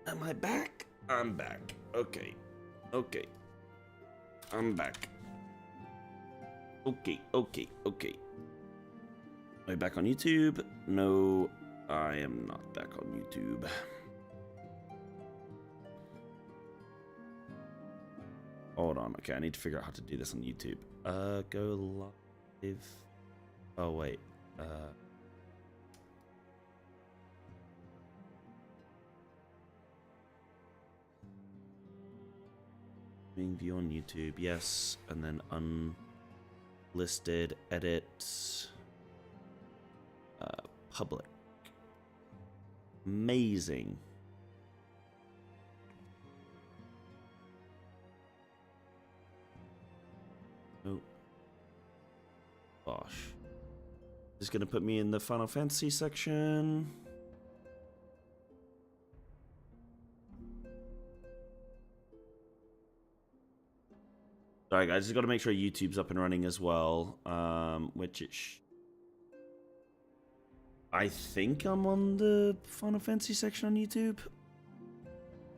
Am I back? I'm back. Okay. Okay. I'm back. Okay. Am I back on YouTube? No, I am not back on YouTube. Hold on. Okay, I need to figure out how to do this on YouTube. Go live. Oh, wait. View on YouTube, yes, and then unlisted, edit, public. Amazing. Oh, gosh. This is gonna put me in the Final Fantasy section. Sorry guys, just got to make sure YouTube's up and running as well, which I think I'm on the Final Fantasy section on YouTube.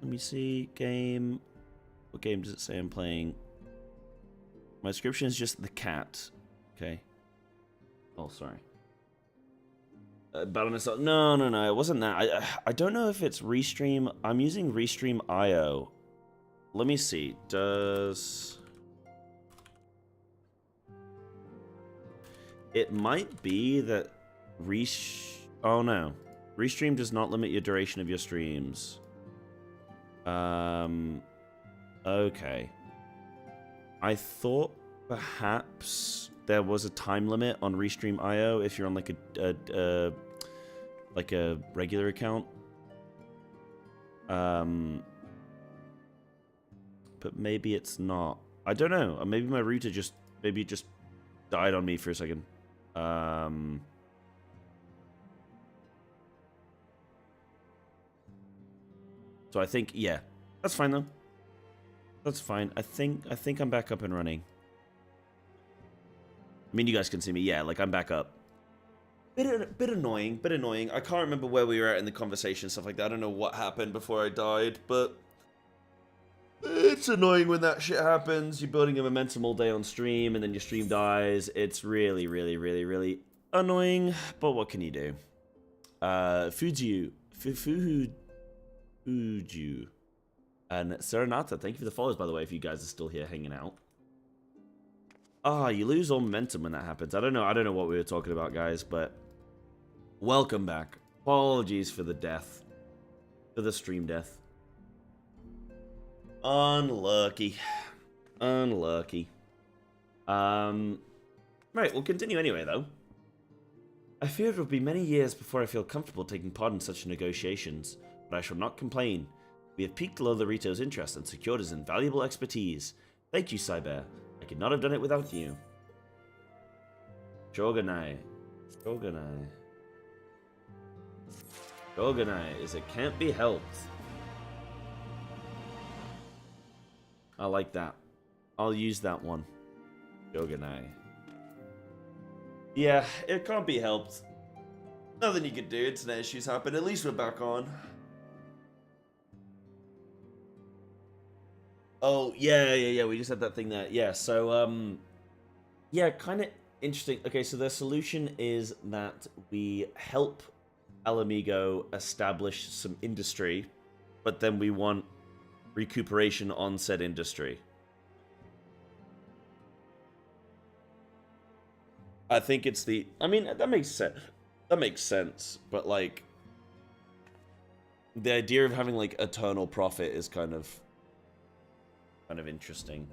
Let me see, game. What game does it say I'm playing? My description is just the cat. Okay. Oh, sorry. Battleness. No, it wasn't that. I don't know if it's Restream. I'm using Restream IO. Let me see. Does... It might be that oh no. Restream does not limit your duration of your streams. Okay. I thought perhaps there was a time limit on Restream IO if you're on like a regular account. But maybe it's not. I don't know. Or maybe my router just died on me for a second. So I think, yeah, that's fine though. That's fine. I think I'm back up and running. I mean, you guys can see me. Yeah, like I'm back up. Bit annoying. I can't remember where we were at in the conversation, stuff like that. I don't know what happened before I died, but it's annoying when that shit happens. You're building a momentum all day on stream, and then your stream dies. It's really annoying, but what can you do? Fuju, and Serenata, thank you for the follows, by the way, if you guys are still here hanging out. You lose all momentum when that happens. I don't know what we were talking about, guys, but welcome back. Apologies for the death. For the stream death. Unlucky. Right, we'll continue anyway, though. I fear it will be many years before I feel comfortable taking part in such negotiations, but I shall not complain. We have piqued Lotharito's interest and secured his invaluable expertise. Thank you, Cyber. I could not have done it without you. Shogunai is it can't be helped. I like that. I'll use that one. Kugane. Yeah, it can't be helped. Nothing you can do. Internet issues happen. At least we're back on. Oh, yeah. We just had that thing there. Yeah, so, yeah, kind of interesting. Okay, so the solution is that we help Alamigo establish some industry, but then we want recuperation on said industry. I think it's the... I mean, that makes sense. That makes sense, but, like... The idea of having, like, eternal profit is kind of interesting.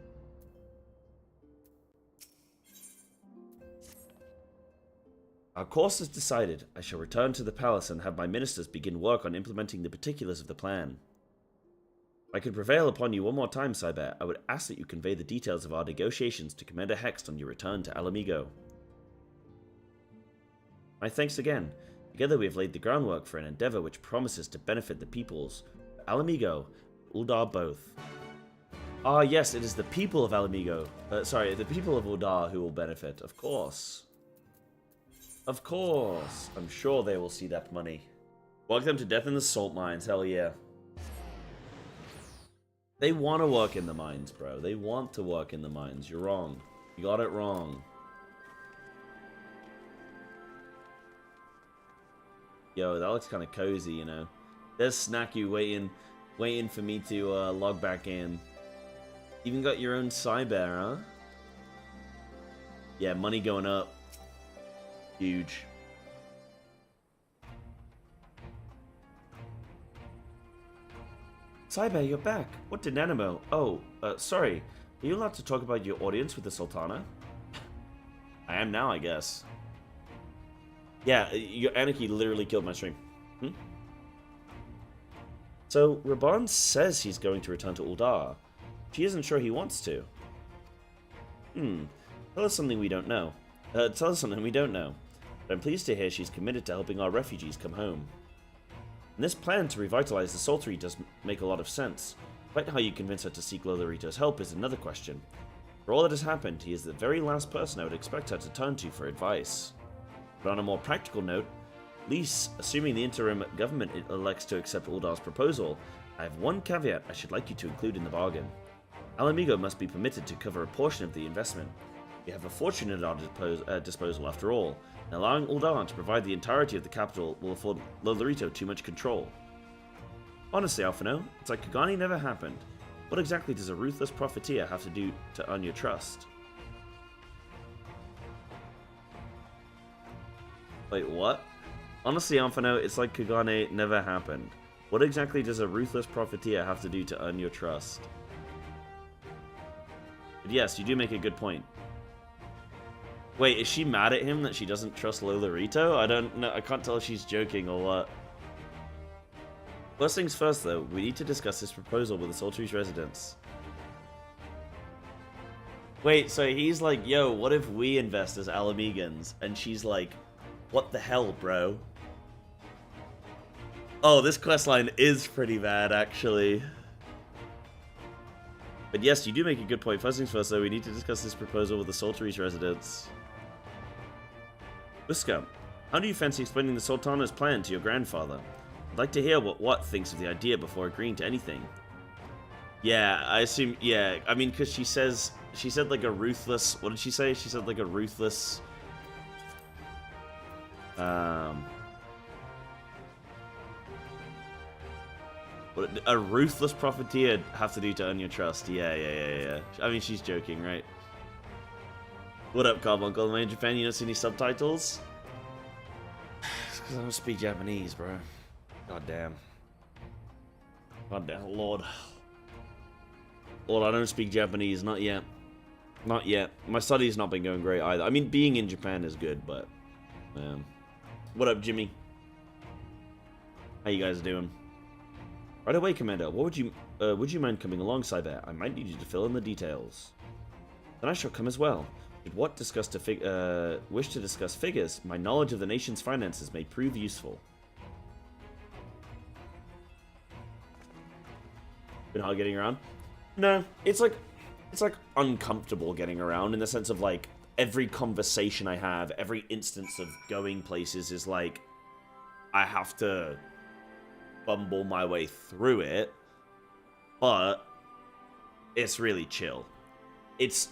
Our course is decided. I shall return to the palace and have my ministers begin work on implementing the particulars of the plan. If I could prevail upon you one more time, Cyber, I would ask that you convey the details of our negotiations to Commander Hext on your return to Alamigo. My thanks again. Together we have laid the groundwork for an endeavor which promises to benefit the peoples of Alamigo and Uldar both. Ah, yes, it is the people of Alamigo. Sorry, the people of Uldar who will benefit, of course. Of course. I'm sure they will see that money. Walk them to death in the salt mines, hell yeah. They want to work in the mines, bro. They want to work in the mines. You're wrong. You got it wrong. Yo, that looks kind of cozy, you know. There's Snacky waiting for me to log back in. Even got your own cyber, huh? Yeah, money going up. Huge. Cyber, you're back. What did Nanimo? Oh, sorry. Are you allowed to talk about your audience with the Sultana? I am now, I guess. Yeah, your anarchy literally killed my stream. So, Raban says he's going to return to Uldar. She isn't sure he wants to. Tell us something we don't know. But I'm pleased to hear she's committed to helping our refugees come home. And this plan to revitalize the Saltery does make a lot of sense. Quite how you convince her to seek Lolorito's help is another question. For all that has happened, he is the very last person I would expect her to turn to for advice. But on a more practical note, at least, assuming the interim government elects to accept Uldar's proposal, I have one caveat I should like you to include in the bargain. Alamigo must be permitted to cover a portion of the investment. We have a fortune at our disposal after all, and allowing Uldar to provide the entirety of the capital will afford Lolorito too much control. Honestly, Alphino, it's like Kugane never happened. What exactly does a ruthless profiteer have to do to earn your trust? Wait, what? Honestly, Alphino, it's like Kugane never happened. What exactly does a ruthless profiteer have to do to earn your trust? But yes, you do make a good point. Wait, is she mad at him that she doesn't trust Lolorito? I don't know. I can't tell if she's joking or what. First things first, though, we need to discuss this proposal with the Saltery's residents. Wait, so he's like, yo, what if we invest as Alamegans? And she's like, what the hell, bro? Oh, this questline is pretty bad, actually. But yes, you do make a good point. First things first, though, we need to discuss this proposal with the Saltery's residents. Uska, how do you fancy explaining the Sultana's plan to your grandfather? I'd like to hear what Wat thinks of the idea before agreeing to anything. Yeah, I assume, yeah, I mean, because she said like a ruthless, what did she say? She said like a ruthless, what a ruthless profiteer have to do to earn your trust. Yeah. I mean, she's joking, right? What up, Carbuncle? Am I in Japan? You don't see any subtitles? It's because I don't speak Japanese, bro. God damn. Lord. Lord, I don't speak Japanese. Not yet. Not yet. My study's not been going great either. I mean, being in Japan is good, but... What up, Jimmy? How you guys doing? Right away, Commander. What would you mind coming alongside there? I might need you to fill in the details. Then I shall come as well. Should what wish to discuss figures, my knowledge of the nation's finances may prove useful. Been hard getting around? No, it's like uncomfortable getting around in the sense of like every conversation I have, every instance of going places is like I have to bumble my way through it, but it's really chill. It's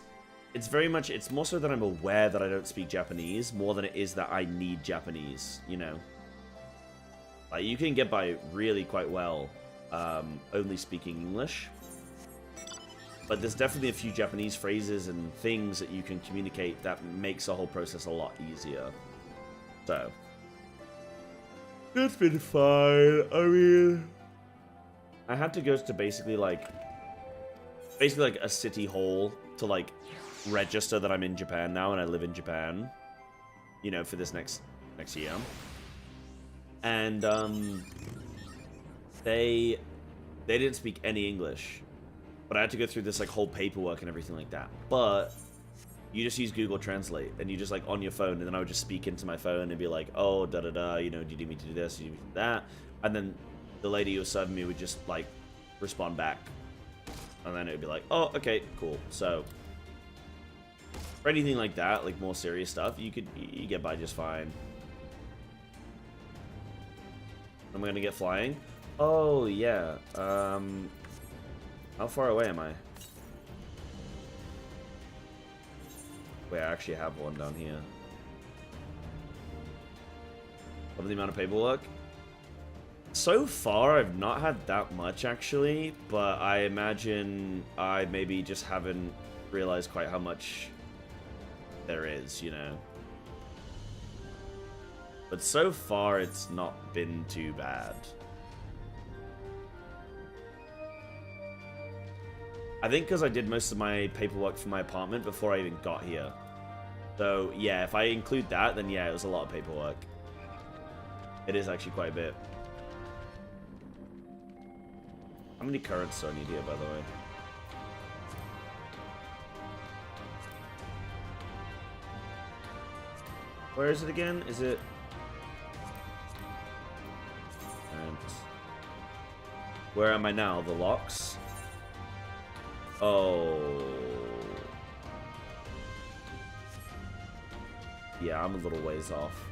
very much, it's more so that I'm aware that I don't speak Japanese more than it is that I need Japanese, you know? Like, you can get by really quite well only speaking English. But there's definitely a few Japanese phrases and things that you can communicate that makes the whole process a lot easier. So, that's been fine. I mean, I had to go to basically like a city hall to like register that I'm in Japan now and I live in Japan, you know, for this next year. And they didn't speak any English, but I had to go through this like whole paperwork and everything like that. But you just use Google Translate and you just like on your phone, and then I would just speak into my phone and be like, oh, da da da, you know, do you need me to do this, do you need me to do that? And then the lady who was serving me would just like respond back, and then it would be like, oh, okay, cool. So for anything like that, like more serious stuff, you get by just fine. Am I gonna get flying? Oh yeah. How far away am I? Wait, I actually have one down here. What are the amount of paperwork? So far, I've not had that much, actually, but I imagine I maybe just haven't realized quite how much there is, you know? But so far, it's not been too bad. I think because I did most of my paperwork for my apartment before I even got here. So, yeah, if I include that, then yeah, it was a lot of paperwork. It is actually quite a bit. How many currents do I need here, by the way? Where is it again? Is it... And where am I now? The locks? Oh. Yeah, I'm a little ways off.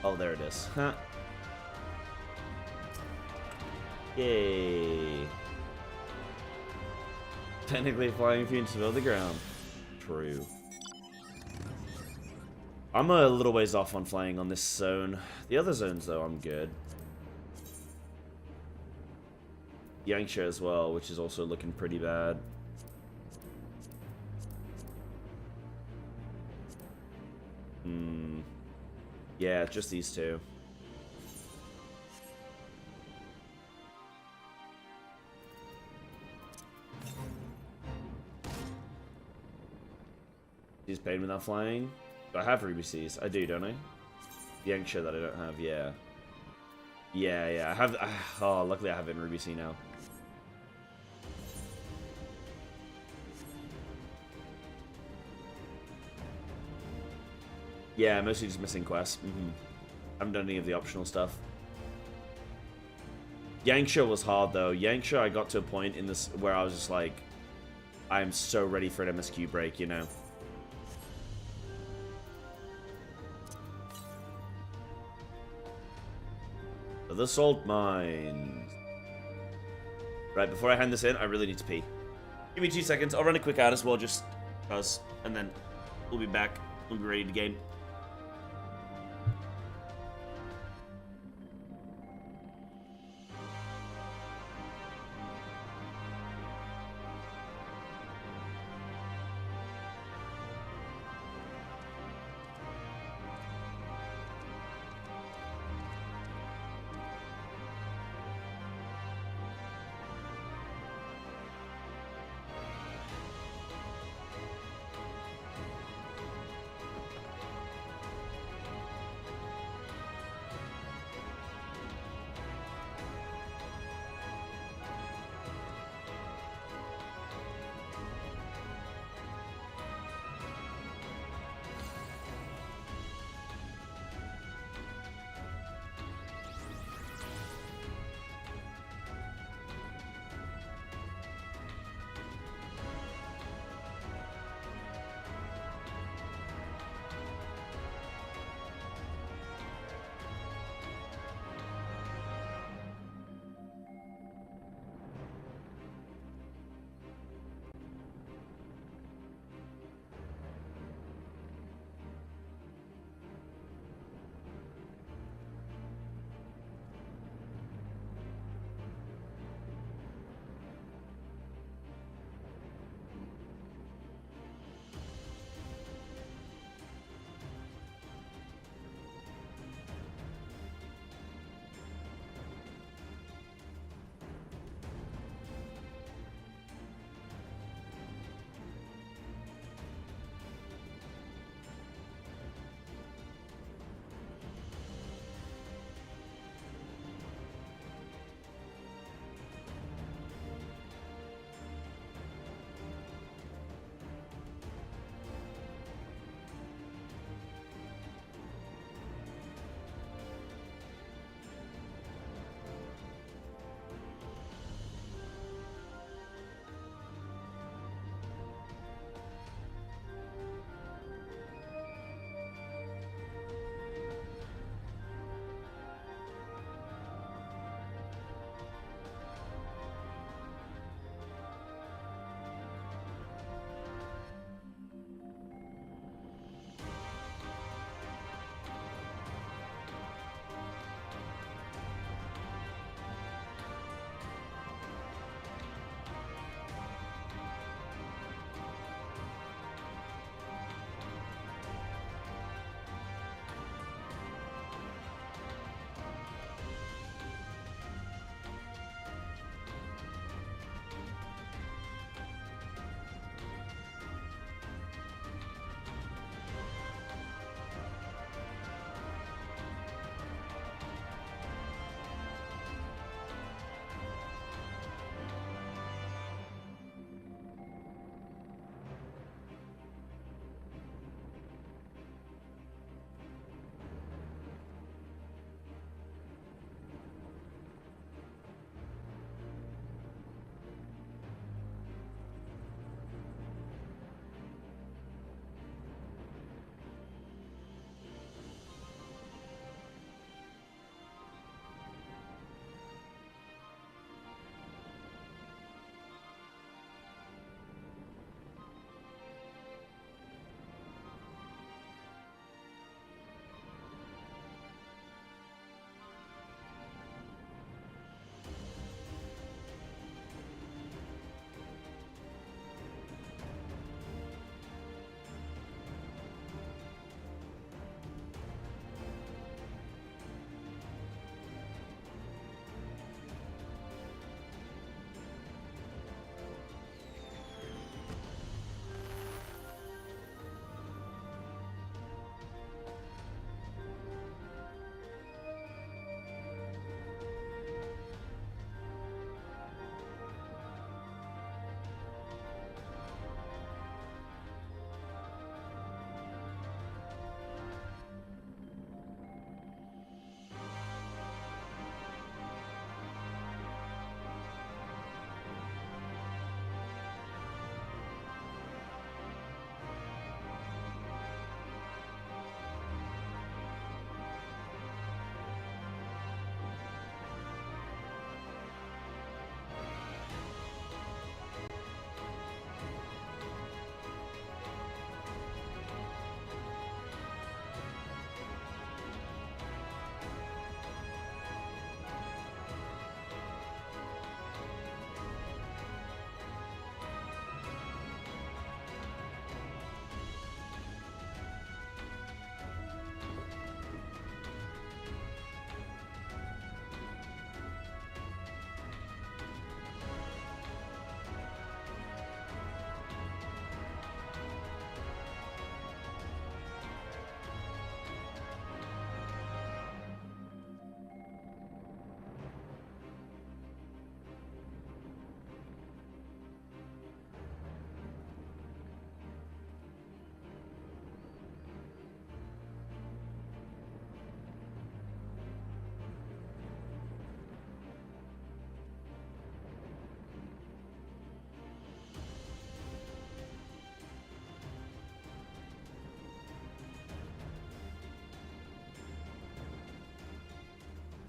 Oh, there it is. Huh. Yay. Technically flying fumes above the ground. True. I'm a little ways off on flying on this zone. The other zones, though, I'm good. Yangsha as well, which is also looking pretty bad. Yeah, just these two. He's paid without flying. Do I have Ruby Seas? I do, don't I? Yangsha that I don't have, yeah. Yeah, I have... Oh, luckily I have it in Ruby Sea now. Yeah, mostly just missing quests. Haven't done any of the optional stuff. Yangsha was hard, though. Yangsha, I got to a point in this where I was just like, I'm so ready for an MSQ break, you know? The salt mines. Right, before I hand this in, I really need to pee. Give me 2 seconds. I'll run a quick ad as well, just because, and then we'll be back. We'll be ready to game.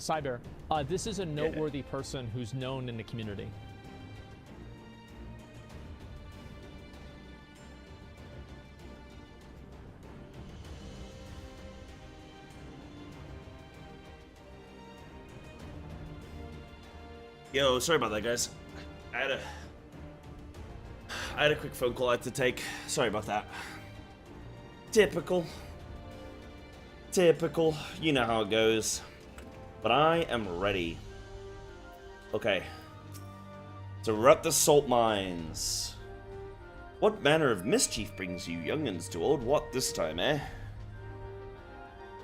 Cyber, this is a noteworthy person who's known in the community. Yo, sorry about that, guys. I had a quick phone call I had to take. Sorry about that. Typical. Typical. You know how it goes. But I am ready. Okay. To rut the salt mines. What manner of mischief brings you young'uns to Old Wat this time, eh?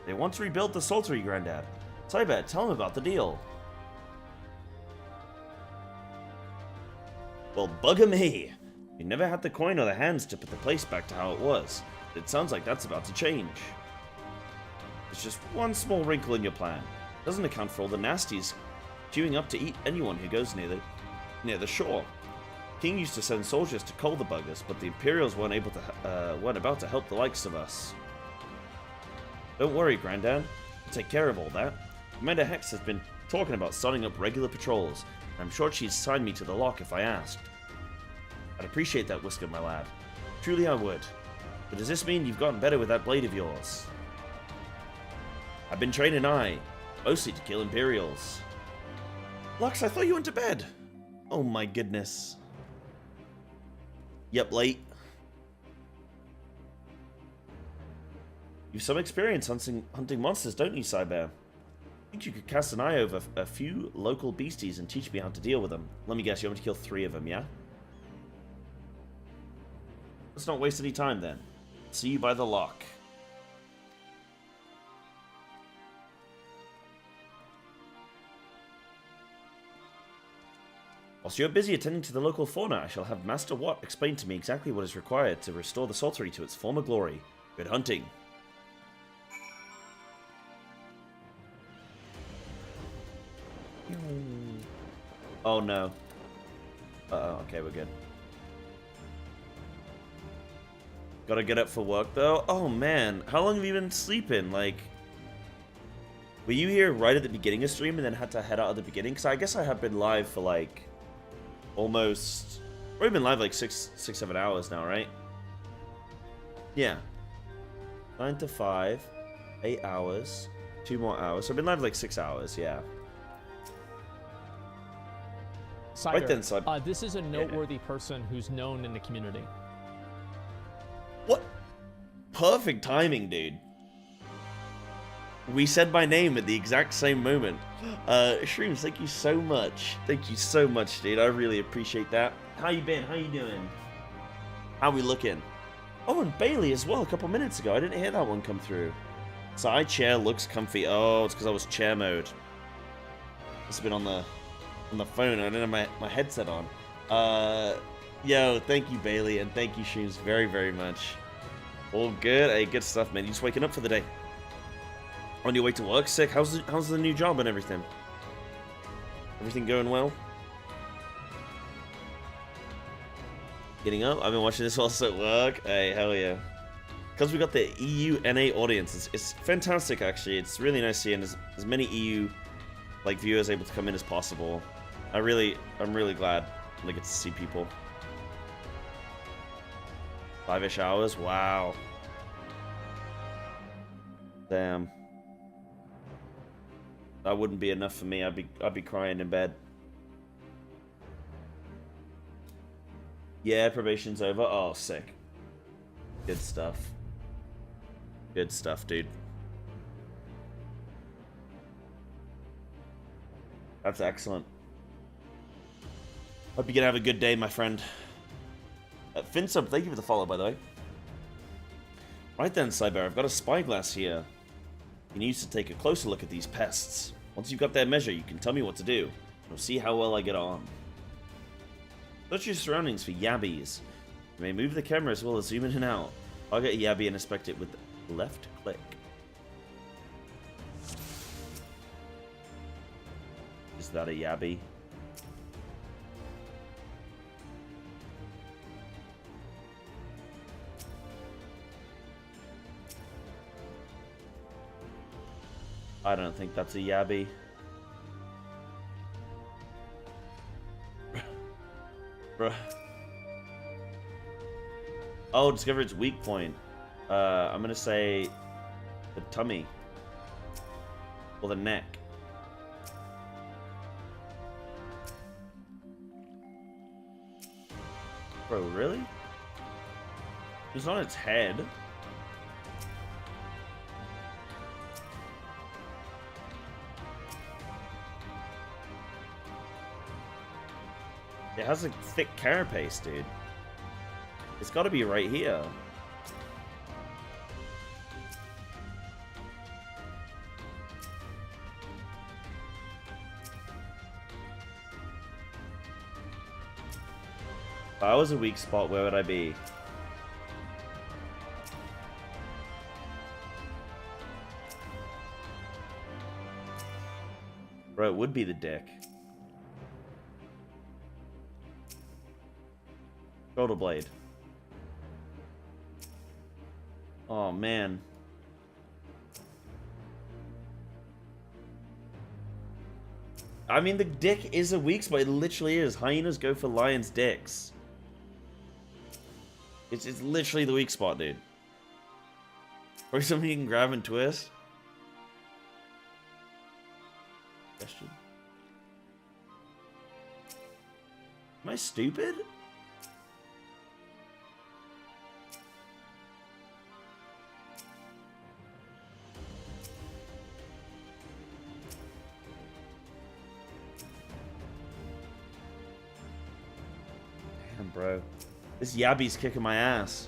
They want to rebuild the saltery, Grandad. Cyber, tell them about the deal. Well, bugger me. We never had the coin or the hands to put the place back to how it was. But it sounds like that's about to change. There's just one small wrinkle in your plan. Doesn't account for all the nasties queuing up to eat anyone who goes near the shore. King used to send soldiers to cull the buggers, but the Imperials weren't about to help the likes of us. Don't worry, Grandad. We'll take care of all that. Commander Hex has been talking about starting up regular patrols. I'm sure she'd sign me to the lock if I asked. I'd appreciate that, Whisker, my lad. Truly I would. But does this mean you've gotten better with that blade of yours? I've been training mostly to kill Imperials. Lux, I thought you went to bed. Oh my goodness. Yep, late. You've some experience hunting monsters, don't you, Cyber? I think you could cast an eye over a few local beasties and teach me how to deal with them. Let me guess, you want me to kill 3 of them, yeah? Let's not waste any time then. See you by the lock. Whilst you're busy attending to the local fauna, I shall have Master Watt explain to me exactly what is required to restore the saltery to its former glory. Good hunting. Oh no. Uh-oh, okay, we're good. Gotta get up for work though. Oh man, how long have you been sleeping? Like, were you here right at the beginning of stream and then had to head out at the beginning? Because I guess I have been live for like almost, probably been live like 7 hours now, right? Yeah. 9 to 5, 8 hours, 2 more hours. So I've been live like 6 hours, yeah. Cyber, right then, Cyber. This is a noteworthy person who's known in the community. What? Perfect timing, dude. We said my name at the exact same moment. Shrooms, thank you so much. Thank you so much, dude. I really appreciate that. How you been? How you doing? How we looking? Oh, and Bailey as well a couple minutes ago. I didn't hear that one come through. Side chair looks comfy. Oh, it's because I was chair mode. It's been on the phone. I didn't have my headset on. Yo, thank you, Bailey, and thank you, Shrooms, very, very much. All good. Hey, good stuff, man. You just waking up for the day. On your way to work? Sick. How's the new job and everything? Everything going well? Getting up? I've been watching this also at work. Hey, hell yeah. Because we got the EU NA audience. It's fantastic, actually. It's really nice seeing as many EU like viewers able to come in as possible. I'm really glad I get to see people. 5-ish hours? Wow. Damn. That wouldn't be enough for me. I'd be crying in bed. Yeah, probation's over. Oh, sick. Good stuff. Good stuff, dude. That's excellent. Hope you're gonna have a good day, my friend. Finsub, thank you for the follow, by the way. Right then, Cyber, I've got a spyglass here. You can use to take a closer look at these pests. Once you've got their measure, you can tell me what to do. We'll see how well I get on. Search your surroundings for yabbies. You may move the camera as well as zoom in and out. I'll get a yabby and inspect it with the left click. Is that a yabby? I don't think that's a yabby. Bruh. Oh, discover its weak point. I'm gonna say the tummy. Or the neck. Bro, really? It's on its head. It has a thick carapace, dude. It's gotta be right here. If I was a weak spot, where would I be? Bro, it would be the dick. Shoulder blade. Oh, man. I mean, the dick is a weak spot. It literally is. Hyenas go for lions' dicks. It's literally the weak spot, dude. Or something you can grab and twist. Question. Am I stupid? Damn, bro. This Yabby's kicking my ass.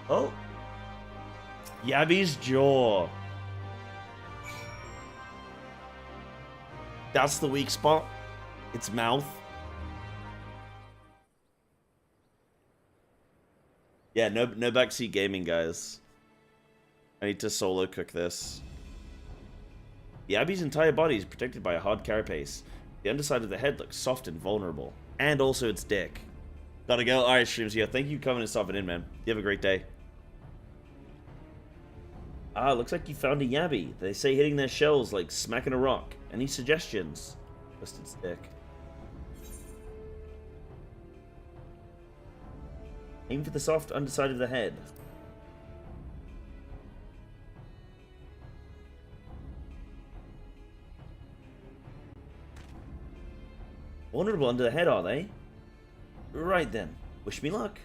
Oh. Yabby's jaw. That's the weak spot. Its mouth. Yeah, no backseat gaming, guys. I need to solo cook this. Yabby's entire body is protected by a hard carapace. The underside of the head looks soft and vulnerable. And also its dick. Gotta go. Alright, streams here. Thank you for coming and stopping in, man. You have a great day. Ah, looks like you found a Yabby. They say hitting their shells like smacking a rock. Any suggestions? Just its dick. Aim for the soft underside of the head. Vulnerable under the head, are they? Right then. Wish me luck.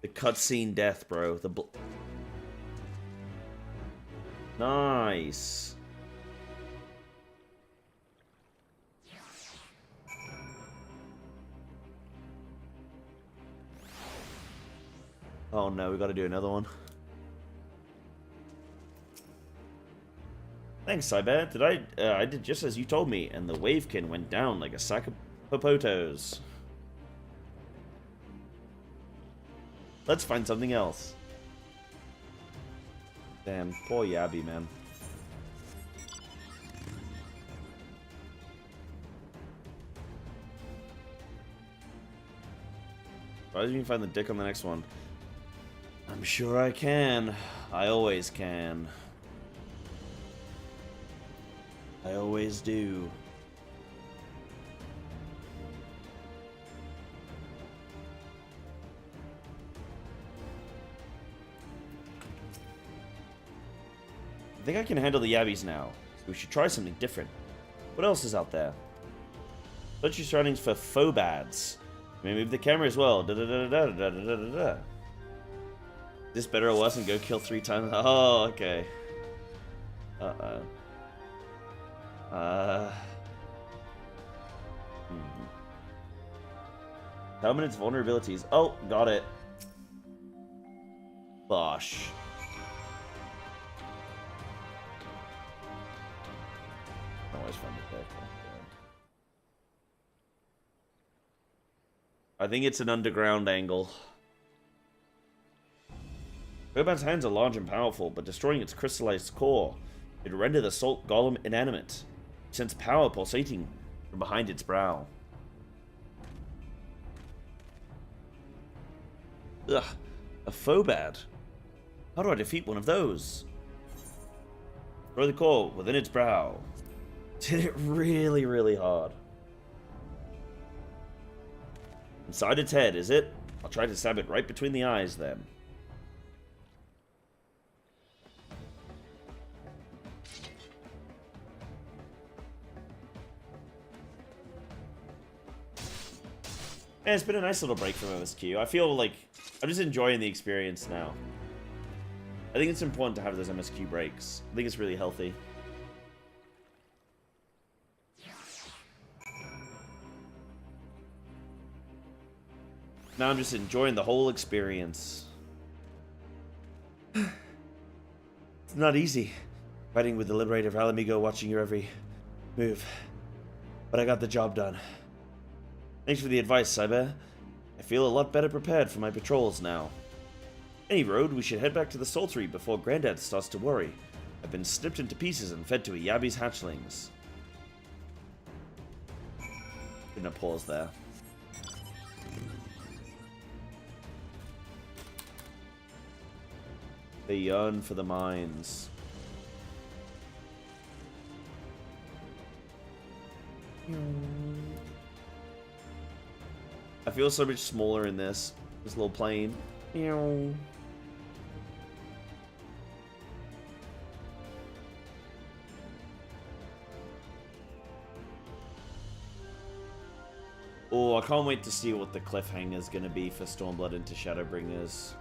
The cutscene death, bro. Nice. Oh no, we gotta do another one. Thanks, Cyber. I did just as you told me, and the wavekin went down like a sack of popotos. Let's find something else. Damn, poor Yabby, man. Why did you find the dick on the next one? I'm sure I can. I always can. I always do. I think I can handle the Yabbies now. So we should try something different. What else is out there? Search your surroundings for phobads. Maybe move the camera as well. Da -da -da -da -da -da -da -da -da. Is this better or worse than go kill 3 times? Oh, okay. Uh-oh. Determine its vulnerabilities. Oh, got it. Bosh. Always fun to pick. I think it's an underground angle. Kugane's hands are large and powerful, but destroying its crystallized core would render the salt golem inanimate. It sends power pulsating from behind its brow. Ugh, a phobad. How do I defeat one of those? Destroy the core within its brow. Did it really, really hard. Inside its head, is it? I'll try to stab it right between the eyes then. And it's been a nice little break from MSQ. I feel like I'm just enjoying the experience now. I think it's important to have those MSQ breaks. I think it's really healthy. Now I'm just enjoying the whole experience. It's not easy, fighting with the Liberator of Alamigo, watching your every move. But I got the job done. Thanks for the advice, Cyber. I feel a lot better prepared for my patrols now. Any road, we should head back to the Saltery before Granddad starts to worry. I've been snipped into pieces and fed to a Yabby's hatchlings. Gonna pause there. They yearn for the mines. I feel so much smaller in this little plane. Oh, I can't wait to see what the cliffhanger is going to be for Stormblood into Shadowbringers.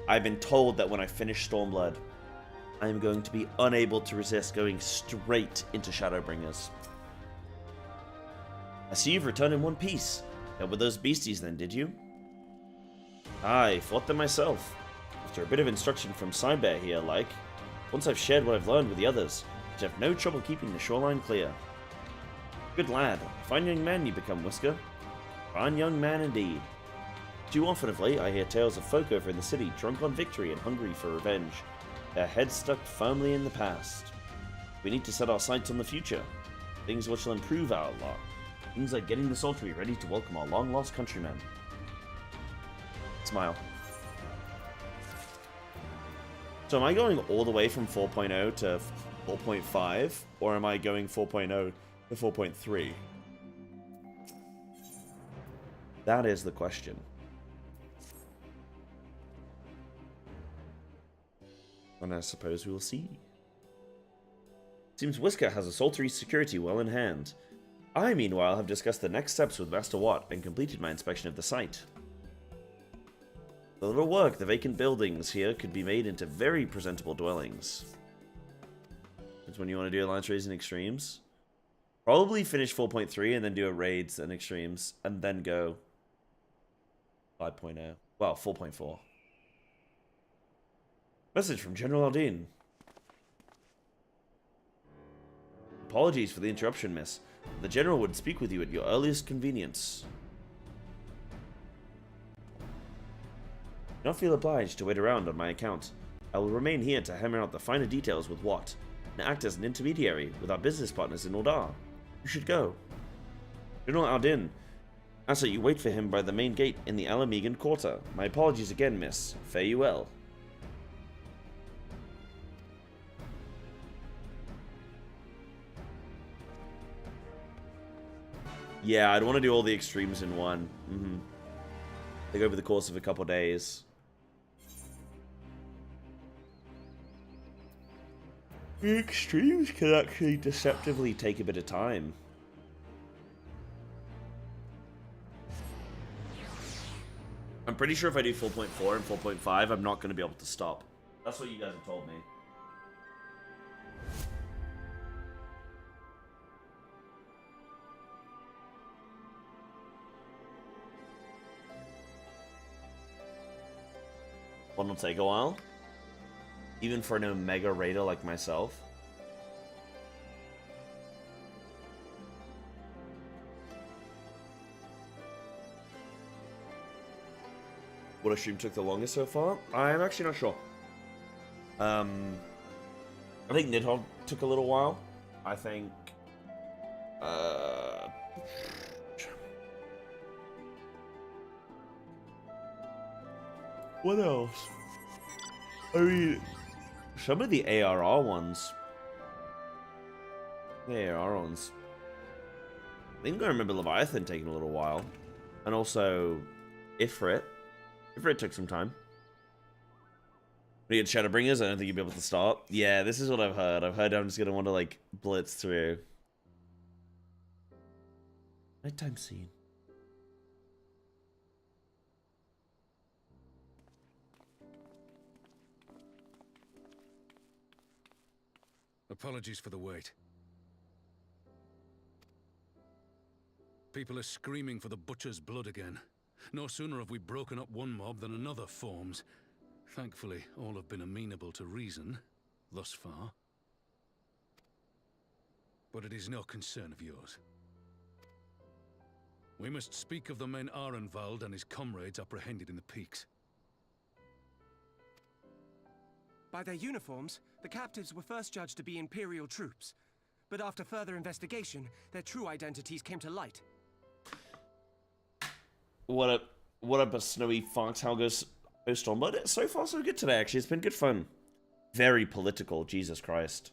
I've been told that when I finish Stormblood, I am going to be unable to resist going straight into Shadowbringers. I see you've returned in one piece. Dealt with those beasties then, did you? I fought them myself. After a bit of instruction from Cyber here, like. Once I've shared what I've learned with the others, I should have no trouble keeping the shoreline clear. Good lad. Fine young man you become, Whisker. Fine young man indeed. Too often of late I hear tales of folk over in the city drunk on victory and hungry for revenge. Their heads stuck firmly in the past. We need to set our sights on the future. Things which will improve our lot. Things like getting the Saltery ready to welcome our long-lost countrymen. Smile. So am I going all the way from 4.0 to 4.5? Or am I going 4.0 to 4.3? That is the question. And I suppose we will see. Seems Whisker has a Saltery security well in hand. I, meanwhile, have discussed the next steps with Master Watt and completed my inspection of the site. With a little work, the vacant buildings here could be made into very presentable dwellings. That's when you want to do Alliance Raids and Extremes. Probably finish 4.3 and then do a Raids and Extremes, and then go 5.0. Well, 4.4. Message from General Aldine. Apologies for the interruption, miss. The General would speak with you at your earliest convenience. Do not feel obliged to wait around on my account. I will remain here to hammer out the finer details with Watt, and act as an intermediary with our business partners in Uldar. You should go. General Aldin asks that you wait for him by the main gate in the Alamigan Quarter. My apologies again, miss. Fare you well. Yeah, I'd want to do all the extremes in one. Like over the course of a couple days. The extremes can actually deceptively take a bit of time. I'm pretty sure if I do 4.4 and 4.5, I'm not going to be able to stop. That's what you guys have told me. One will take a while. Even for an Omega Raider like myself. What stream took the longest so far? I'm actually not sure. I think Nidhogg took a little while. I think... What else? I mean, some of the ARR ones. The ARR ones. I think I remember Leviathan taking a little while. And also, Ifrit. Ifrit took some time. We had Shadowbringers, I don't think you'd be able to start. Yeah, this is what I've heard. I've heard I'm just gonna want to, like, blitz through. Nighttime scene. Apologies for the wait. People are screaming for the butcher's blood again. No sooner have we broken up one mob than another forms. Thankfully, all have been amenable to reason, thus far. But it is no concern of yours. We must speak of the men Arenvald and his comrades apprehended in the peaks. By their uniforms, the captives were first judged to be Imperial troops. But after further investigation, their true identities came to light. What up, a snowy fox? How goes Stormblood? So far, so good today, actually. It's been good fun. Very political, Jesus Christ.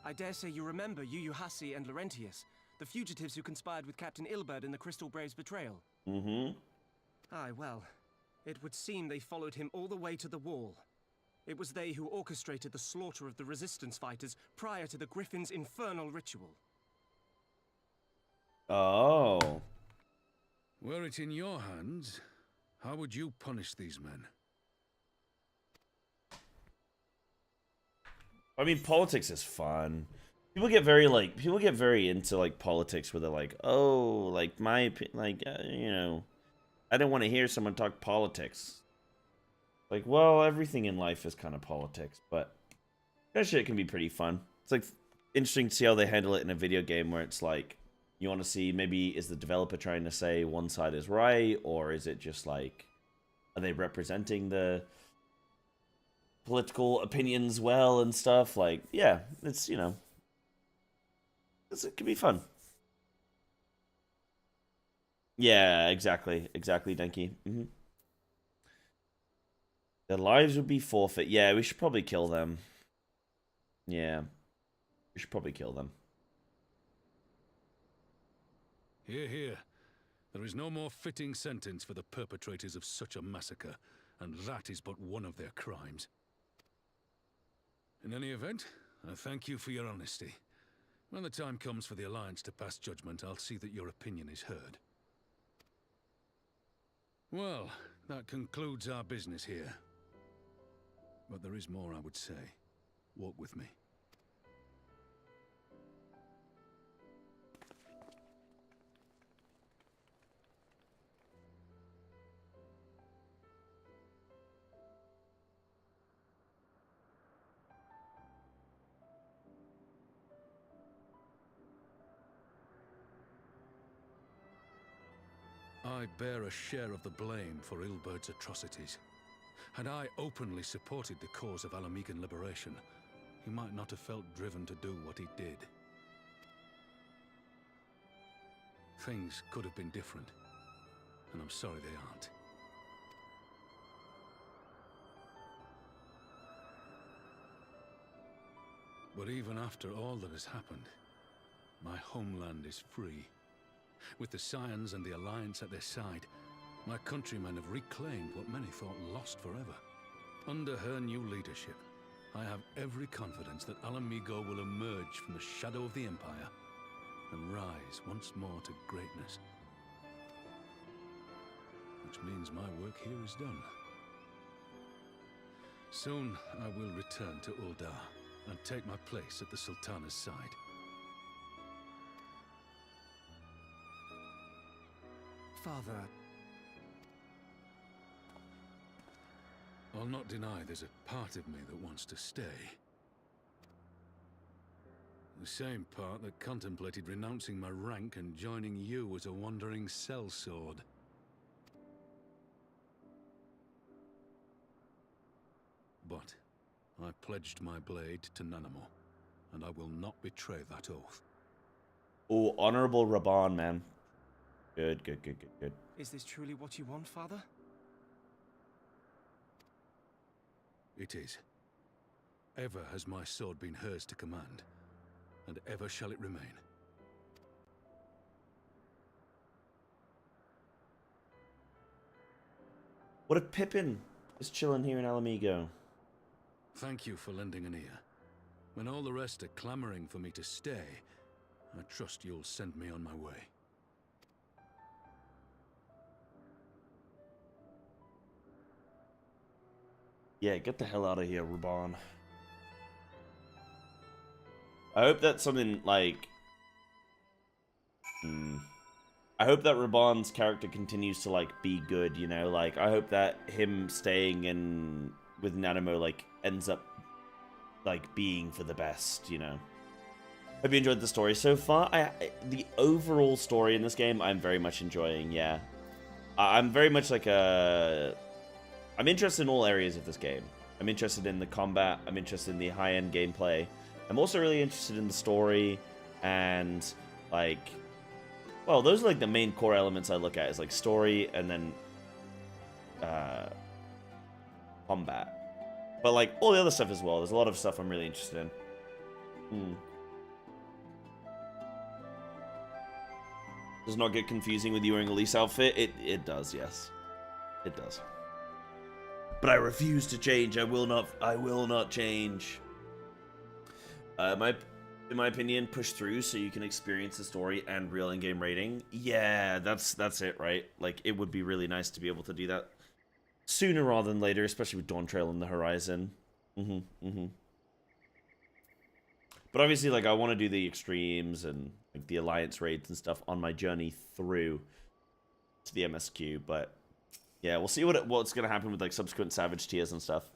I dare say you remember Yuyuhasi and Laurentius, the fugitives who conspired with Captain Ilberd in the Crystal Brave's betrayal. Mm-hmm. Aye, well, it would seem they followed him all the way to the wall. It was they who orchestrated the slaughter of the resistance fighters prior to the Griffin's infernal ritual. Oh. Were it in your hands, how would you punish these men? I mean, politics is fun. People get very into, like, politics where they're like, oh, like, you know, I don't want to hear someone talk politics. Like, well, everything in life is kind of politics, but that shit can be pretty fun. It's, like, interesting to see how they handle it in a video game where it's like, you want to see, maybe, is the developer trying to say one side is right, or is it just, like, are they representing the political opinions well and stuff? Like, yeah, it's, you know, it can be fun. Yeah, exactly, Denki. Mm-hmm. Their lives would be forfeit. Yeah, we should probably kill them. Yeah, we should probably kill them. Hear, hear. There is no more fitting sentence for the perpetrators of such a massacre, and that is but one of their crimes. In any event, I thank you for your honesty. When the time comes for the Alliance to pass judgment, I'll see that your opinion is heard. Well, that concludes our business here. But there is more I would say. Walk with me. I bear a share of the blame for Ilberd's atrocities. Had I openly supported the cause of Alamigan liberation, he might not have felt driven to do what he did. Things could have been different, and I'm sorry they aren't. But even after all that has happened, my homeland is free. With the Scions and the Alliance at their side, my countrymen have reclaimed what many thought lost forever. Under her new leadership, I have every confidence that Alamigo will emerge from the shadow of the Empire and rise once more to greatness. Which means my work here is done. Soon I will return to Uldar and take my place at the Sultana's side. Father, I'll not deny there's a part of me that wants to stay. The same part that contemplated renouncing my rank and joining you as a wandering sellsword. But I pledged my blade to Nanamo, and I will not betray that oath. Oh, honorable Raban, man. Good, good, good, good, good. Is this truly what you want, Father? It is. Ever has my sword been hers to command, and ever shall it remain. What if Pippin is chilling here in Alamigo? Thank you for lending an ear. When all the rest are clamoring for me to stay, I trust you'll send me on my way. Yeah, get the hell out of here, Raban. I hope that's something like... I hope that Raban's character continues to, like, be good, you know? Like, I hope that him staying in with Nanamo, like, ends up, like, being for the best, you know? Hope you enjoyed the story so far. The overall story in this game, I'm very much enjoying, yeah. I'm very much like a... I'm interested in all areas of this game. I'm interested in the combat. I'm interested in the high-end gameplay. I'm also really interested in the story and, like... Well, those are, like, the main core elements I look at, is, like, story and then... combat. But, like, all the other stuff as well. There's a lot of stuff I'm really interested in. Does not get confusing with you wearing a Elise outfit? It does, yes. It does. But I refuse to change. I will not change. In my opinion, push through so you can experience the story and real in-game rating. Yeah, that's it, right? Like, it would be really nice to be able to do that sooner rather than later, especially with Dawn Trail on the horizon. But obviously, like, I want to do the extremes and like the Alliance raids and stuff on my journey through to the MSQ, but yeah, we'll see what's gonna happen with like subsequent Savage tiers and stuff.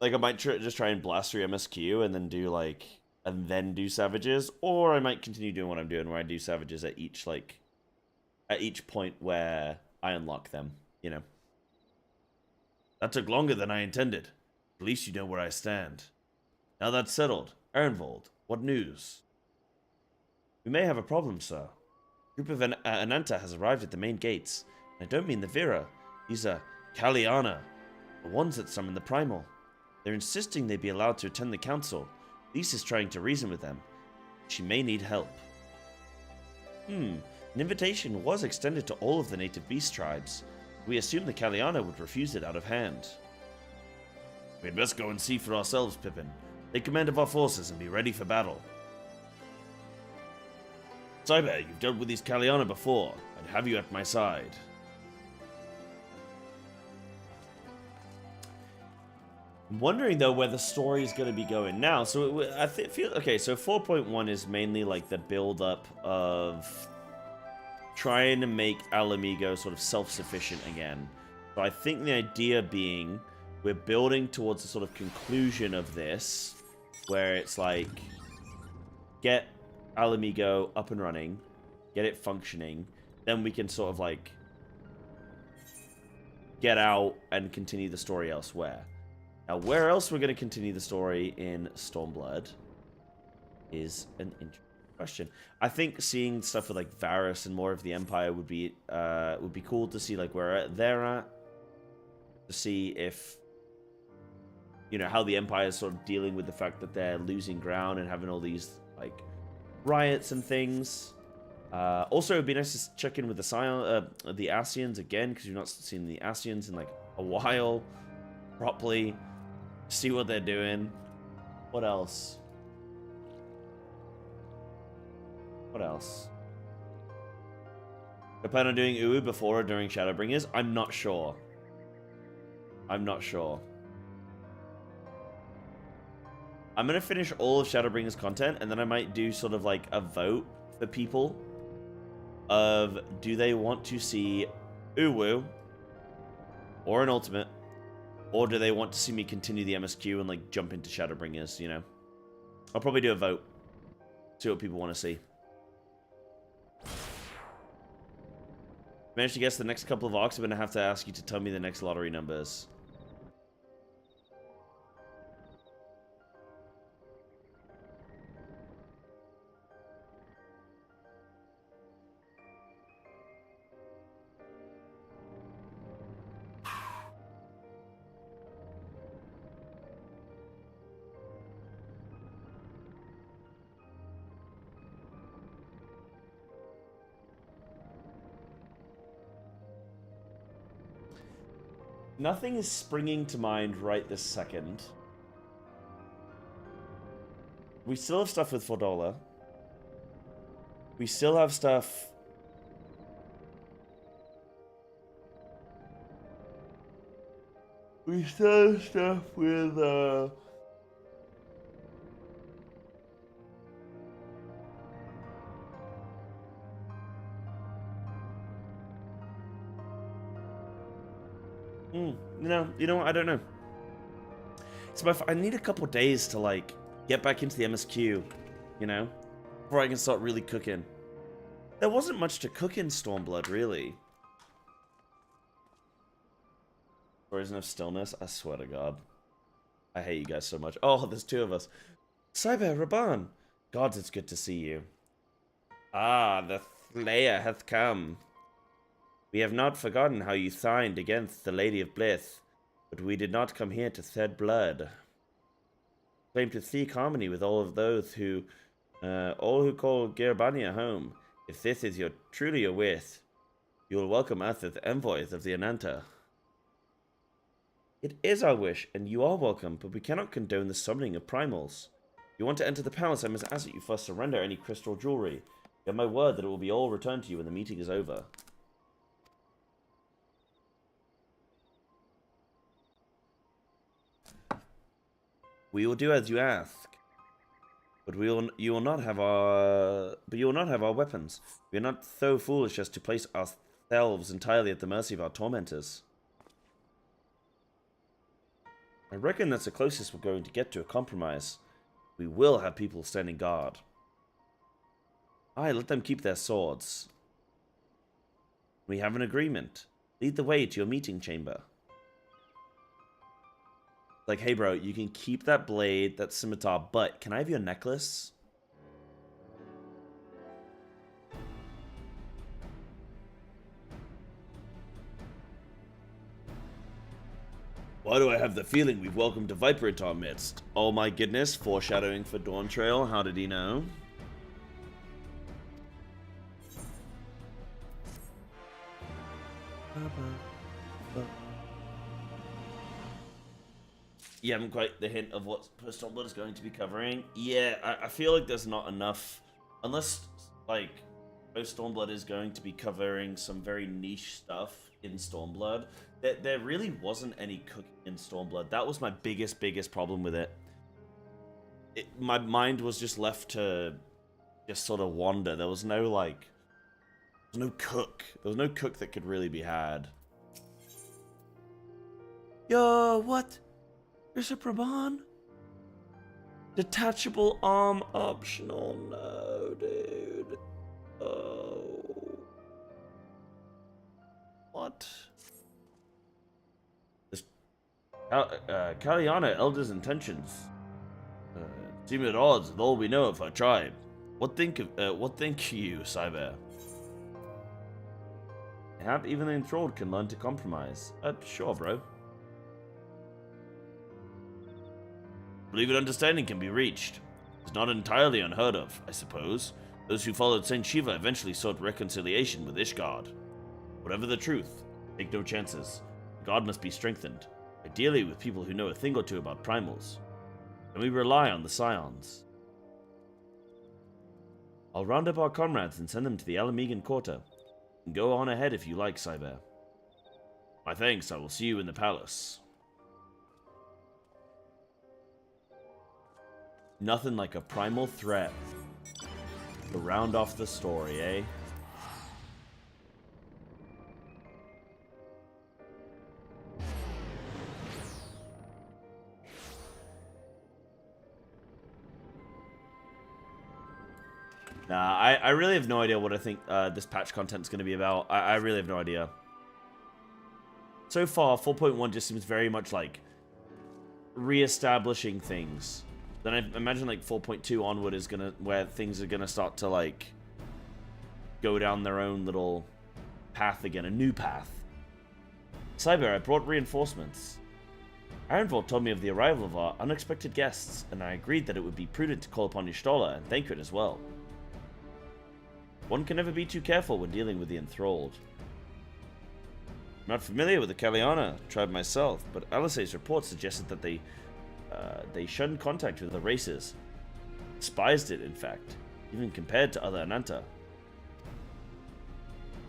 Like, I might just try and blast through MSQ and then do like do Savages, or I might continue doing what I'm doing, where I do Savages at each point where I unlock them. You know, that took longer than I intended. At least you know where I stand. Now that's settled, Ernvold, what news? We may have a problem, sir. A group of Ananta has arrived at the main gates. I don't mean the Vera. These are Kaliana, the ones that summon the Primal. They're insisting they be allowed to attend the council. Lisa's trying to reason with them. She may need help. An invitation was extended to all of the native beast tribes. We assumed the Kaliana would refuse it out of hand. We'd best go and see for ourselves, Pippin. Take command of our forces and be ready for battle. Cyber, you've dealt with these Kaliana before. I'd have you at my side. I'm wondering, though, where the story is going to be going now. So, I feel... Okay, so 4.1 is mainly, like, the build-up of trying to make Alamigo sort of self-sufficient again. So I think the idea being we're building towards a sort of conclusion of this, where it's like, get Alamigo up and running, get it functioning, then we can sort of, like, get out and continue the story elsewhere. Now, where else we're going to continue the story in Stormblood is an interesting question. I think seeing stuff with, like, Varus and more of the Empire would be cool to see, like, where they're at. To see if, you know, how the Empire is sort of dealing with the fact that they're losing ground and having all these, like, riots and things. Also, it'd be nice to check in with the Asians again, because we've not seen the Asians in, like, a while properly. See what they're doing. What else? What else? I plan on doing Uwu before or during Shadowbringers? I'm not sure. I'm not sure. I'm going to finish all of Shadowbringers content, and then I might do sort of like a vote for people of do they want to see Uwu or an Ultimate Or do they want to see me continue the MSQ and, like, jump into Shadowbringers, you know? I'll probably do a vote. See what people want to see. Managed to guess the next couple of arcs, I'm going to have to ask you to tell me the next lottery numbers. Nothing is springing to mind right this second. We still have stuff with Fordola. We still have stuff... We still have stuff with, You know, I don't know. So I need a couple days to, like, get back into the MSQ, you know? Before I can start really cooking. There wasn't much to cook in Stormblood, really. Or isn't of stillness? I swear to God. I hate you guys so much. Oh, there's two of us. Cyber, Raban. Gods, it's good to see you. Ah, the Slayer hath come. We have not forgotten how you signed against the Lady of Bliss, but we did not come here to shed blood. Claim to seek harmony with all of those who, all who call Gerbania home. If this is truly your wish, you will welcome us as envoys of the Ananta. It is our wish, and you are welcome, but we cannot condone the summoning of primals. If you want to enter the palace, I must ask that you first surrender any crystal jewelry. You have my word that it will be all returned to you when the meeting is over. We will do as you ask, but you will not have our weapons. We are not so foolish as to place ourselves entirely at the mercy of our tormentors. I reckon that's the closest we're going to get to a compromise. We will have people standing guard. Aye, let them keep their swords. We have an agreement. Lead the way to your meeting chamber. Like, hey bro, you can keep that blade, that scimitar, but can I have your necklace? Why do I have the feeling we've welcomed a Viper into our midst? Oh my goodness, foreshadowing for Dawn Trail, how did he know? You haven't quite the hint of what Stormblood is going to be covering. Yeah, I feel like there's not enough. Unless, like, Stormblood is going to be covering some very niche stuff in Stormblood. There really wasn't any cooking in Stormblood. That was my biggest problem with it. My mind was just left to just sort of wander. There was no, like... There was no cook. There was no cook that could really be had. Yo, what? There's a Praban? Detachable arm optional. No, dude. Oh. What? This Kaliana, Elder's intentions seem at odds with all we know of her tribe. What think you, Cyber? Have even the enthralled can learn to compromise. Sure, bro. Believe an understanding can be reached. It's not entirely unheard of, I suppose. Those who followed Saint Shiva eventually sought reconciliation with Ishgard. Whatever the truth, take no chances. God must be strengthened, ideally with people who know a thing or two about primals. And we rely on the Scions. I'll round up our comrades and send them to the Alamegan Quarter. And go on ahead if you like, Cyber. My thanks, I will see you in the palace. Nothing like a primal threat to round off the story, eh? Nah, I really have no idea what I think this patch content is going to be about. I really have no idea. So far, 4.1 just seems very much like re-establishing things. Then I imagine like 4.2 onward is where things are gonna start to like go down their own little path again, a new path. Cyber, I brought reinforcements. Ironvolt told me of the arrival of our unexpected guests, and I agreed that it would be prudent to call upon Y'shtola and Thancred as well. One can never be too careful when dealing with the enthralled. I'm not familiar with the Kaliana tribe myself, but Alice's report suggested that they shunned contact with the races. Despised it, in fact, even compared to other Ananta.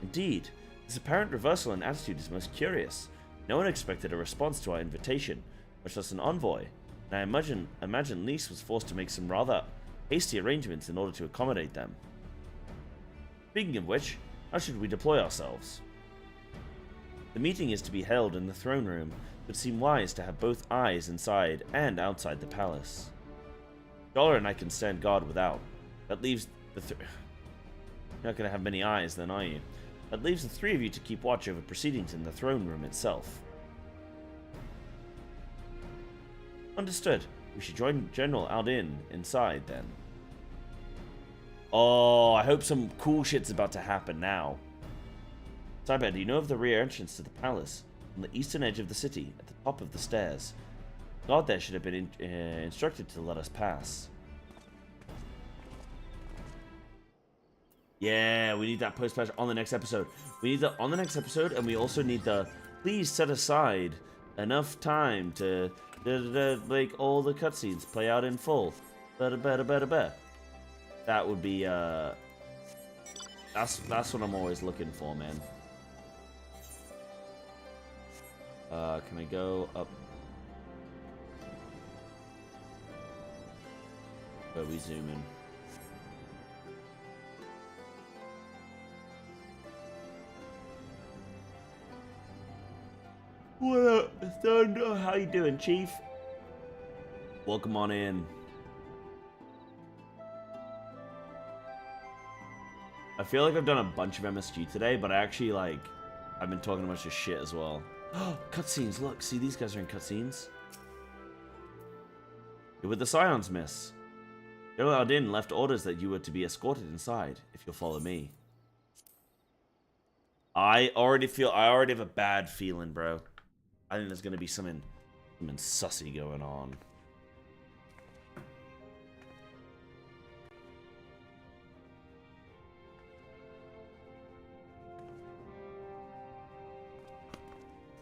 Indeed, this apparent reversal in attitude is most curious. No one expected a response to our invitation, much less an envoy, and I imagine Lys was forced to make some rather hasty arrangements in order to accommodate them. Speaking of which, how should we deploy ourselves? The meeting is to be held in the throne room, but it would seem wise to have both eyes inside and outside the palace. Y'shtola and I can stand guard without. That leaves the You're not going to have many eyes then, are you? That leaves the three of you to keep watch over proceedings in the throne room itself. Understood. We should join General Aldin inside then. Oh, I hope some cool shit's about to happen now. Cyber, do you know of the rear entrance to the palace? On the eastern edge of the city, at the top of the stairs. God there should have been instructed to let us pass. Yeah, we need that post-patch on the next episode. We need that on the next episode, and we also need the please set aside enough time to make all the cutscenes play out in full. Better. That would be that's what I'm always looking for, man. Can I go up? Where we zoom in? What up, Thunder? How you doing, Chief? Welcome on in. I feel like I've done a bunch of MSQ today, but I actually, like, I've been talking a bunch of shit as well. Oh, cutscenes, look, see, these guys are in cutscenes. You're with the Scions, miss. General Aldin left orders that you were to be escorted inside, if you'll follow me. I already have a bad feeling, bro. I think there's gonna be something sussy going on.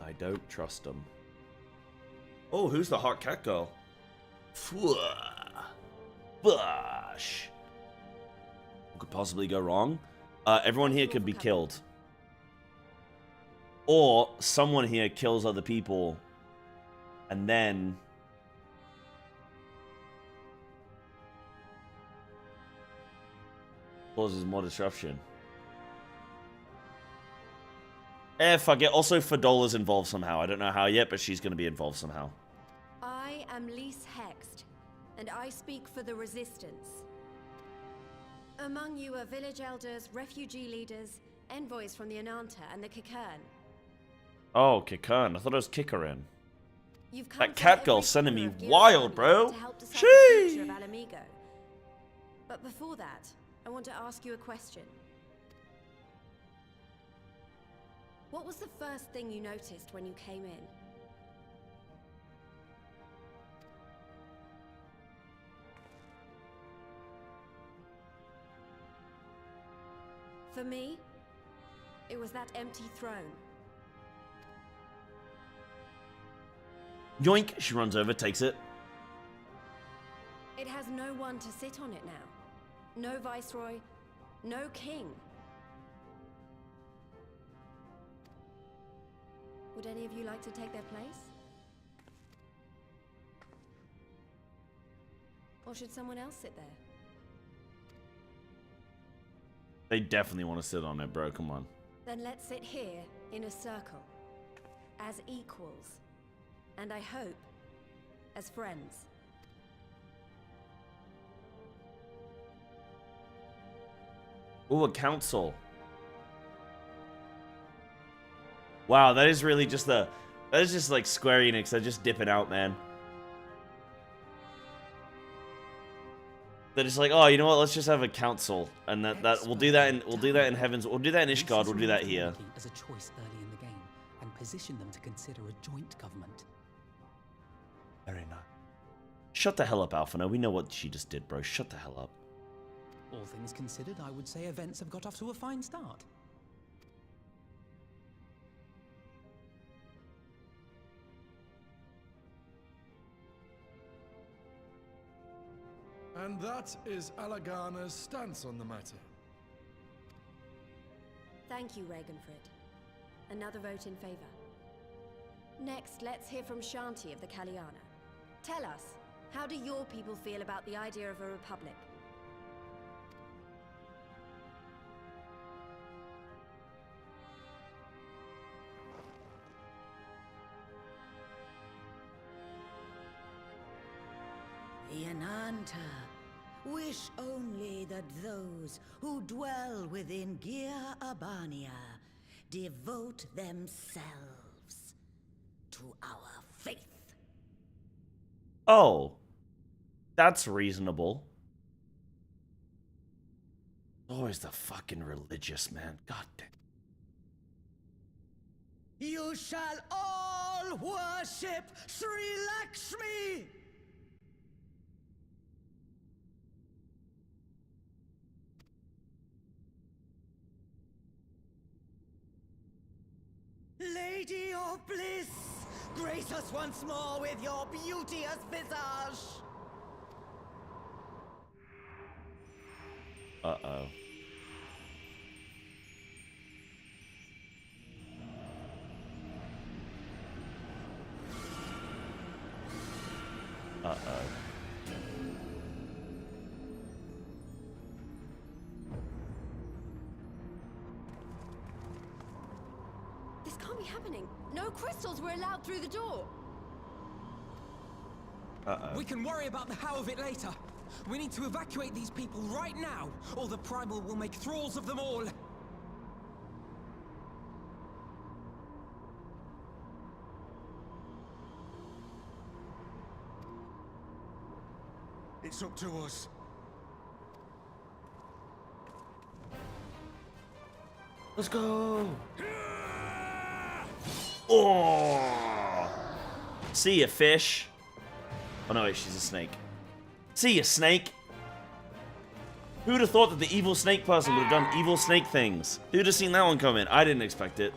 I don't trust them. Oh, who's the hot cat girl? Bush. What could possibly go wrong? Everyone here could be killed. Or someone here kills other people and then causes more disruption. Fuck it. Also, Fadola's involved somehow. I don't know how yet, but she's going to be involved somehow. I am Lys Hext, and I speak for the Resistance. Among you are village elders, refugee leaders, envoys from the Ananta and the Kugane. Oh, Kugane. I thought it was Kikarin. You've come That cat girl's from sending every me corner of wild, Gil's bro. army to help decide the future of Alamigo. But before that, I want to ask you a question. What was the first thing you noticed when you came in? For me, it was that empty throne. Yoink! She runs over, takes it. It has no one to sit on it now. No viceroy, no king. Would any of you like to take their place? Or should someone else sit there? They definitely want to sit on it, bro. Come on. Then let's sit here in a circle, as equals, and I hope, as friends. Ooh, a council. Wow, that is really just the... That is just like Square Enix. They're just dipping out, man. They're just like, oh, you know what? Let's just have a council, and that we'll do that in Heavens. We'll do that in Ishgard. We'll do that here. As a choice early in the game, and position them to consider a joint government. Very nice. Shut the hell up, Alphino. We know what she just did, bro. Shut the hell up. All things considered, I would say events have got off to a fine start. And that is Alagana's stance on the matter. Thank you, Ragenfrid. Another vote in favor. Next, let's hear from Shanti of the Kaliana. Tell us, how do your people feel about the idea of a republic? The Ananta wish only that those who dwell within Gir Abania devote themselves to our faith. Oh. That's reasonable. Always the fucking religious, man. God damn. You shall all worship Sri Lakshmi! Lady of bliss, grace us once more with your beauteous visage. Uh-oh. Uh-oh. This can't be happening. No crystals were allowed through the door. Uh-oh. We can worry about the how of it later. We need to evacuate these people right now, or the Primal will make thralls of them all. It's up to us. Let's go! Oh! See ya, fish. Oh no, wait, she's a snake. See ya, snake. Who'd have thought that the evil snake person would have done evil snake things? Who'd have seen that one coming? I didn't expect it.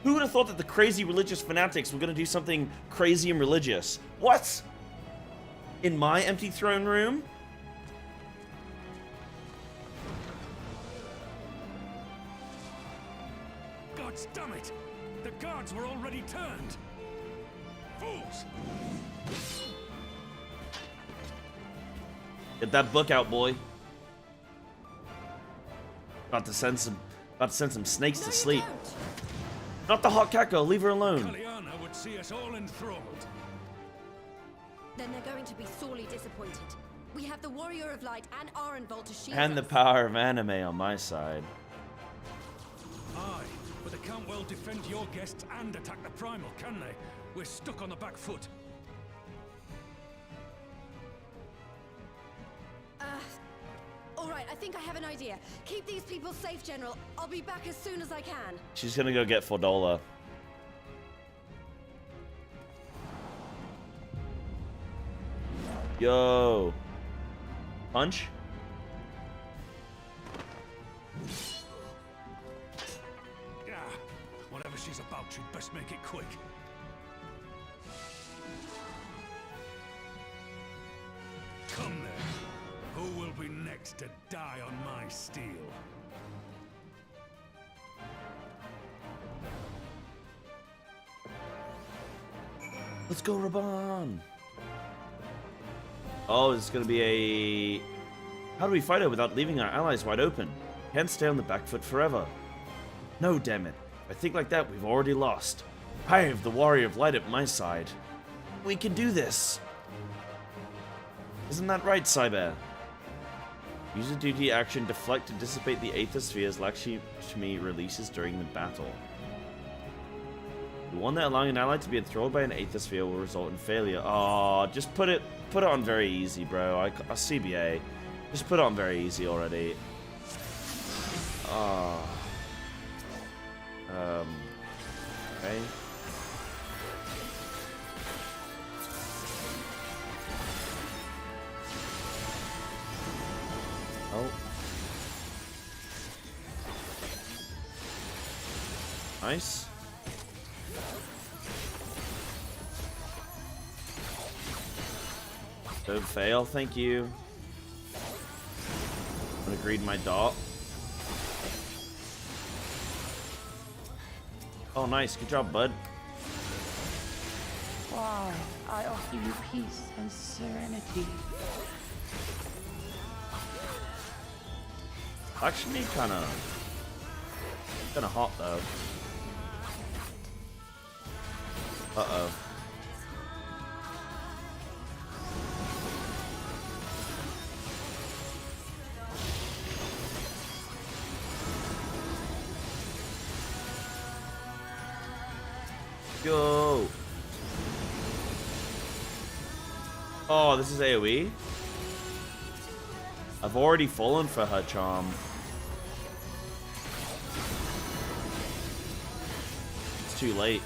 Who would have thought that the crazy religious fanatics were going to do something crazy and religious? What? In my empty throne room? Gods damn it! The guards were already turned! Fools! Get that book out, boy. About to send some snakes to sleep. Not the hot Kako, leave her alone. Kaliana would see us all enthralled. Then they're going to be sorely disappointed. We have the Warrior of Light and Arenvolt to shield And the us. power of anime on my side. Aye, but they can't well defend your guests and attack the Primal, can they? We're stuck on the back foot. All right, I think I have an idea. Keep these people safe, General. I'll be back as soon as I can. She's gonna go get Fordola. Yo. Punch? Yeah, whatever she's about, she'd best make it quick. Come then. Who will be next to die on my steel? Let's go, Raban. Oh, it's gonna be a How do we fight her without leaving our allies wide open? Can't stay on the back foot forever. No, damn it. If I think like that, we've already lost. I have the Warrior of Light at my side. We can do this. Isn't that right, Cyber? Use a duty action, deflect to dissipate the Aether Spheres Lakshmi releases during the battle. The one that allowing an ally to be enthralled by an Aether Sphere will result in failure. Oh, just put it on very easy, bro. I CBA. Just put it on very easy already. Oh. Okay. Oh. Nice. Don't fail, thank you. I'm gonna greed my dot. Oh, nice. Good job, bud. Why, I offer you peace and serenity. Actually, kind of hot though. Uh-oh. Yo. Oh, this is AoE? I've already fallen for her charm. It's too late.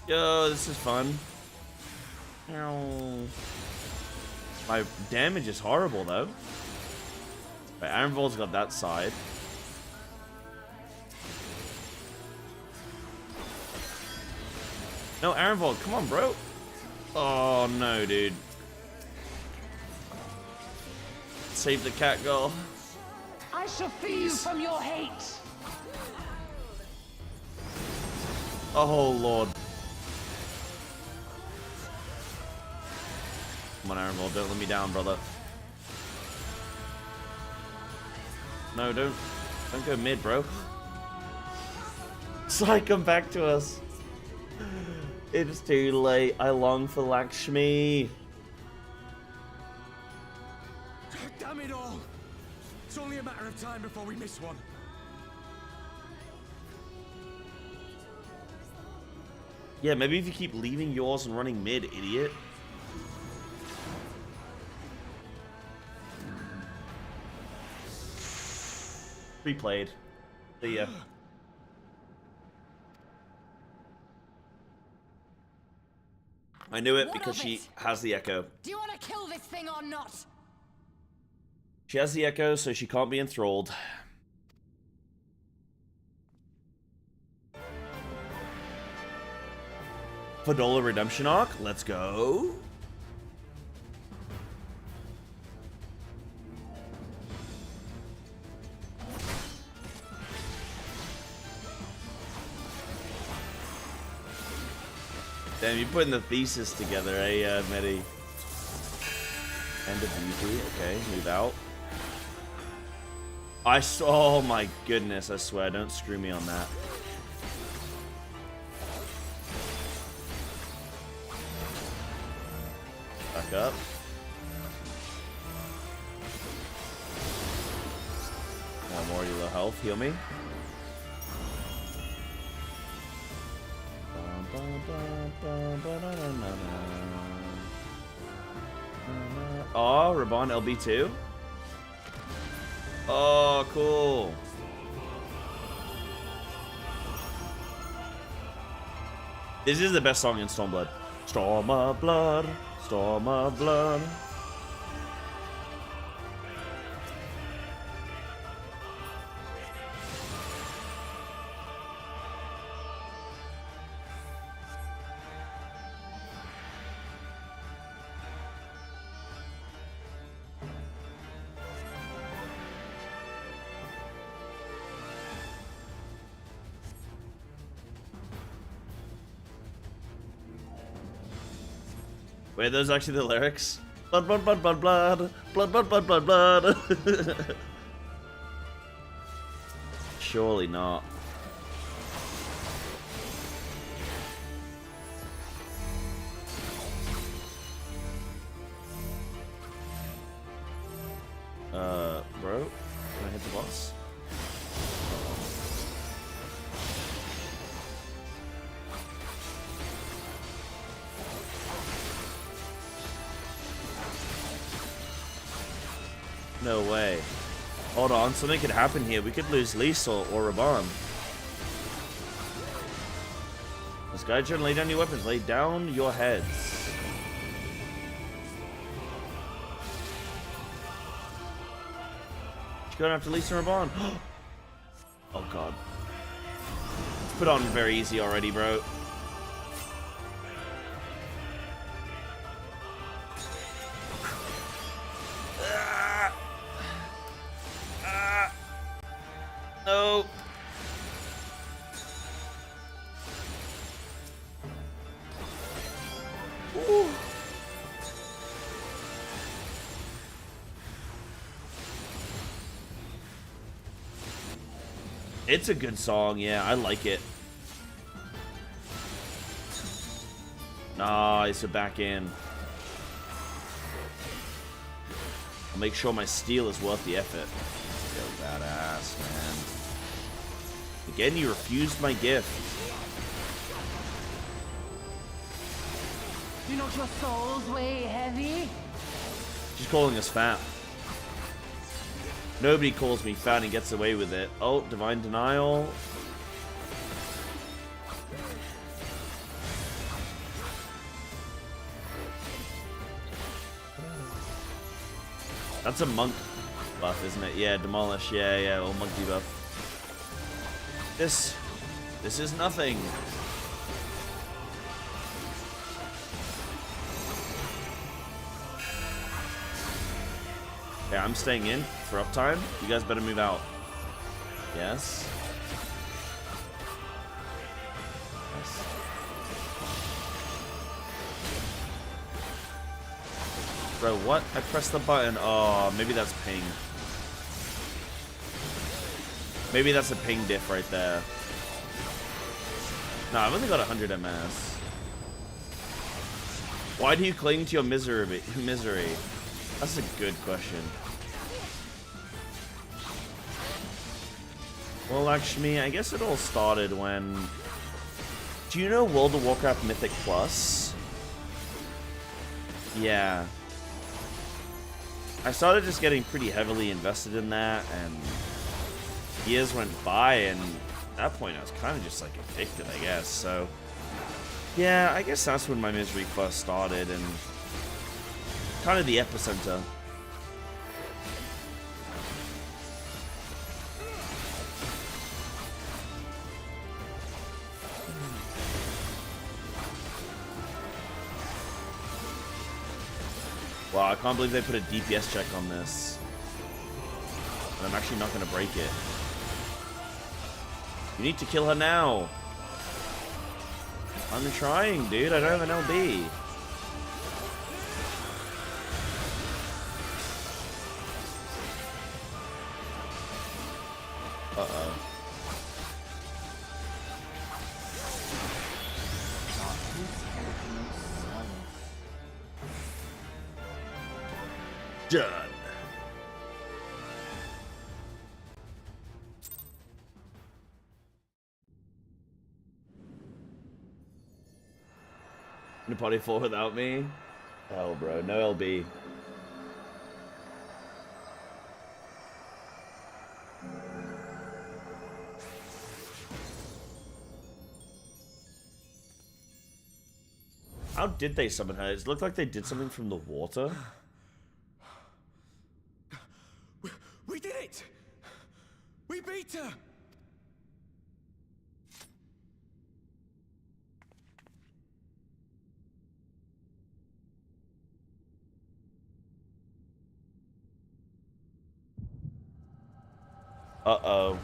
Yo, this is fun. Ow. My damage is horrible though. Right, Ironvol's got that side. No, Ironvolt, come on, bro. Oh, no, dude. Save the cat girl. I shall free you from your hate. Oh, Lord. Come on, Ironvolt, don't let me down, brother. No, don't go mid, bro. Sai, come back to us. It's too late. I long for Lakshmi. Damn it all! It's only a matter of time before we miss one. Yeah, maybe if you keep leaving yours and running mid, idiot. Replayed. See ya. I knew it because she has the echo. Do you want to kill this thing or not? She has the echo, so she can't be enthralled. Fadola Redemption Arc, let's go. Damn, you're putting the thesis together, eh, Medi? End of beauty, okay, move out. Oh my goodness, I swear, don't screw me on that. Back up. I'm already low health, heal me. Oh, Raban LB2. Oh, cool. This is the best song in Stormblood. Storm of Blood, Storm of Blood. Wait, those are actually the lyrics? Blood, blood, blood, blood, blood, blood, blood, blood, blood, blood. Surely not. Bro, can I hit the boss? No way. Hold on, something could happen here. We could lose Lisa or Raban. This guy trying to lay down your weapons. Lay down your heads. She's going after Lisa and Raban. Oh god. It's put on very easy already, bro. No. Ooh. It's a good song, yeah, I like it. Nice, we're back in. I'll make sure my steel is worth the effort. Yo, badass, man. Again, you refused my gift. You know your soul's way heavy? She's calling us fat. Nobody calls me fat and gets away with it. Oh, Divine Denial. That's a monk buff, isn't it? Yeah, Demolish. Yeah, or monk debuff. This is nothing. Okay, I'm staying in for uptime. You guys better move out. Yes. Yes. Bro, what? I pressed the button. Oh, maybe that's ping. Maybe that's a ping diff right there. No, I've only got 100 MS. Why do you cling to your misery? That's a good question. Well, Lakshmi, I guess it all started when... Do you know World of Warcraft Mythic Plus? Yeah. I started just getting pretty heavily invested in that, and years went by, and at that point I was kind of just like addicted, I guess. So, yeah, I guess that's when my misery first started, and kind of the epicenter. Wow, I can't believe they put a DPS check on this. And I'm actually not going to break it. You need to kill her now. I'm trying, dude. I don't have an LB. Uh-oh. Done. In a party 4 without me? Oh, bro, no LB. How did they summon her? It looked like they did something from the water. We did it! We beat her! Uh-oh.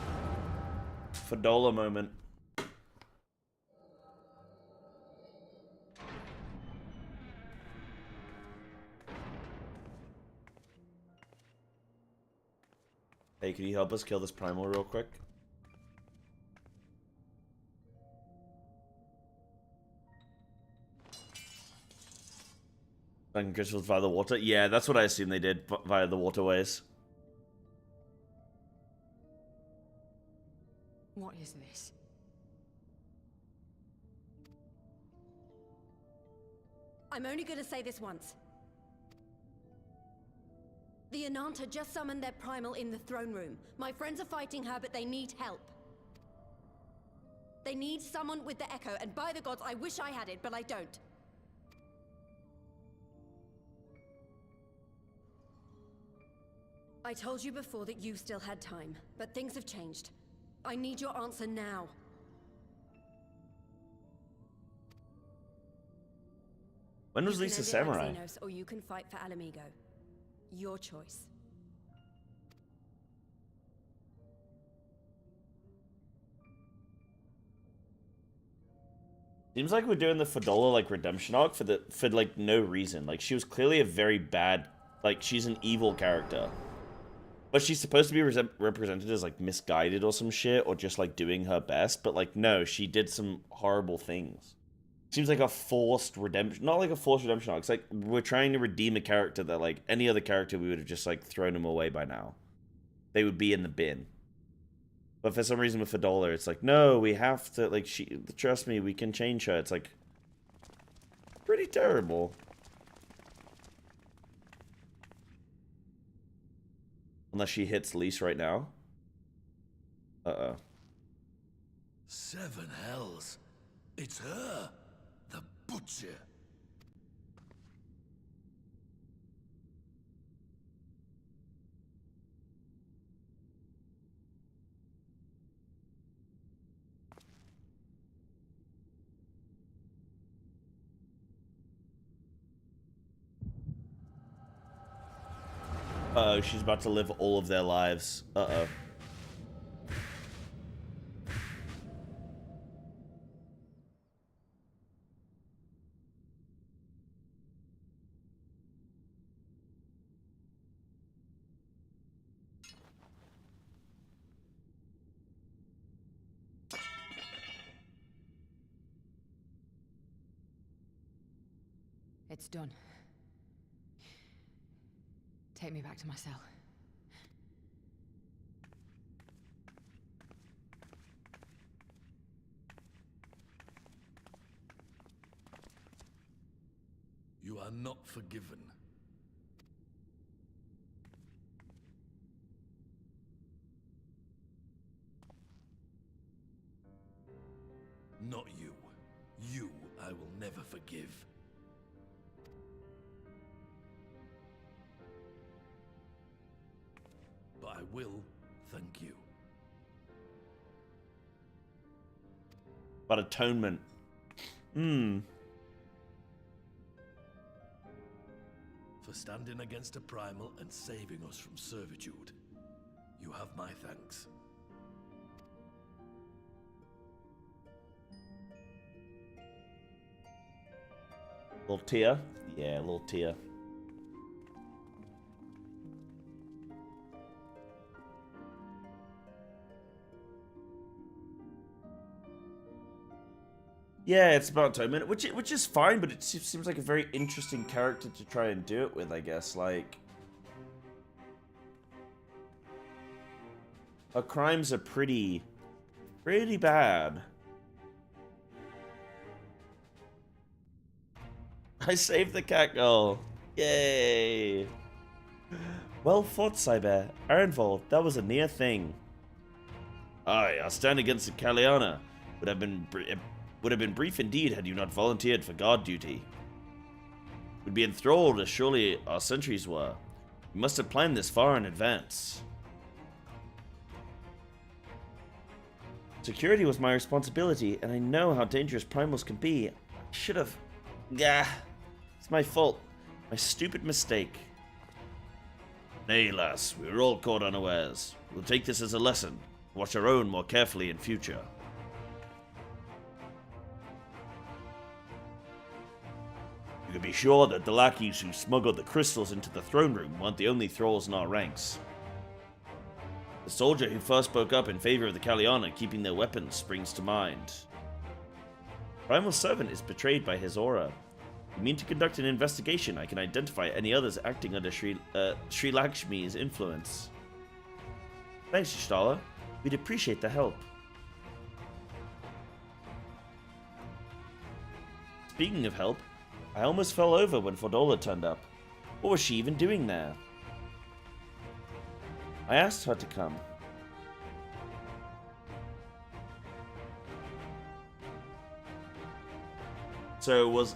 Fadola moment. Hey, can you help us kill this Primal real quick? Dungeon crystals via the water? Yeah, that's what I assume they did, via the waterways. What is this? I'm only gonna say this once. The Ananta just summoned their Primal in the throne room. My friends are fighting her, but they need help. They need someone with the Echo, and by the gods, I wish I had it, but I don't. I told you before that you still had time, but things have changed. I need your answer now. When was Lisa Samurai? Xenos, or you can fight for Alamigo. Your choice. Seems like we're doing the Fadola like redemption arc for like no reason. Like she was clearly a very bad, like she's an evil character. But she's supposed to be represented as, like, misguided or some shit, or just, like, doing her best. But, like, no, she did some horrible things. Seems like a forced redemption. Not like a forced redemption arc. It's like, we're trying to redeem a character that, like, any other character, we would have just, like, thrown them away by now. They would be in the bin. But for some reason with Fadola, it's like, no, we have to, like, trust me, we can change her. It's, like, pretty terrible. Unless she hits Lise right now. Uh-oh. 7 hells. It's her. The Butcher. Uh-oh, she's about to live all of their lives. Uh-oh. It's done. Take me back to my cell. You are not forgiven. Not you. You I will never forgive. But I will thank you. But atonement. For standing against a Primal and saving us from servitude. You have my thanks. Little tear? Yeah, a little tear. Yeah, it's about Atonement, which is fine, but it seems like a very interesting character to try and do it with, I guess. Like, her crimes are pretty bad. I saved the cat girl. Yay! Well fought, Cyber. Ironvolt, that was a near thing. Aye, our stand against the Kaliana would have been brief indeed had you not volunteered for guard duty. We'd be enthralled as surely our sentries were. We must have planned this far in advance. Security was my responsibility, and I know how dangerous primals can be. I should have... Gah. It's my fault. My stupid mistake. Nay, lass, we were all caught unawares. We'll take this as a lesson. Watch our own more carefully in future. You can be sure that the lackeys who smuggled the crystals into the throne room weren't the only thralls in our ranks. The soldier who first spoke up in favor of the Kaliana keeping their weapons springs to mind. Primal's servant is betrayed by his aura. You mean to conduct an investigation? I can identify any others acting under Sri Lakshmi's influence. Thanks, Shtala. We'd appreciate the help. Speaking of help, I almost fell over when Fordola turned up. What was she even doing there? I asked her to come. So was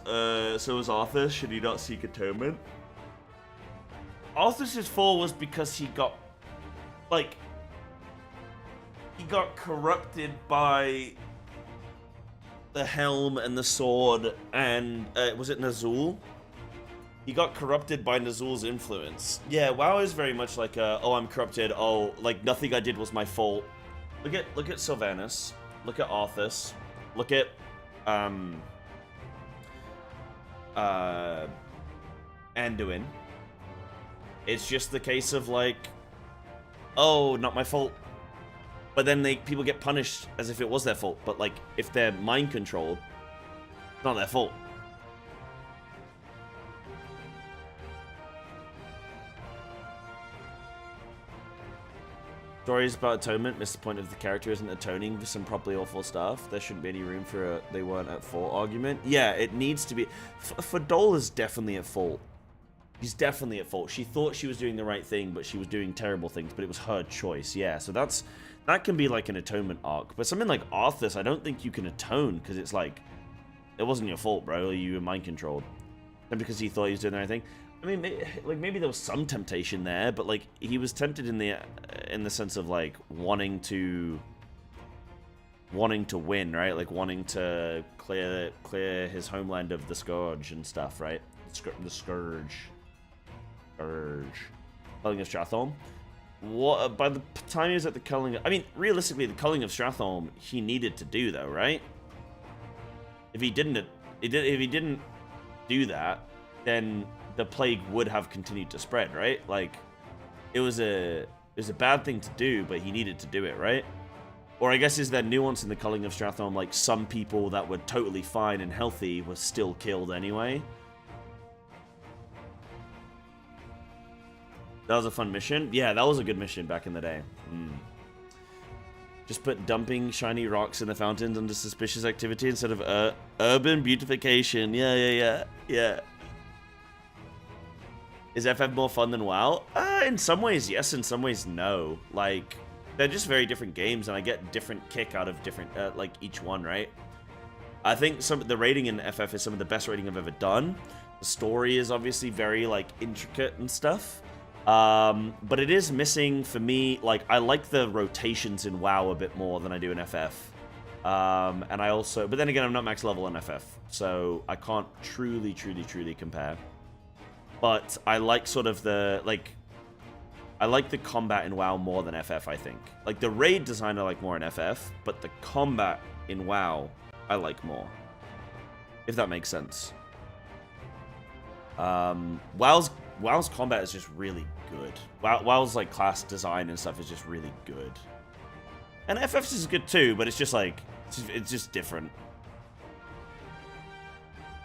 Arthur? Should he not seek atonement? Arthur's fall was because he got, like, he got corrupted by the helm and the sword, and was it Nazul? He got corrupted by Nazul's influence. Yeah, WoW is very much like oh, I'm corrupted. Oh, like nothing I did was my fault. Look at Sylvanas. Look at Arthas. Look at Anduin. It's just the case of like, oh, not my fault. But then people get punished as if it was their fault. But like, if they're mind controlled, it's not their fault. Stories about atonement miss the point of the character isn't atoning for some properly awful stuff. There shouldn't be any room for a they weren't at fault argument. Yeah, it needs to be. Fodola's definitely at fault. She's definitely at fault. She thought she was doing the right thing, but she was doing terrible things, but it was her choice. Yeah, so that can be like an atonement arc. But something like Arthas, I don't think you can atone, because it's like, it wasn't your fault, bro. You were mind controlled. And because he thought he was doing the right thing. I mean, like maybe there was some temptation there, but like he was tempted in the sense of like wanting to win, right? Like wanting to clear his homeland of the scourge and stuff, right? The scourge. Culling of Stratholme. What by the time he was at the culling? I mean, realistically, the culling of Stratholme he needed to do though, right? If he didn't do that, then the plague would have continued to spread, right? Like, it was a bad thing to do, but he needed to do it, right? Or I guess is there nuance in the culling of Stratholme, like some people that were totally fine and healthy were still killed anyway? That was a fun mission? Yeah, that was a good mission back in the day. Just put dumping shiny rocks in the fountains under suspicious activity instead of urban beautification. Yeah. Is FF more fun than WoW? In some ways, yes. In some ways, no. Like, they're just very different games, and I get different kick out of different, like, each one, right? I think the rating in FF is some of the best rating I've ever done. The story is obviously very, like, intricate and stuff. But it is missing, for me, like, I like the rotations in WoW a bit more than I do in FF. And I also, but then again, I'm not max level in FF, so I can't truly compare. But I like sort of the, like, I like the combat in WoW more than FF, I think. Like, the raid design I like more in FF, but the combat in WoW I like more. If that makes sense. WoW's combat is just really good. WoW's, like, class design and stuff is just really good. And FF's is good too, but it's just, like, it's just different.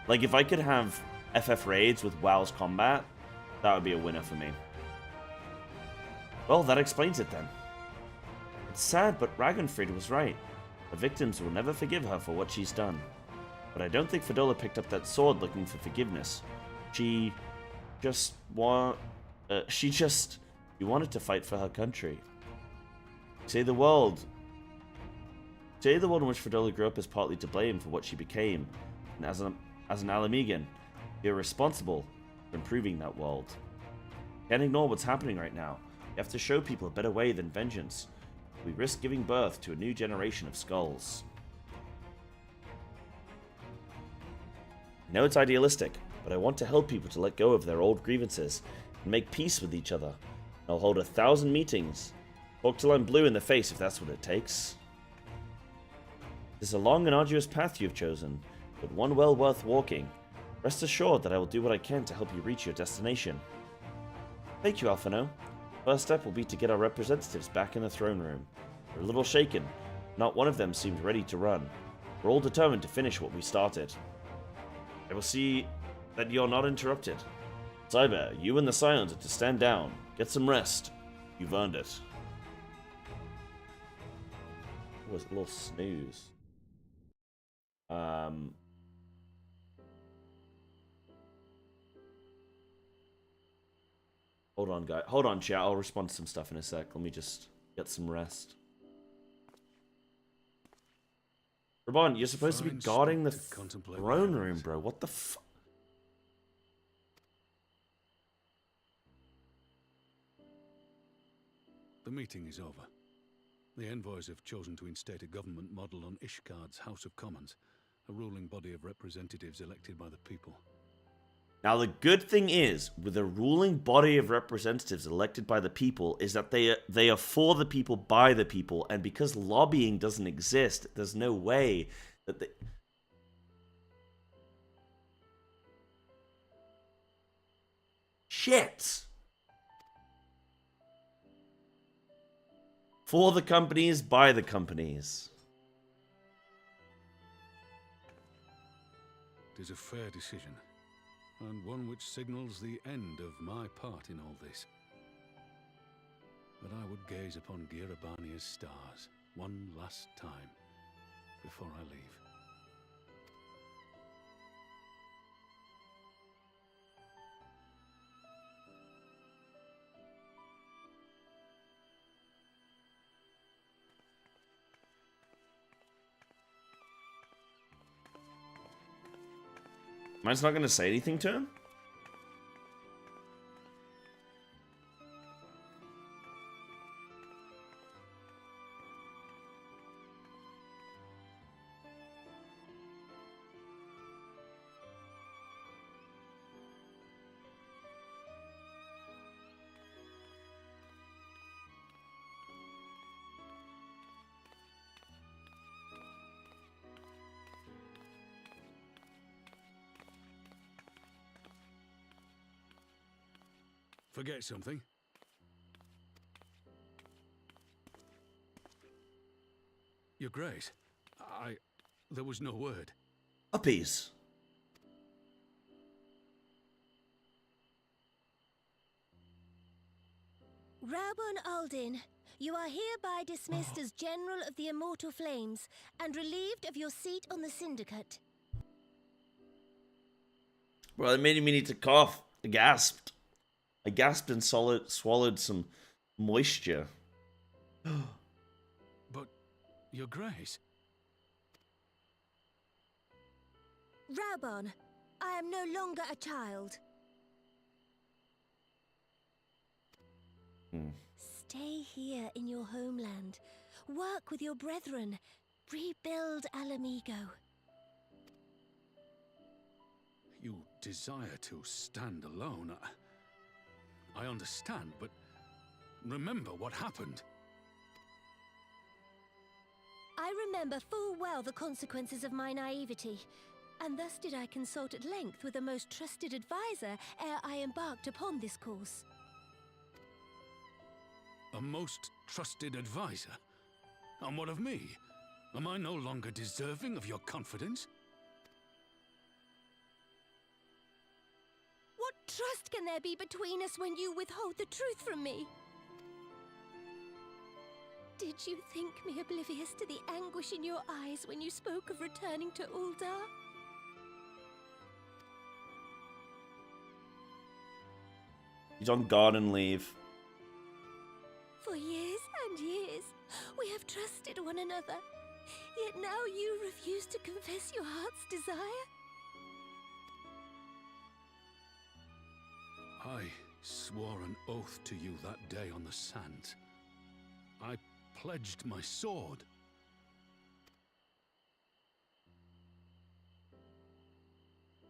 Like, if I could have FF raids with WoW's combat, that would be a winner for me. Well, that explains it then. It's sad, but Ragnfrid was right. The victims will never forgive her for what she's done. But I don't think Fordola picked up that sword looking for forgiveness. She wanted to fight for her country. Say the world in which Fordola grew up is partly to blame for what she became. And as an Alamegan, you're responsible for improving that world. Can't ignore what's happening right now. You have to show people a better way than vengeance. We risk giving birth to a new generation of skulls. I know it's idealistic, but I want to help people to let go of their old grievances and make peace with each other. I'll hold 1,000 meetings. Talk till I'm blue in the face if that's what it takes. It's a long and arduous path you've chosen, but one well worth walking. Rest assured that I will do what I can to help you reach your destination. Thank you, Alphino. First step will be to get our representatives back in the throne room. They're a little shaken. Not one of them seemed ready to run. We're all determined to finish what we started. I will see that you're not interrupted. Cyber, you and the Scions are to stand down. Get some rest. You've earned it. It was a little snooze. Hold on, guys. Hold on, chat. I'll respond to some stuff in a sec. Let me just get some rest. Raban, you're supposed to be guarding the throne room, bro. What the fuck? The meeting is over. The envoys have chosen to instate a government model on Ishgard's House of Commons, a ruling body of representatives elected by the people. Now, the good thing is, with a ruling body of representatives elected by the people, is that they are for the people, by the people, and because lobbying doesn't exist, there's no way that they... Shit! For the companies, by the companies. It is a fair decision, and one which signals the end of my part in all this. But I would gaze upon Girabania's stars one last time before I leave. Mine's not going to say anything to him? Forget something? Your Grace, there was no word. Puppies. Rabon Aldin, you are hereby dismissed as General of the Immortal Flames and relieved of your seat on the Syndicate. Well, it made me need to cough. I gasped. I gasped and swallowed some moisture. But, Your Grace... Rabon, I am no longer a child. Stay here in your homeland. Work with your brethren. Rebuild Alamigo. You desire to stand alone. I understand, but remember what happened. I remember full well the consequences of my naivety, and thus did I consult at length with a most trusted advisor ere I embarked upon this course. A most trusted advisor? And what of me? Am I no longer deserving of your confidence? What trust can there be between us when you withhold the truth from me? Did you think me oblivious to the anguish in your eyes when you spoke of returning to Uldar? He's on garden leave. For years and years, we have trusted one another. Yet now you refuse to confess your heart's desire? I swore an oath to you that day on the sands. I pledged my sword.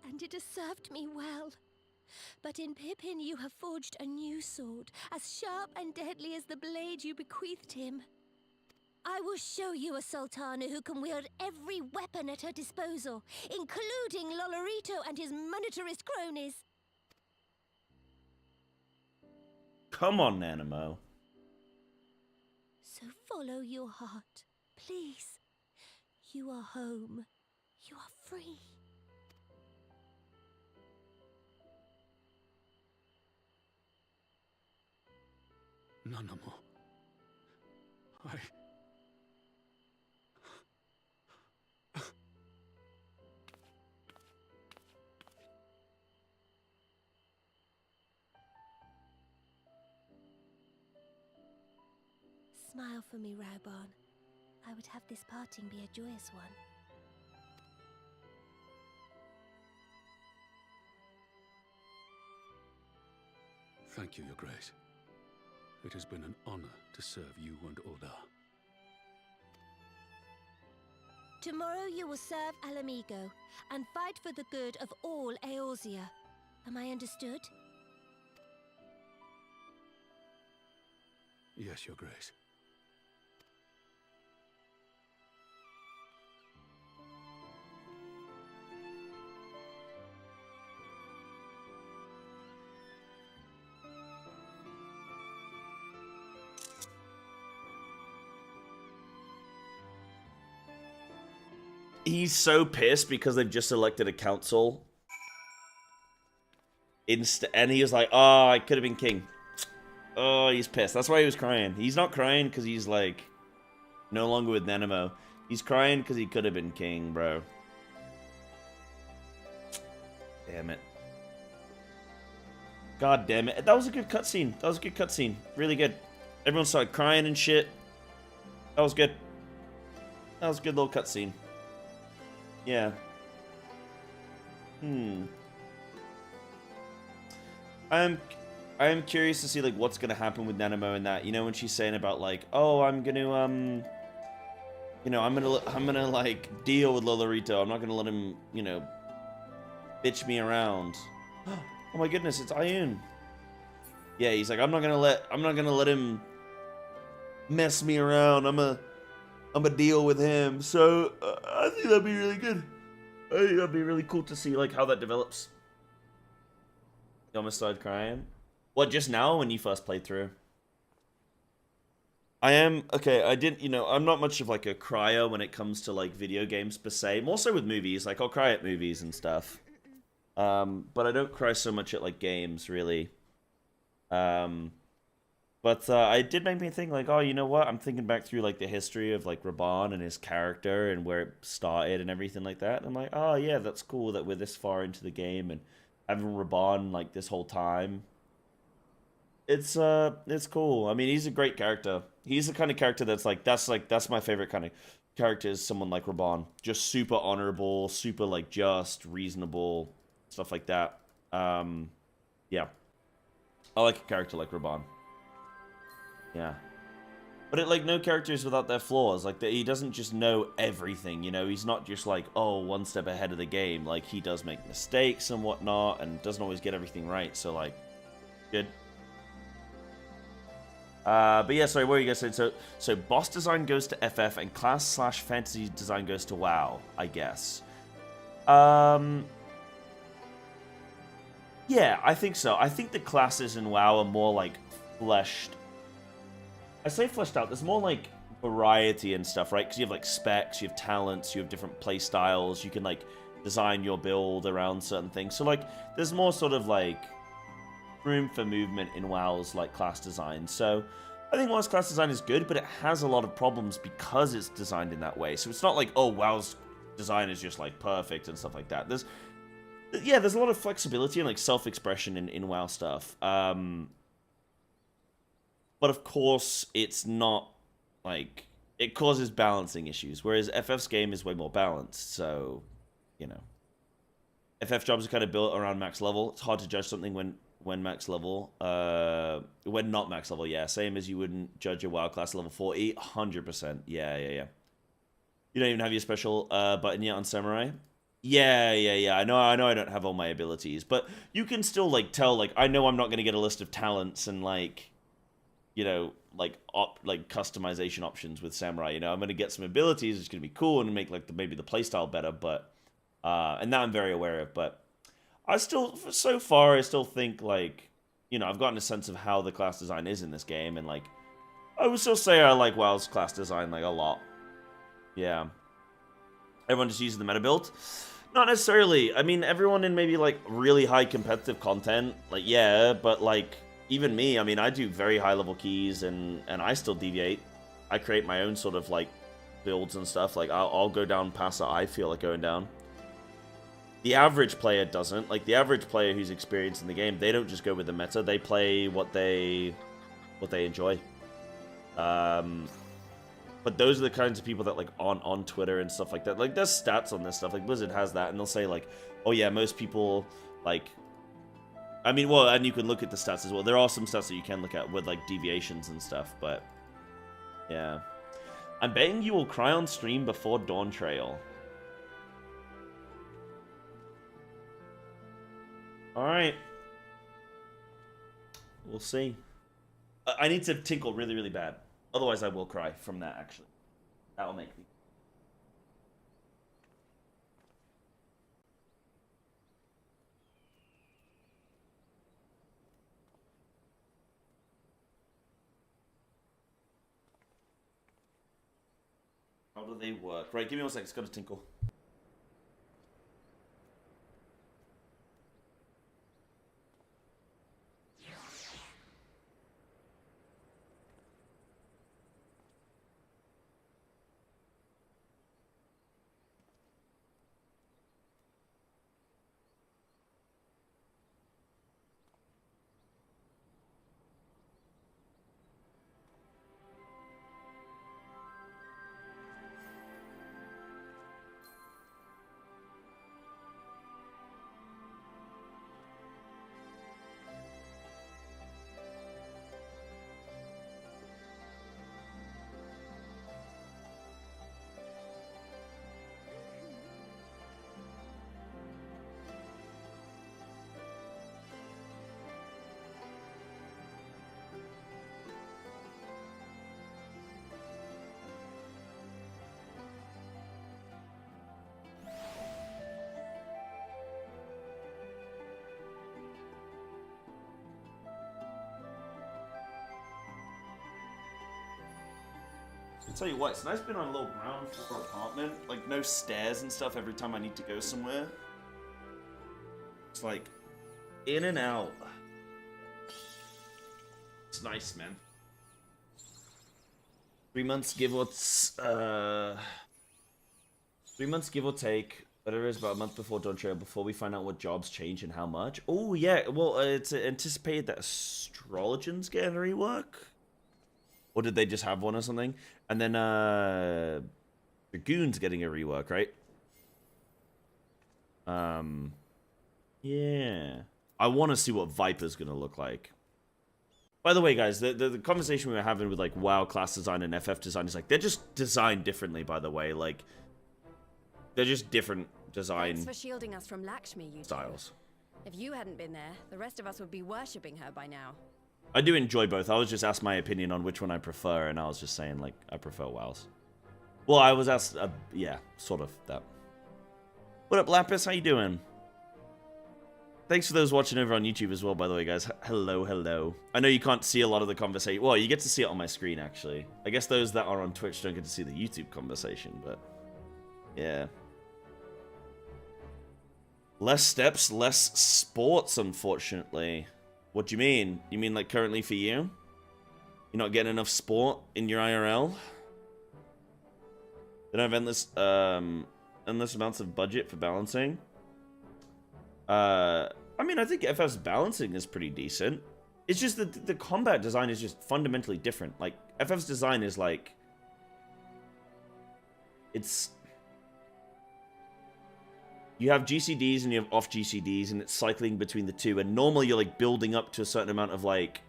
And it has served me well. But in Pippin you have forged a new sword, as sharp and deadly as the blade you bequeathed him. I will show you a Sultana who can wield every weapon at her disposal, including Lolorito and his monetarist cronies. Come on, Nanamo. So follow your heart, please. You are home. You are free. Nanamo. Smile for me, Rauban. I would have this parting be a joyous one. Thank you, Your Grace. It has been an honor to serve you and Oda. Tomorrow you will serve Alamigo and fight for the good of all Eorzea. Am I understood? Yes, Your Grace. He's so pissed because they've just elected a council. And he was like, oh, I could have been king. Oh, he's pissed. That's why he was crying. He's not crying because he's, like, no longer with Nanamo. He's crying because he could have been king, bro. Damn it. God damn it. That was a good cutscene. That was a good cutscene. Really good. Everyone started crying and shit. That was good. That was a good little cutscene. Yeah. I am curious to see like what's gonna happen with Nanamo and that. You know, when she's saying about like, oh, I'm gonna you know, I'm gonna like deal with Lolorito. I'm not gonna let him, you know, bitch me around. Oh my goodness, it's Ayun. Yeah, he's like, I'm not gonna let him mess me around. I'm a deal with him. So I think that'd be really good. I think that'd be really cool to see like how that develops. You almost started crying. What, just now when you first played through? I am okay. I didn't, you know, I'm not much of like a crier when it comes to like video games per se. More so with movies. Like I'll cry at movies and stuff. But I don't cry so much at like games really. But it did make me think, like, oh, you know what? I'm thinking back through, like, the history of, like, Raban and his character and where it started and everything like that. And I'm like, oh, yeah, that's cool that we're this far into the game and having Raban, like, this whole time. It's cool. I mean, he's a great character. He's the kind of character that's my favorite kind of character is someone like Raban. Just super honorable, super, like, just, reasonable, stuff like that. Yeah. I like a character like Raban. Yeah. But it, like, no characters without their flaws. Like, he doesn't just know everything, you know? He's not just like, oh, one step ahead of the game. Like, he does make mistakes and whatnot, and doesn't always get everything right. So, like, good. But yeah, sorry, what were you guys saying? So boss design goes to FF, and class/fantasy design goes to WoW, I guess. Yeah, I think so. I think the classes in WoW are more, like, fleshed. I say fleshed out. There's more, like, variety and stuff, right? Because you have, like, specs, you have talents, you have different play styles. You can, like, design your build around certain things. So, like, there's more sort of, like, room for movement in WoW's, like, class design. So, I think WoW's class design is good, but it has a lot of problems because it's designed in that way. So, it's not like, oh, WoW's design is just, like, perfect and stuff like that. There's a lot of flexibility and, like, self-expression in WoW stuff. But of course, it's not, like, it causes balancing issues, whereas FF's game is way more balanced, so, you know. FF jobs are kind of built around max level. It's hard to judge something when max level. When not max level, yeah. Same as you wouldn't judge a WoW class level 40, 100%. Yeah. You don't even have your special button yet on Samurai? Yeah. I know I don't have all my abilities, but you can still, like, tell, like, I know I'm not going to get a list of talents and, like, you know, like customization options with Samurai. You know, I'm going to get some abilities. It's going to be cool and make, like, maybe the playstyle better. But and that I'm very aware of. But I still, so far, I still think, like, you know, I've gotten a sense of how the class design is in this game, and like, I would still say I like WoW's class design like a lot. Yeah. Everyone just uses the meta build? Not necessarily. I mean, everyone in maybe like really high competitive content, like yeah, but like even me, I mean, I do very high level keys and I still deviate. I create my own sort of like builds and stuff. Like I'll go down paths that I feel like going down. The average player doesn't. Like the average player who's experienced in the game, they don't just go with the meta. They play what they enjoy. But those are the kinds of people that, like, on Twitter and stuff like that. Like, there's stats on this stuff. Like, Blizzard has that, and they'll say, like, oh, yeah, most people, like... I mean, well, and you can look at the stats as well. There are some stats that you can look at with, like, deviations and stuff, but... Yeah. I'm betting you will cry on stream before Dawn Trail. Alright. We'll see. I need to tinkle really, really bad. Otherwise, I will cry from that, actually. That'll make me. How do they work? Right, give me 1 second. It's got to tinkle. I'll tell you what, it's nice being on a little ground floor apartment. Like, no stairs and stuff every time I need to go somewhere. It's like, in and out. It's nice, man. 3 months give or... 3 months give or take. Whatever it is, about a month before Dawn Trail, before we find out what jobs change and how much. Oh, yeah, well, it's anticipated that Astrologian's getting a rework. Or did they just have one or something? And then, Dragoon's getting a rework, right? Yeah. I want to see what Viper's going to look like. By the way, guys, the conversation we were having with, like, WoW class design and FF design is, like, they're just designed differently, by the way. Like, they're just different design Thanks for shielding us from Lakshmi, you styles. If you hadn't been there, the rest of us would be worshipping her by now. I do enjoy both. I was just asked my opinion on which one I prefer, and I was just saying, like, I prefer WoW's. Well, I was asked, yeah, sort of that. What up, Lapis? How you doing? Thanks for those watching over on YouTube as well, by the way, guys. Hello, hello. I know you can't see a lot of the conversation. Well, you get to see it on my screen, actually. I guess those that are on Twitch don't get to see the YouTube conversation, but... yeah. Less steps, less sports, unfortunately. What do you mean? You mean, like, currently for you? You're not getting enough sport in your IRL? They don't have endless amounts of budget for balancing? I mean, I think FF's balancing is pretty decent. It's just that the combat design is just fundamentally different. Like, FF's design is like... it's... you have GCDs and you have off GCDs, and it's cycling between the two. And normally you're, like, building up to a certain amount of, like,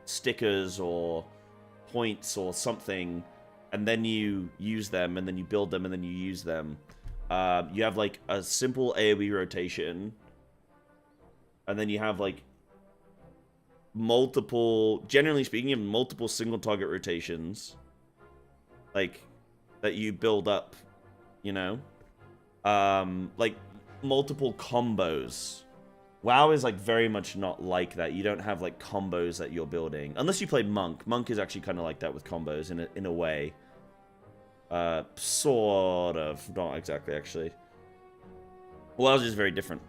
stickers or points or something, and then you use them, and then you build them, and then you use them. You have, like, a simple AoE rotation, and then you have, like, multiple... generally speaking, you have multiple single-target rotations, like, that you build up, you know? Like... multiple combos WoW is like very much not like that. You don't have like combos that you're building unless you play Monk. Monk is actually kind of like that with combos in a way. Sort of, not exactly actually. WoW is just very different,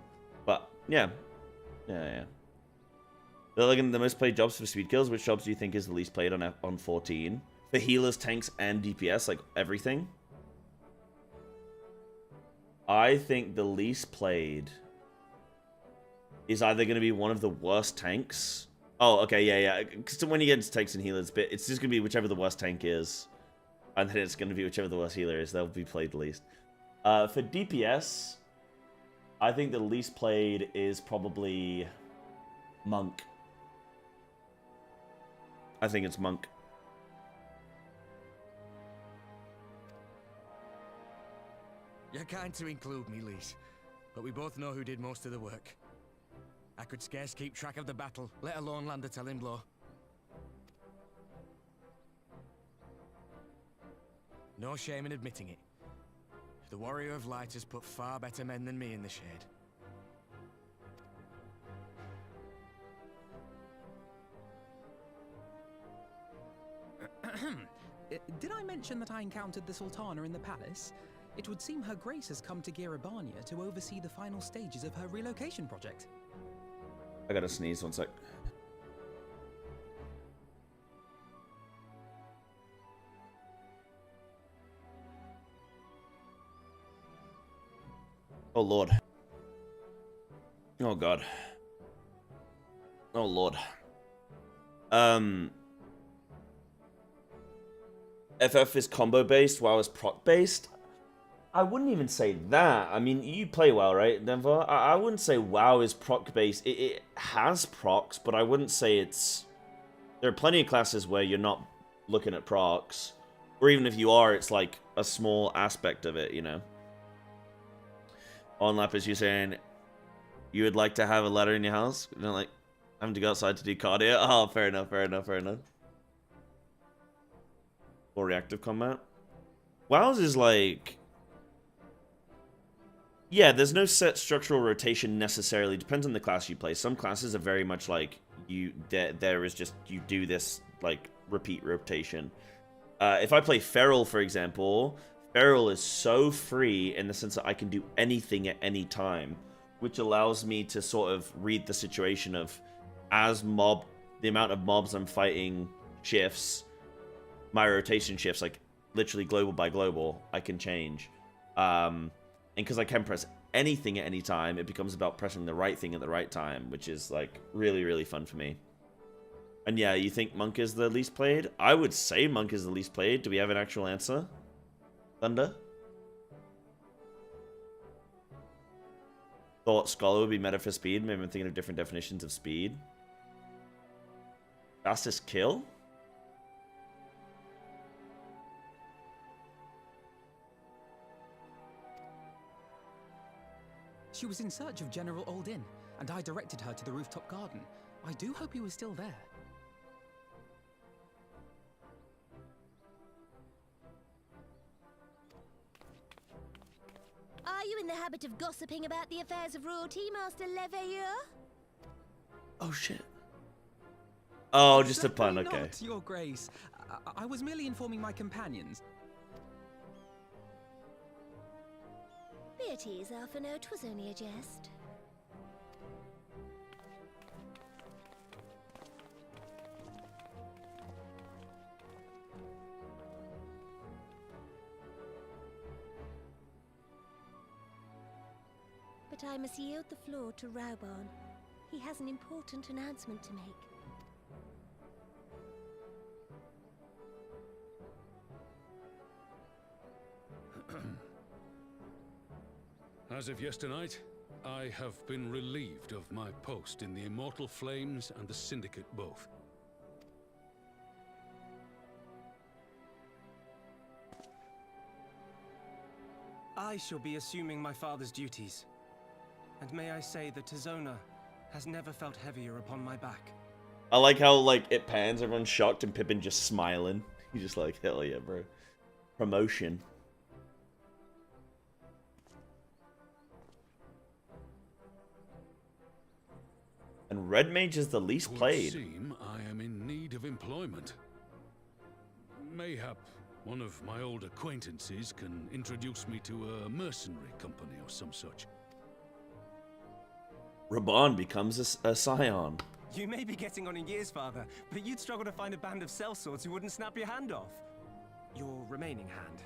but yeah. They're like the most played jobs for speed kills. Which jobs do you think is the least played on 14? For healers, tanks, and DPS, like everything. I think the least played is either going to be one of the worst tanks. Oh, okay, yeah. Because when you get into tanks and healers, it's just going to be whichever the worst tank is. And then it's going to be whichever the worst healer is. They'll be played the least. For DPS, I think the least played is probably Monk. I think it's Monk. You're kind to include me, Lise, but we both know who did most of the work. I could scarce keep track of the battle, let alone land a telling blow. No shame in admitting it. The Warrior of Light has put far better men than me in the shade. Did I mention that I encountered the Sultana in the palace? It would seem Her Grace has come to Girabania to oversee the final stages of her relocation project. I gotta sneeze, one sec. Oh lord. Oh god. Oh lord. FF is combo based, WoW is proc based. I wouldn't even say that. I mean, you play WoW, right, Denver? I wouldn't say WoW is proc based. It has procs, but I wouldn't say it's... There are plenty of classes where you're not looking at procs. Or even if you are, it's like a small aspect of it, you know? On Lapis, you're saying you would like to have a ladder in your house? You know, like having to go outside to do cardio? Oh, fair enough. Or reactive combat. WoW's is like... Yeah, there's no set structural rotation necessarily. Depends on the class you play. Some classes are very much like there is just you do this like repeat rotation. If I play Feral, for example, Feral is so free in the sense that I can do anything at any time, which allows me to sort of read the situation of as the amount of mobs I'm fighting shifts, my rotation shifts, like literally global by global, I can change. And because I can press anything at any time, it becomes about pressing the right thing at the right time, which is like really, really fun for me. And yeah, you think Monk is the least played? I would say Monk is the least played. Do we have an actual answer? Thunder? Thought Scholar would be meta for speed. Maybe I'm thinking of different definitions of speed. Fastest kill? She was in search of General Oldin, and I directed her to the rooftop garden. I do hope he was still there. Are you in the habit of gossiping about the affairs of royalty, Master Leveilleur? Oh, shit. Oh, just a pun, okay. Not, Your Grace. I was merely informing my companions. Be at ease, Alphino. 'Twas only a jest. But I must yield the floor to Rauban. He has an important announcement to make. As of yesternight, I have been relieved of my post in the Immortal Flames and the Syndicate both. I shall be assuming my father's duties. And may I say that Tizona has never felt heavier upon my back. I like how, like, it pans, everyone's shocked, and Pippin just smiling. He's just like, hell yeah, bro. Promotion. And Red Mage is the least Would played. seem I am in need of employment. Mayhap one of my old acquaintances can introduce me to a mercenary company or some such. Raban becomes a scion. You may be getting on in years, Father, but you'd struggle to find a band of sellswords who wouldn't snap your hand off. Your remaining hand.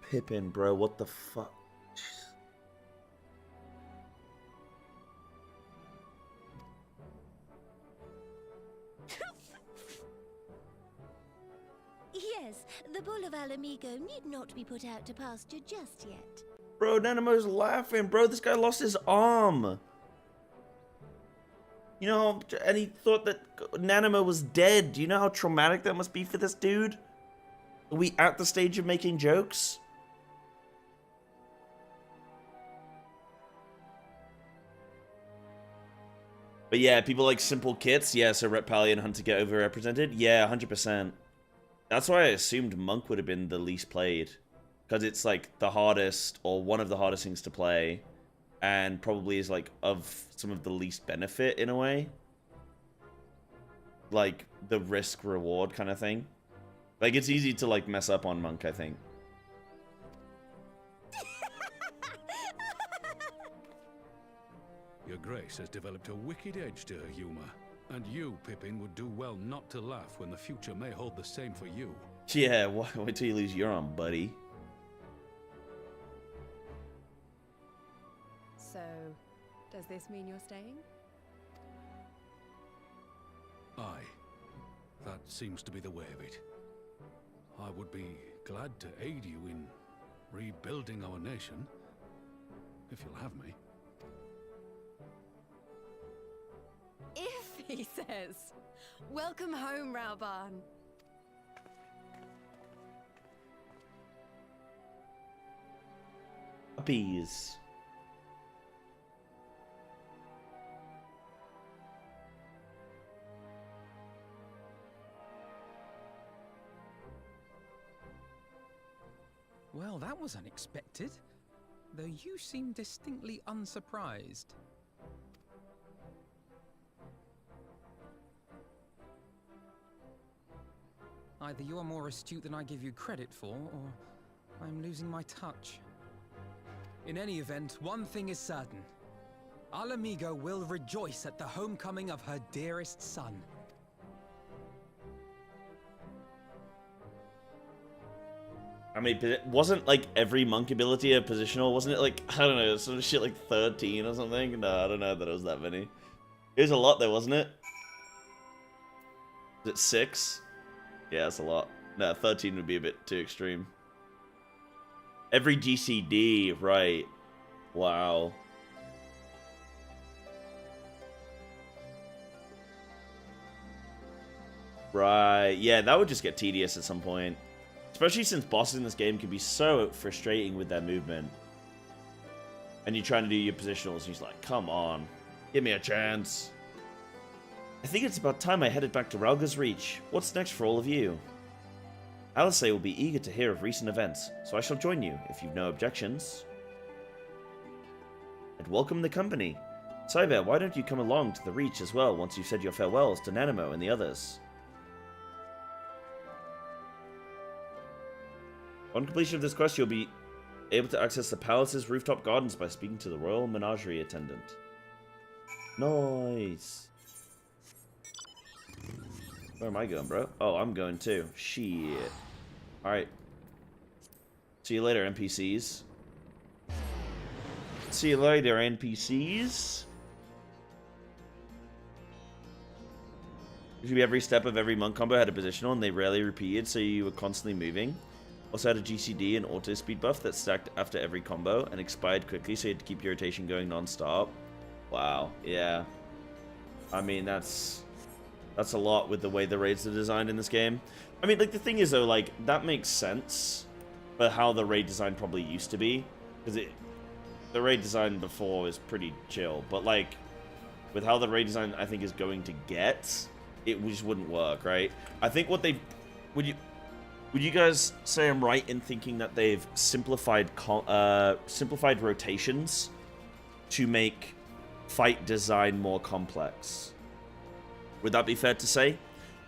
Pippin, bro, what the fuck? Yes, the bull of Alamigo need not be put out to pasture just yet. Bro, Nanamo's laughing, bro. This guy lost his arm. You know, and he thought that Nanamo was dead. Do you know how traumatic that must be for this dude? Are we at the stage of making jokes? But yeah, people like Simple Kits. Yeah, so Ret Pally and Hunter get overrepresented. Yeah, 100%. That's why I assumed Monk would have been the least played. Because it's like the hardest, or one of the hardest things to play. And probably is like of some of the least benefit in a way. Like the risk reward kind of thing. Like it's easy to like mess up on Monk, I think. Your Grace has developed a wicked edge to her humor. And you, Pippin, would do well not to laugh when the future may hold the same for you. Yeah, wait till you lose your arm, buddy. So, does this mean you're staying? Aye. That seems to be the way of it. I would be glad to aid you in rebuilding our nation, if you'll have me. If, he says. Welcome home, Rauban. Puppies. Well, that was unexpected. Though you seem distinctly unsurprised. Either you are more astute than I give you credit for, or I'm losing my touch. In any event, one thing is certain. Alamigo will rejoice at the homecoming of her dearest son. I mean, wasn't like every monk ability a positional? Wasn't it like, I don't know, some shit like 13 or something? No, I don't know that it was that many. It was a lot though, wasn't it? Is it 6? Yeah, that's a lot. No, 13 would be a bit too extreme. Every GCD, right. Wow. Right, yeah, that would just get tedious at some point. Especially since bosses in this game can be so frustrating with their movement. And you're trying to do your positionals, and he's like, come on, give me a chance. I think it's about time I headed back to Ralga's Reach. What's next for all of you? Alice will be eager to hear of recent events, so I shall join you if you've no objections. And welcome the company. Cyber, why don't you come along to the Reach as well once you've said your farewells to Nanamo and the others? On completion of this quest, you'll be able to access the palace's rooftop gardens by speaking to the Royal Menagerie attendant. Nice. Where am I going, bro? Oh, I'm going too. Shit. Alright. See you later, NPCs. See you later, NPCs. Usually every step of every monk combo had a positional and they rarely repeated, so you were constantly moving. Also had a GCD and auto speed buff that stacked after every combo and expired quickly, so you had to keep your rotation going non-stop. Wow, yeah. I mean, that's a lot with the way the raids are designed in this game. I mean, like, the thing is, though, like, that makes sense for how the raid design probably used to be. Because the raid design before is pretty chill. But, like, with how the raid design, I think, is going to get, it just wouldn't work, right? I think what they... Would you guys say I'm right in thinking that they've simplified rotations to make fight design more complex? Would that be fair to say?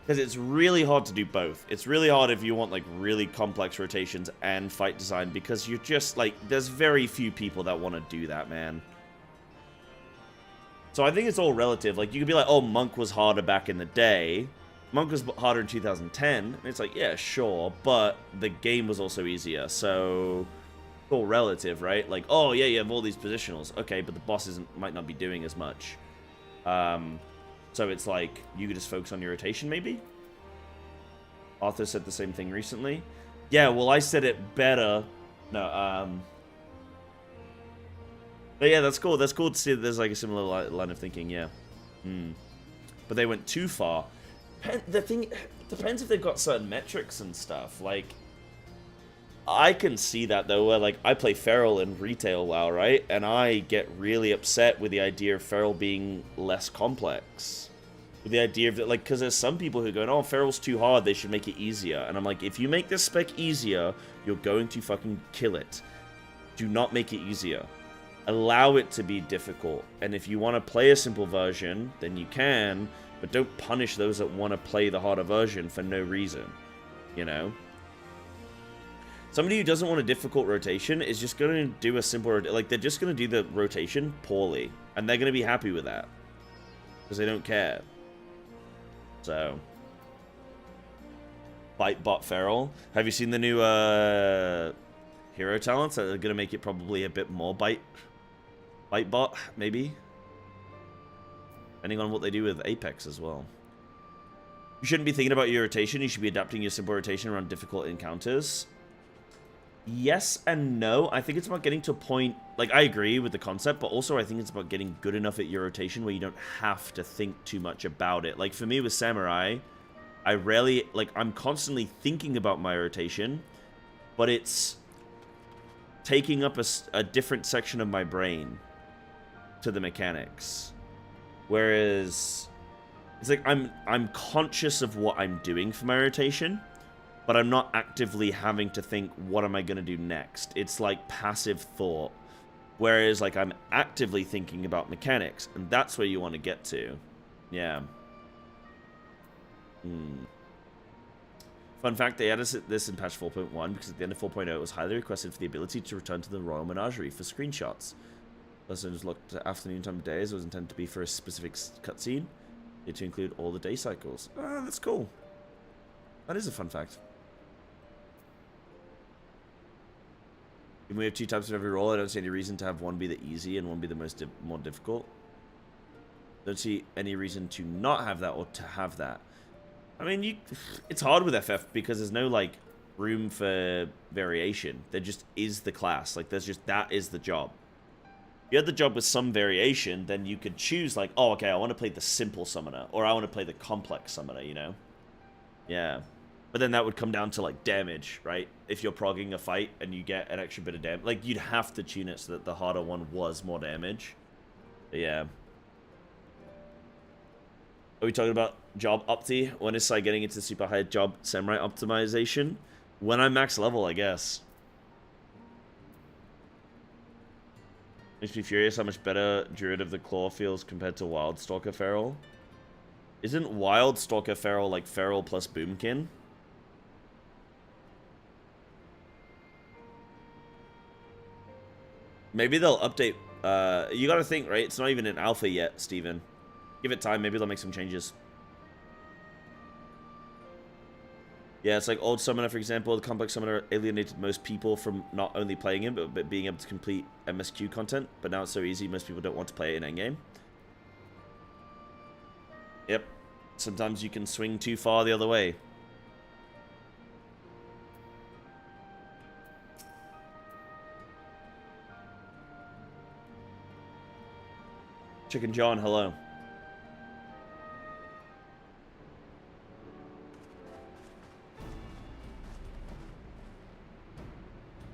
Because it's really hard to do both. It's really hard if you want like really complex rotations and fight design, because you're just like, there's very few people that want to do that, man. So I think it's all relative. Like, you could be like, oh, Monk was harder back in the day. Monk was harder in 2010. And it's like, yeah, sure. But the game was also easier. So it's all relative, right? Like, oh, yeah, you have all these positionals. Okay, but the boss might not be doing as much. So it's like, you could just focus on your rotation, maybe? Arthur said the same thing recently. Yeah, well, I said it better. No, but yeah, that's cool. That's cool to see that there's like a similar line of thinking, yeah. But they went too far. The thing depends if they've got certain metrics and stuff. Like, I can see that though, where like I play Feral in retail WoW, right? And I get really upset with the idea of Feral being less complex. With the idea of that, like, because there's some people who go, oh, Feral's too hard, they should make it easier. And I'm like, if you make this spec easier, you're going to fucking kill it. Do not make it easier. Allow it to be difficult. And if you want to play a simple version, then you can, but don't punish those that want to play the harder version for no reason. You know? Somebody who doesn't want a difficult rotation is just going to do a simple... Like, they're just going to do the rotation poorly. And they're going to be happy with that. Because they don't care. So... Bite Bot Feral. Have you seen the new hero talents that are going to make it probably a bit more Bite Bot, maybe? Depending on what they do with Apex as well. You shouldn't be thinking about your rotation. You should be adapting your simple rotation around difficult encounters. Yes and no. I think it's about getting to a point... Like, I agree with the concept, but also I think it's about getting good enough at your rotation where you don't have to think too much about it. Like, for me with Samurai, I rarely... Like, I'm constantly thinking about my rotation, but it's taking up a different section of my brain to the mechanics. Whereas... It's like, I'm conscious of what I'm doing for my rotation, but I'm not actively having to think, what am I going to do next? It's like passive thought. Whereas, like, I'm actively thinking about mechanics, and that's where you want to get to. Yeah. Fun fact, they added this in patch 4.1 because at the end of 4.0 it was highly requested for the ability to return to the Royal Menagerie for screenshots. Lesson was looked at afternoon time of days. It was intended to be for a specific cutscene. To include all the day cycles. Ah, that's cool. That is a fun fact. When we have 2 types of every role, I don't see any reason to have one be the easy and one be the more difficult. Don't see any reason to not have that or to have that. I mean, it's hard with FF because there's no, like, room for variation. There just is the class. Like, that is the job. If you had the job with some variation, then you could choose, like, oh, okay, I want to play the simple summoner, or I want to play the complex summoner, you know? Yeah. But then that would come down to, like, damage, right? If you're progging a fight and you get an extra bit of damage, like, you'd have to tune it so that the harder one was more damage. But yeah. Are we talking about job opti? When is I getting into super high job samurai optimization? When I'm max level, I guess. Makes me furious how much better Druid of the Claw feels compared to Wild Stalker Feral. Isn't Wild Stalker Feral like Feral plus Boomkin? Maybe they'll update. You gotta think, right? It's not even in alpha yet, Steven. Give it time, maybe they'll make some changes. Yeah, it's like Old Summoner, for example. The Complex Summoner alienated most people from not only playing him, but being able to complete MSQ content. But now it's so easy, most people don't want to play it in endgame. Yep. Sometimes you can swing too far the other way. Chicken John, hello.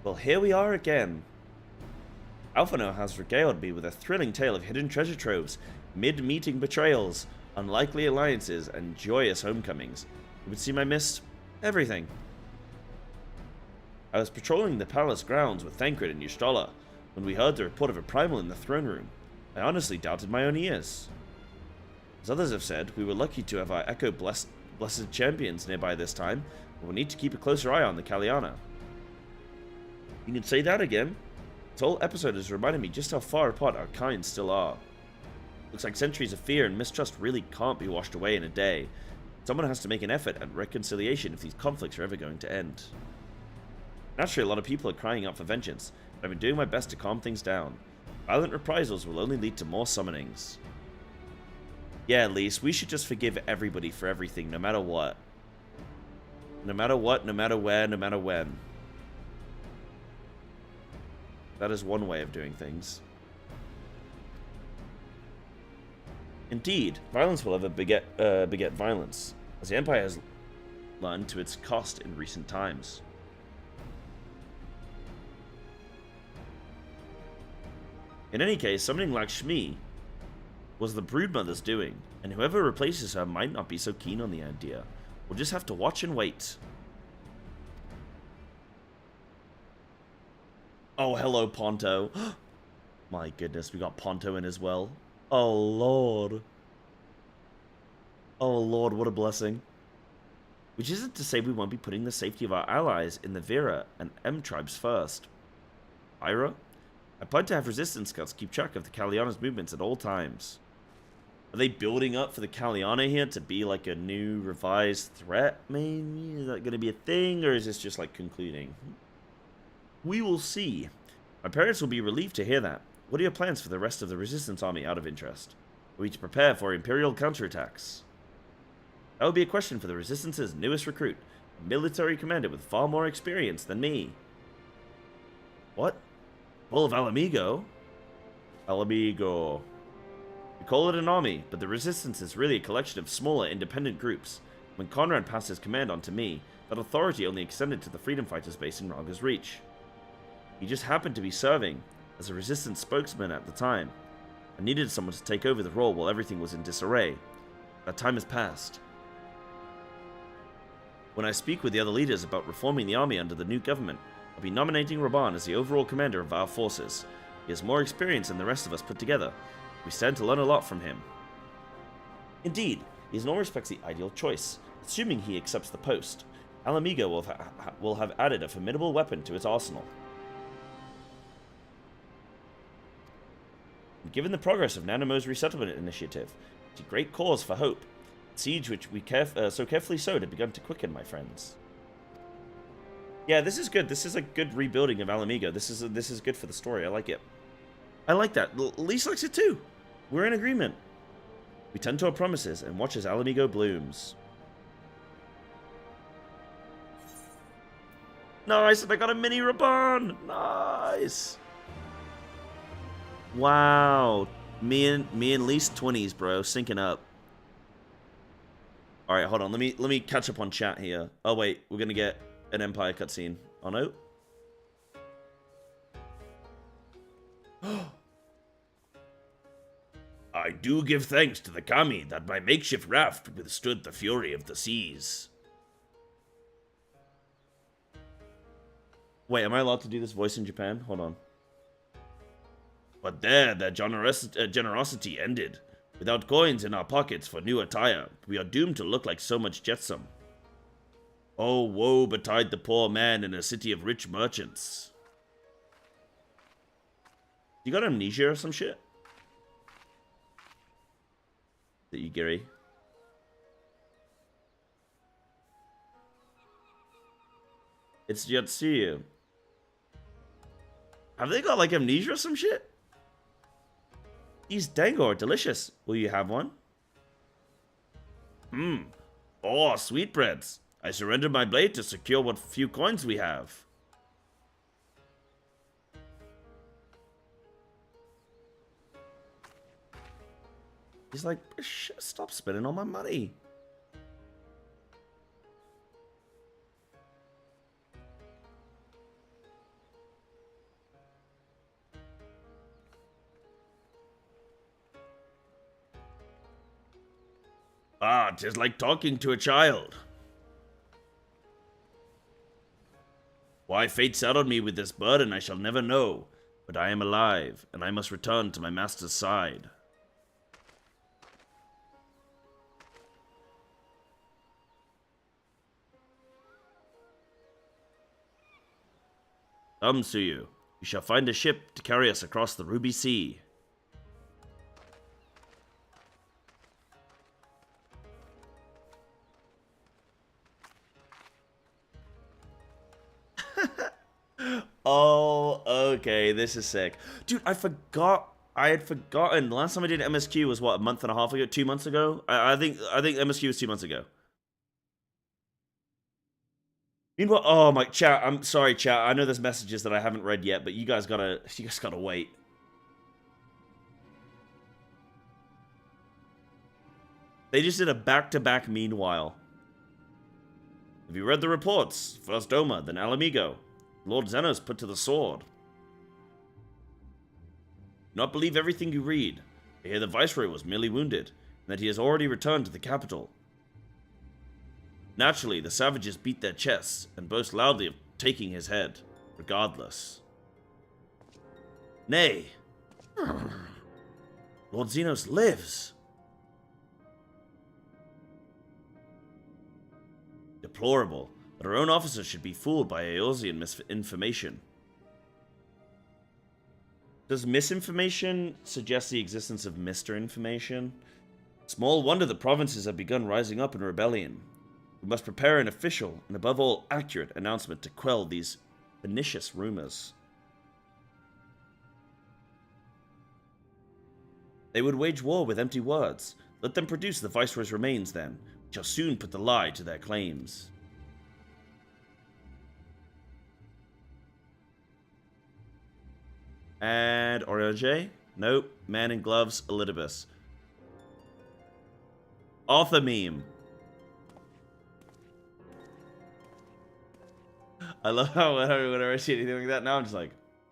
Well, here we are again. Alphano has regaled me with a thrilling tale of hidden treasure troves, mid-meeting betrayals, unlikely alliances, and joyous homecomings. You would seem I missed everything. I was patrolling the palace grounds with Thancred and Ystala when we heard the report of a Primal in the throne room. I honestly doubted my own ears. As others have said, we were lucky to have our Echo blessed champions nearby this time, but we'll need to keep a closer eye on the Kaliana. You can say that again? This whole episode has reminded me just how far apart our kinds still are. Looks like centuries of fear and mistrust really can't be washed away in a day. Someone has to make an effort at reconciliation if these conflicts are ever going to end. Naturally, a lot of people are crying out for vengeance, but I've been doing my best to calm things down. Violent reprisals will only lead to more summonings. Yeah, Lise, we should just forgive everybody for everything, no matter what. No matter what, no matter where, no matter when. That is one way of doing things. Indeed, violence will ever beget violence, as the Empire has learned to its cost in recent times. In any case, summoning Lakshmi was the Broodmother's doing, and whoever replaces her might not be so keen on the idea. We'll just have to watch and wait. Oh, hello, Ponto. My goodness, we got Ponto in as well. Oh, Lord. Oh, Lord, what a blessing. Which isn't to say we won't be putting the safety of our allies in the Vera and M tribes first. Ira? I plan to have resistance scouts keep track of the Kaliana's movements at all times. Are they building up for the Kaliana here to be like a new revised threat, maybe? Is that going to be a thing, or is this just like concluding? We will see. My parents will be relieved to hear that. What are your plans for the rest of the resistance army out of interest? Are we to prepare for Imperial counterattacks? That would be a question for the resistance's newest recruit, a military commander with far more experience than me. What? Full of Alamigo? Alamigo. We call it an army, but the resistance is really a collection of smaller, independent groups. When Conrad passed his command on to me, that authority only extended to the freedom fighters base in Raga's Reach. He just happened to be serving as a resistance spokesman at the time. I needed someone to take over the role while everything was in disarray. That time has passed. When I speak with the other leaders about reforming the army under the new government, I'll be nominating Raban as the overall commander of our forces. He has more experience than the rest of us put together. We stand to learn a lot from him. Indeed, he is in all respects the ideal choice, assuming he accepts the post. Alamigo will have added a formidable weapon to its arsenal. Given the progress of Nanamo's resettlement initiative, it's a great cause for hope. The siege which we so carefully sowed had begun to quicken, my friends. Yeah, this is good. This is a good rebuilding of Alamigo. This is good for the story. I like it. I like that. Lise likes it too. We're in agreement. We tend to our promises and watch as Alamigo blooms. Nice, and I got a mini Raban. Nice. Wow, me and Lise 20s, bro, syncing up. All right, hold on. Let me catch up on chat here. Oh wait, we're gonna get an Empire cutscene. Oh no. I do give thanks to the kami that my makeshift raft withstood the fury of the seas. Wait, am I allowed to do this voice in Japan? Hold on. But there, their generosity ended. Without coins in our pockets for new attire, we are doomed to look like so much jetsam. Oh, woe betide the poor man in a city of rich merchants. You got amnesia or some shit? Is it you, Gary? It's Yatsuyu. Have they got like amnesia or some shit? These dango are delicious. Will you have one? Oh, sweetbreads. I surrendered my blade to secure what few coins we have. He's like, stop spending all my money. Ah, 'tis like talking to a child. Why fate saddled me with this burden I shall never know, but I am alive, and I must return to my master's side. Come, Suyu. We shall find a ship to carry us across the Ruby Sea. Oh, okay, this is sick. Dude, I had forgotten. The last time I did MSQ was what, a month and a half ago? 2 months ago? I think MSQ was 2 months ago. Meanwhile, oh my chat, I'm sorry, chat. I know there's messages that I haven't read yet, but you guys gotta wait. They just did a back-to-back meanwhile. Have you read the reports? First Oma, then Alamigo. Lord Zenos put to the sword. Do not believe everything you read. I hear the Viceroy was merely wounded, and that he has already returned to the capital. Naturally, the savages beat their chests, and boast loudly of taking his head, regardless. Nay! Lord Zenos lives! Deplorable. But our own officers should be fooled by Eorzean misinformation. Does misinformation suggest the existence of Mr. Information? Small wonder the provinces have begun rising up in rebellion. We must prepare an official, and above all, accurate announcement to quell these pernicious rumors. They would wage war with empty words. Let them produce the Viceroy's remains then, which shall soon put the lie to their claims. And Orange? Nope. Man in gloves, Elidibus. Author meme. I love how whenever I see anything like that now, I'm just like,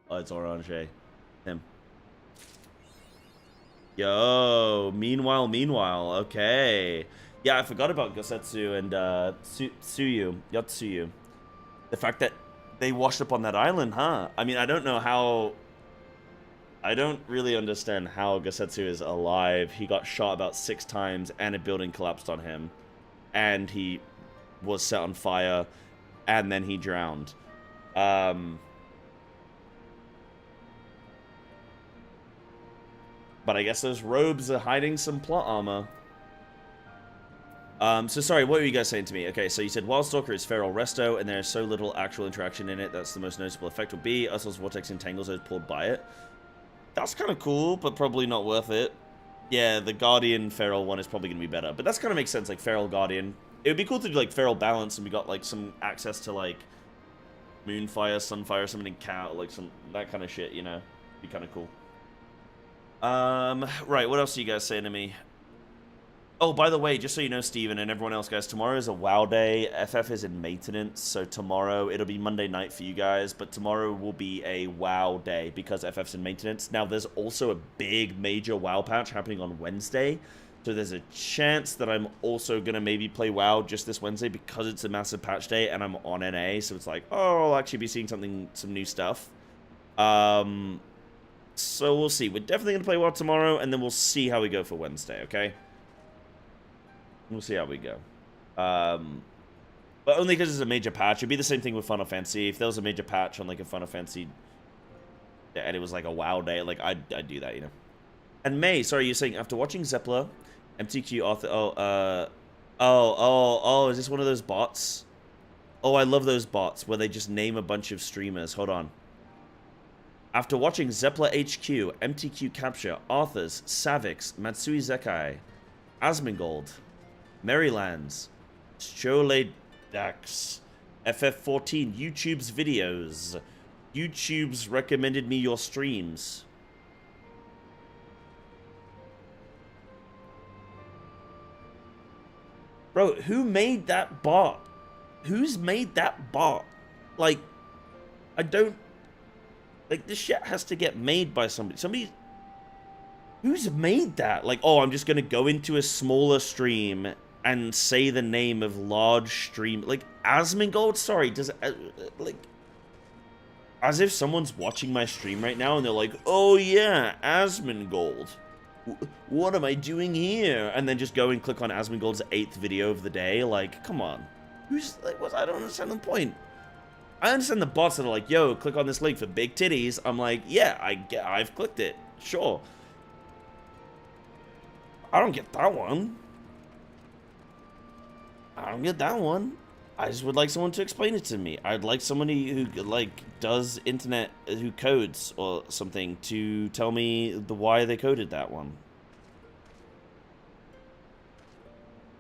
oh, it's Orange. Him. Yo, meanwhile, okay. Yeah, I forgot about Gosetsu and Yotsuyu. The fact that they washed up on that island, huh? I mean, I don't know how... I don't really understand how Gosetsu is alive. He got shot about 6 times, and a building collapsed on him. And he was set on fire, and then he drowned. But I guess those robes are hiding some plot armor. So sorry, what were you guys saying to me? Okay, so you said Wildstalker is feral resto, and there's so little actual interaction in it. That's the most noticeable effect will be. Ursul's Vortex entangles those pulled by it. That's kind of cool, but probably not worth it. Yeah, the Guardian Feral one is probably going to be better. But that's kind of makes sense, like, Feral Guardian. It would be cool to do, like, Feral Balance, and we got, like, some access to, like, Moonfire, Sunfire, summoning Cat, like, some, that kind of shit, you know? Be kind of cool. Right, what else are you guys saying to me? Oh, by the way, just so you know, Steven, and everyone else, guys, tomorrow is a WoW day. FF is in maintenance, so tomorrow, it'll be Monday night for you guys, but tomorrow will be a WoW day because FF's in maintenance. Now, there's also a big, major WoW patch happening on Wednesday, so there's a chance that I'm also going to maybe play WoW just this Wednesday because it's a massive patch day, and I'm on NA, so it's like, oh, I'll actually be seeing some new stuff. So we'll see. We're definitely going to play WoW tomorrow, and then we'll see how we go for Wednesday, okay? We'll see how we go. But only because it's a major patch. It'd be the same thing with Final Fantasy. If there was a major patch on, like, a Final Fantasy, and it was, like, a WoW day, like, I'd do that, you know? And May, sorry, you're saying, after watching Zeppler, MTQ author... is this one of those bots? Oh, I love those bots, where they just name a bunch of streamers. Hold on. After watching Zeppler HQ, MTQ Capture, authors, Savix, Matsui Zekai, Asmongold, Marylands, Choledax, FF14, YouTube's videos. YouTube's recommended me your streams. Bro, who made that bot? Who's made that bot? Like, I don't... Like, this shit has to get made by somebody. Somebody... Who's made that? Like, oh, I'm just gonna go into a smaller stream and say the name of large stream. Like, Asmongold? Sorry, does it... like... As if someone's watching my stream right now and they're like, oh yeah, Asmongold. What am I doing here? And then just go and click on Asmongold's 8th video of the day. Like, come on. Who's like, what? I don't understand the point. I understand the bots that are like, yo, click on this link for big titties. I'm like, yeah, I've clicked it. Sure. I don't get that one. I don't get that one. I just would like someone to explain it to me. I'd like somebody who, like, does internet, who codes or something to tell me why they coded that one.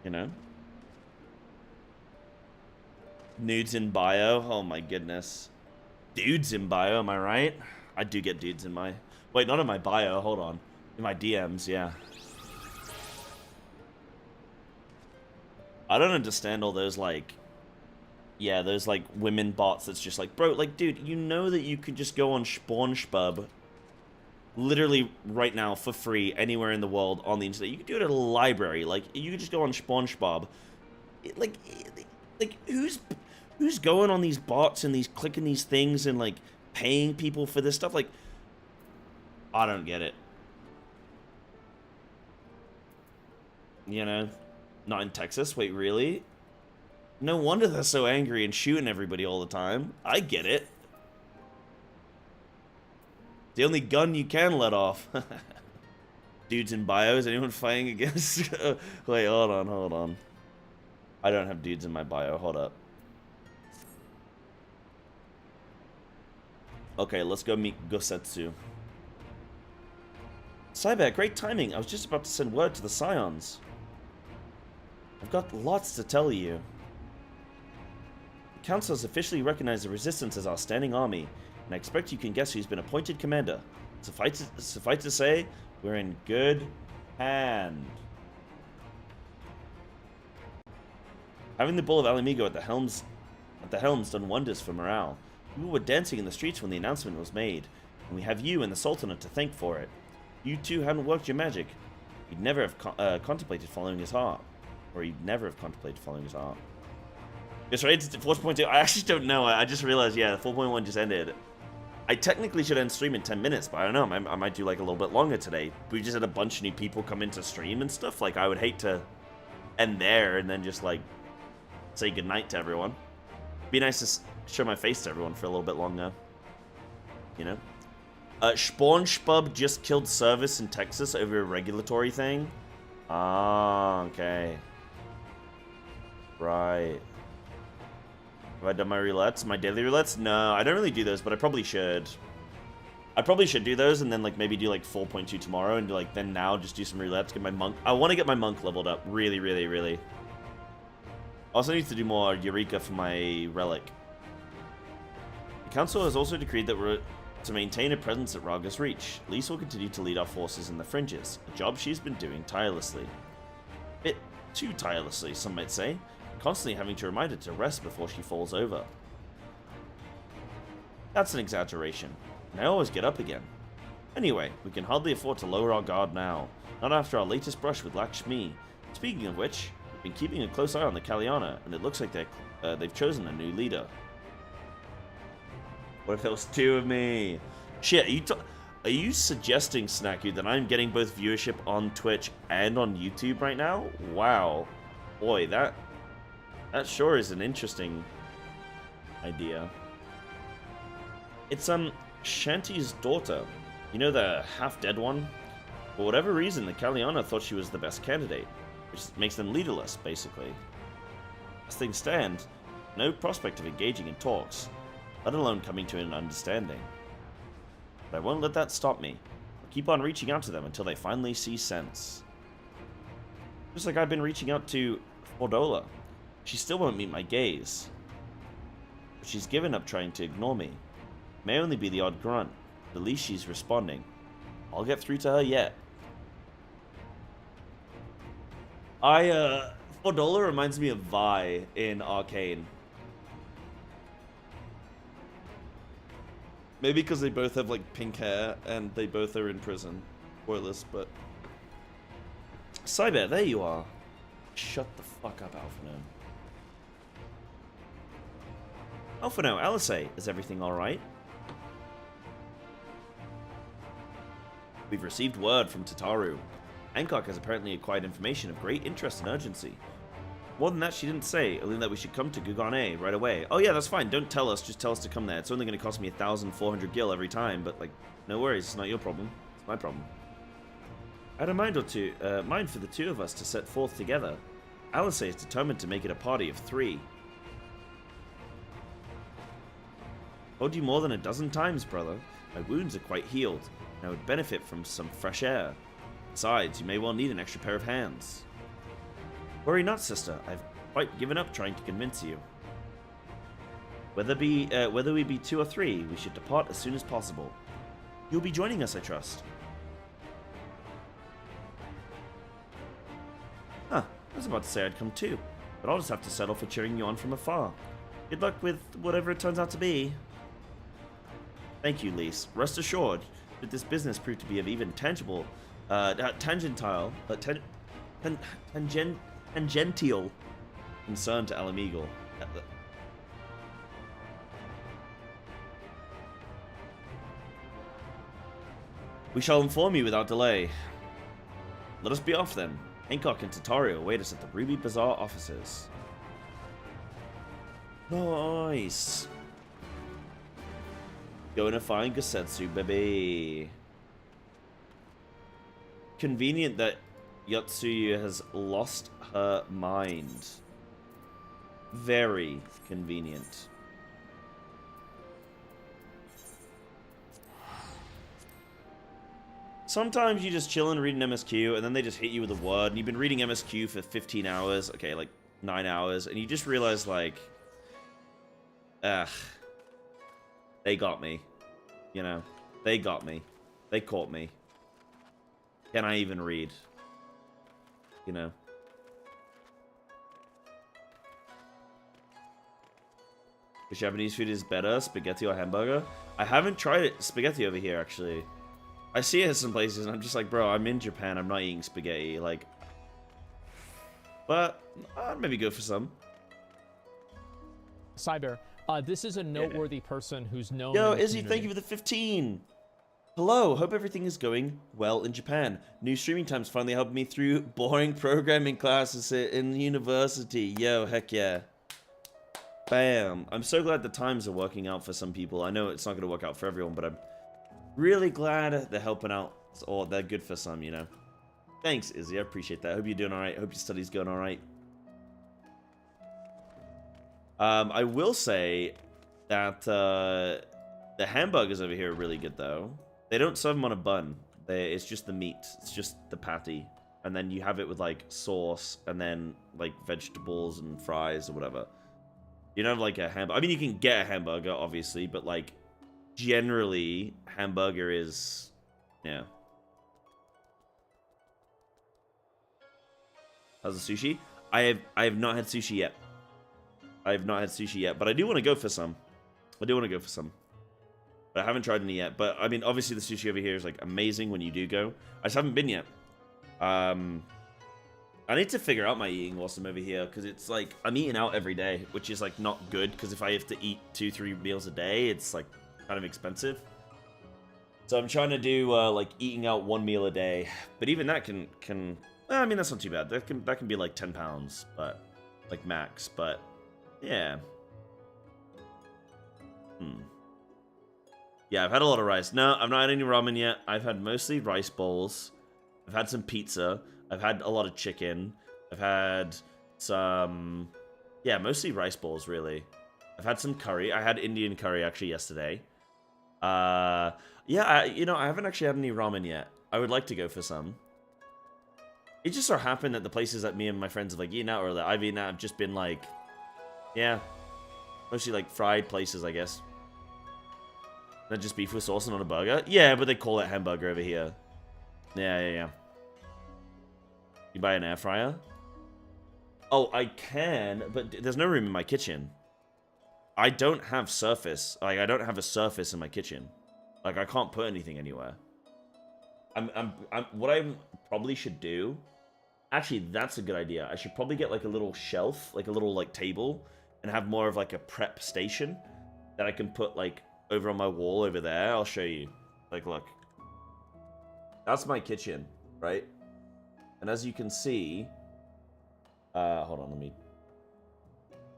You know? Nudes in bio? Oh my goodness. Dudes in bio, am I right? I do get dudes in my... Wait, not in my bio, hold on. In my DMs, yeah. I don't understand all those, like... Yeah, those, like, women bots that's just like, bro, like, dude, you know that you could just go on SpongeBob literally right now for free anywhere in the world on the internet. You could do it at a library. Like, you could just go on SpongeBob. Like, who's going on these bots and these clicking these things and, like, paying people for this stuff? Like, I don't get it. You know? Not in Texas? Wait, really? No wonder they're so angry and shooting everybody all the time. I get it. The only gun you can let off. Dudes in bio. Is anyone fighting against... Wait, hold on. I don't have dudes in my bio. Hold up. Okay, let's go meet Gosetsu. Cyber, great timing. I was just about to send word to the Scions. I've got lots to tell you. The Council has officially recognized the Resistance as our standing army, and I expect you can guess who's been appointed commander. Suffice to say, we're in good hand. Having the Bull of Alamigo at the helm's done wonders for morale. People were dancing in the streets when the announcement was made, and we have you and the Sultanate to thank for it. You two hadn't worked your magic. You'd never have contemplated following his heart. Or you'd never have contemplated following his heart. It's right, 4.2. I actually don't know. I just realized, yeah, the 4.1 just ended. I technically should end stream in 10 minutes, but I don't know. I might do like a little bit longer today. We just had a bunch of new people come into stream and stuff. Like, I would hate to end there and then just like say goodnight to everyone. Be nice to show my face to everyone for a little bit longer. You know? SpongeBob just killed service in Texas over a regulatory thing. Ah, okay. Right. Have I done my roulettes? My daily roulettes? No, I don't really do those, but I probably should. I probably should do those and then like maybe do like 4.2 tomorrow and do like then now just do some roulettes, get my monk. I want to get my monk leveled up. Really, really, really. Also need to do more Eureka for my relic. The council has also decreed that we're to maintain a presence at Raga's Reach. Lise will continue to lead our forces in the fringes, a job she's been doing tirelessly. Bit too tirelessly, some might say, constantly having to remind her to rest before she falls over. That's an exaggeration, and I always get up again. Anyway, we can hardly afford to lower our guard now, not after our latest brush with Lakshmi. Speaking of which, we've been keeping a close eye on the Kalyana, and it looks like they've chosen a new leader. What if there was two of me? Shit, are you suggesting, Snacky, that I'm getting both viewership on Twitch and on YouTube right now? Wow. Boy, that sure is an interesting idea. It's, Shanti's daughter. You know, the half-dead one? For whatever reason, the Kalyana thought she was the best candidate, which makes them leaderless, basically. As things stand, no prospect of engaging in talks, let alone coming to an understanding. But I won't let that stop me. I'll keep on reaching out to them until they finally see sense. Just like I've been reaching out to Fordola. She still won't meet my gaze. But she's given up trying to ignore me. It may only be the odd grunt, but at least she's responding. I'll get through to her yet. Fordola reminds me of Vi in Arcane. Maybe because they both have, like, pink hair, and they both are in prison. Spoilers, but... Cyber, there you are. Shut the fuck up, Alphino. Alphino, Alice, is everything alright? We've received word from Tataru. Hancock has apparently acquired information of great interest and urgency. More than that, she didn't say, only that we should come to Kugane right away. Oh yeah, that's fine. Don't tell us. Just tell us to come there. It's only going to cost me 1,400 gil every time, but like, no worries. It's not your problem. It's my problem. I had a mind for the two of us to set forth together. Alice is determined to make it a party of 3. Told you more than a dozen times, brother. My wounds are quite healed, and I would benefit from some fresh air. Besides, you may well need an extra pair of hands. Worry not, sister. I've quite given up trying to convince you. Whether we be 2 or 3, we should depart as soon as possible. You'll be joining us, I trust. Huh, I was about to say I'd come too, but I'll just have to settle for cheering you on from afar. Good luck with whatever it turns out to be. Thank you, Lise. Rest assured, should this business prove to be of even tangential concern to Alamigo. We shall inform you without delay. Let us be off then. Hancock and Tataru await us at the Ruby Bazaar offices. Nice. Going to find Gosetsu, baby. Convenient that Yotsuyu has lost her mind. Very convenient. Sometimes you just chill and read an MSQ, and then they just hit you with a word, and you've been reading MSQ for 15 hours, okay, like 9 hours, and you just realize, like, they got me. You know, they got me. They caught me. Can I even read? You know. The Japanese food is better, spaghetti or hamburger? I haven't tried it, spaghetti over here, actually. I see it in some places, and I'm just like, bro, I'm in Japan, I'm not eating spaghetti, like... But, I'd maybe go for some. Cyber, this is a noteworthy person who's known. Yo, in the Izzy, community. thank you for the 15. Hello, hope everything is going well in Japan. New streaming times finally helped me through boring programming classes in university. Yo, heck yeah. Bam. I'm so glad the times are working out for some people. I know it's not going to work out for everyone, but I'm really glad they're helping out. Or they're good for some, you know. Thanks, Izzy. I appreciate that. Hope you're doing alright. Hope your study's going alright. I will say that the hamburgers over here are really good, though. They don't serve them on a bun. It's just the meat. It's just the patty. And then you have it with, like, sauce and then, like, vegetables and fries or whatever. You don't have, like, a hamburger. I mean, you can get a hamburger, obviously, but, like, generally, hamburger is... Yeah. How's the sushi? I have not had sushi yet. I have not had sushi yet, but I do want to go for some. But I haven't tried any yet. But, I mean, obviously the sushi over here is, like, amazing when you do go. I just haven't been yet. I need to figure out my eating whilst I'm over here, because it's, like, I'm eating out every day, which is, like, not good, because if I have to eat 2-3 meals a day, it's, like, kind of expensive. So I'm trying to do, like, eating out 1 meal a day. But even that can I mean, that's not too bad. That can be, like, 10 pounds, but, like, max, but... Yeah. Yeah, I've had a lot of rice. No, I've not had any ramen yet. I've had mostly rice bowls. I've had some pizza. I've had a lot of chicken. I've had some... Yeah, mostly rice bowls, really. I've had some curry. I had Indian curry, actually, yesterday. Yeah, you know, I haven't actually had any ramen yet. I would like to go for some. It just so happened that the places that me and my friends have, like, eaten out or that I've eaten out have just been, like... Yeah. Mostly, like, fried places, I guess. Not just beef with sauce and on a burger? Yeah, but they call it hamburger over here. Yeah. You buy an air fryer? Oh, I can, but there's no room in my kitchen. I don't have surface. Like, I don't have a surface in my kitchen. Like, I can't put anything anywhere. What I probably should do... Actually, that's a good idea. I should probably get, like, a little shelf, like a little, like, table, and have more of, like, a prep station that I can put, like, over on my wall over there. I'll show you. Like, look. That's my kitchen, right? And as you can see, hold on, let me.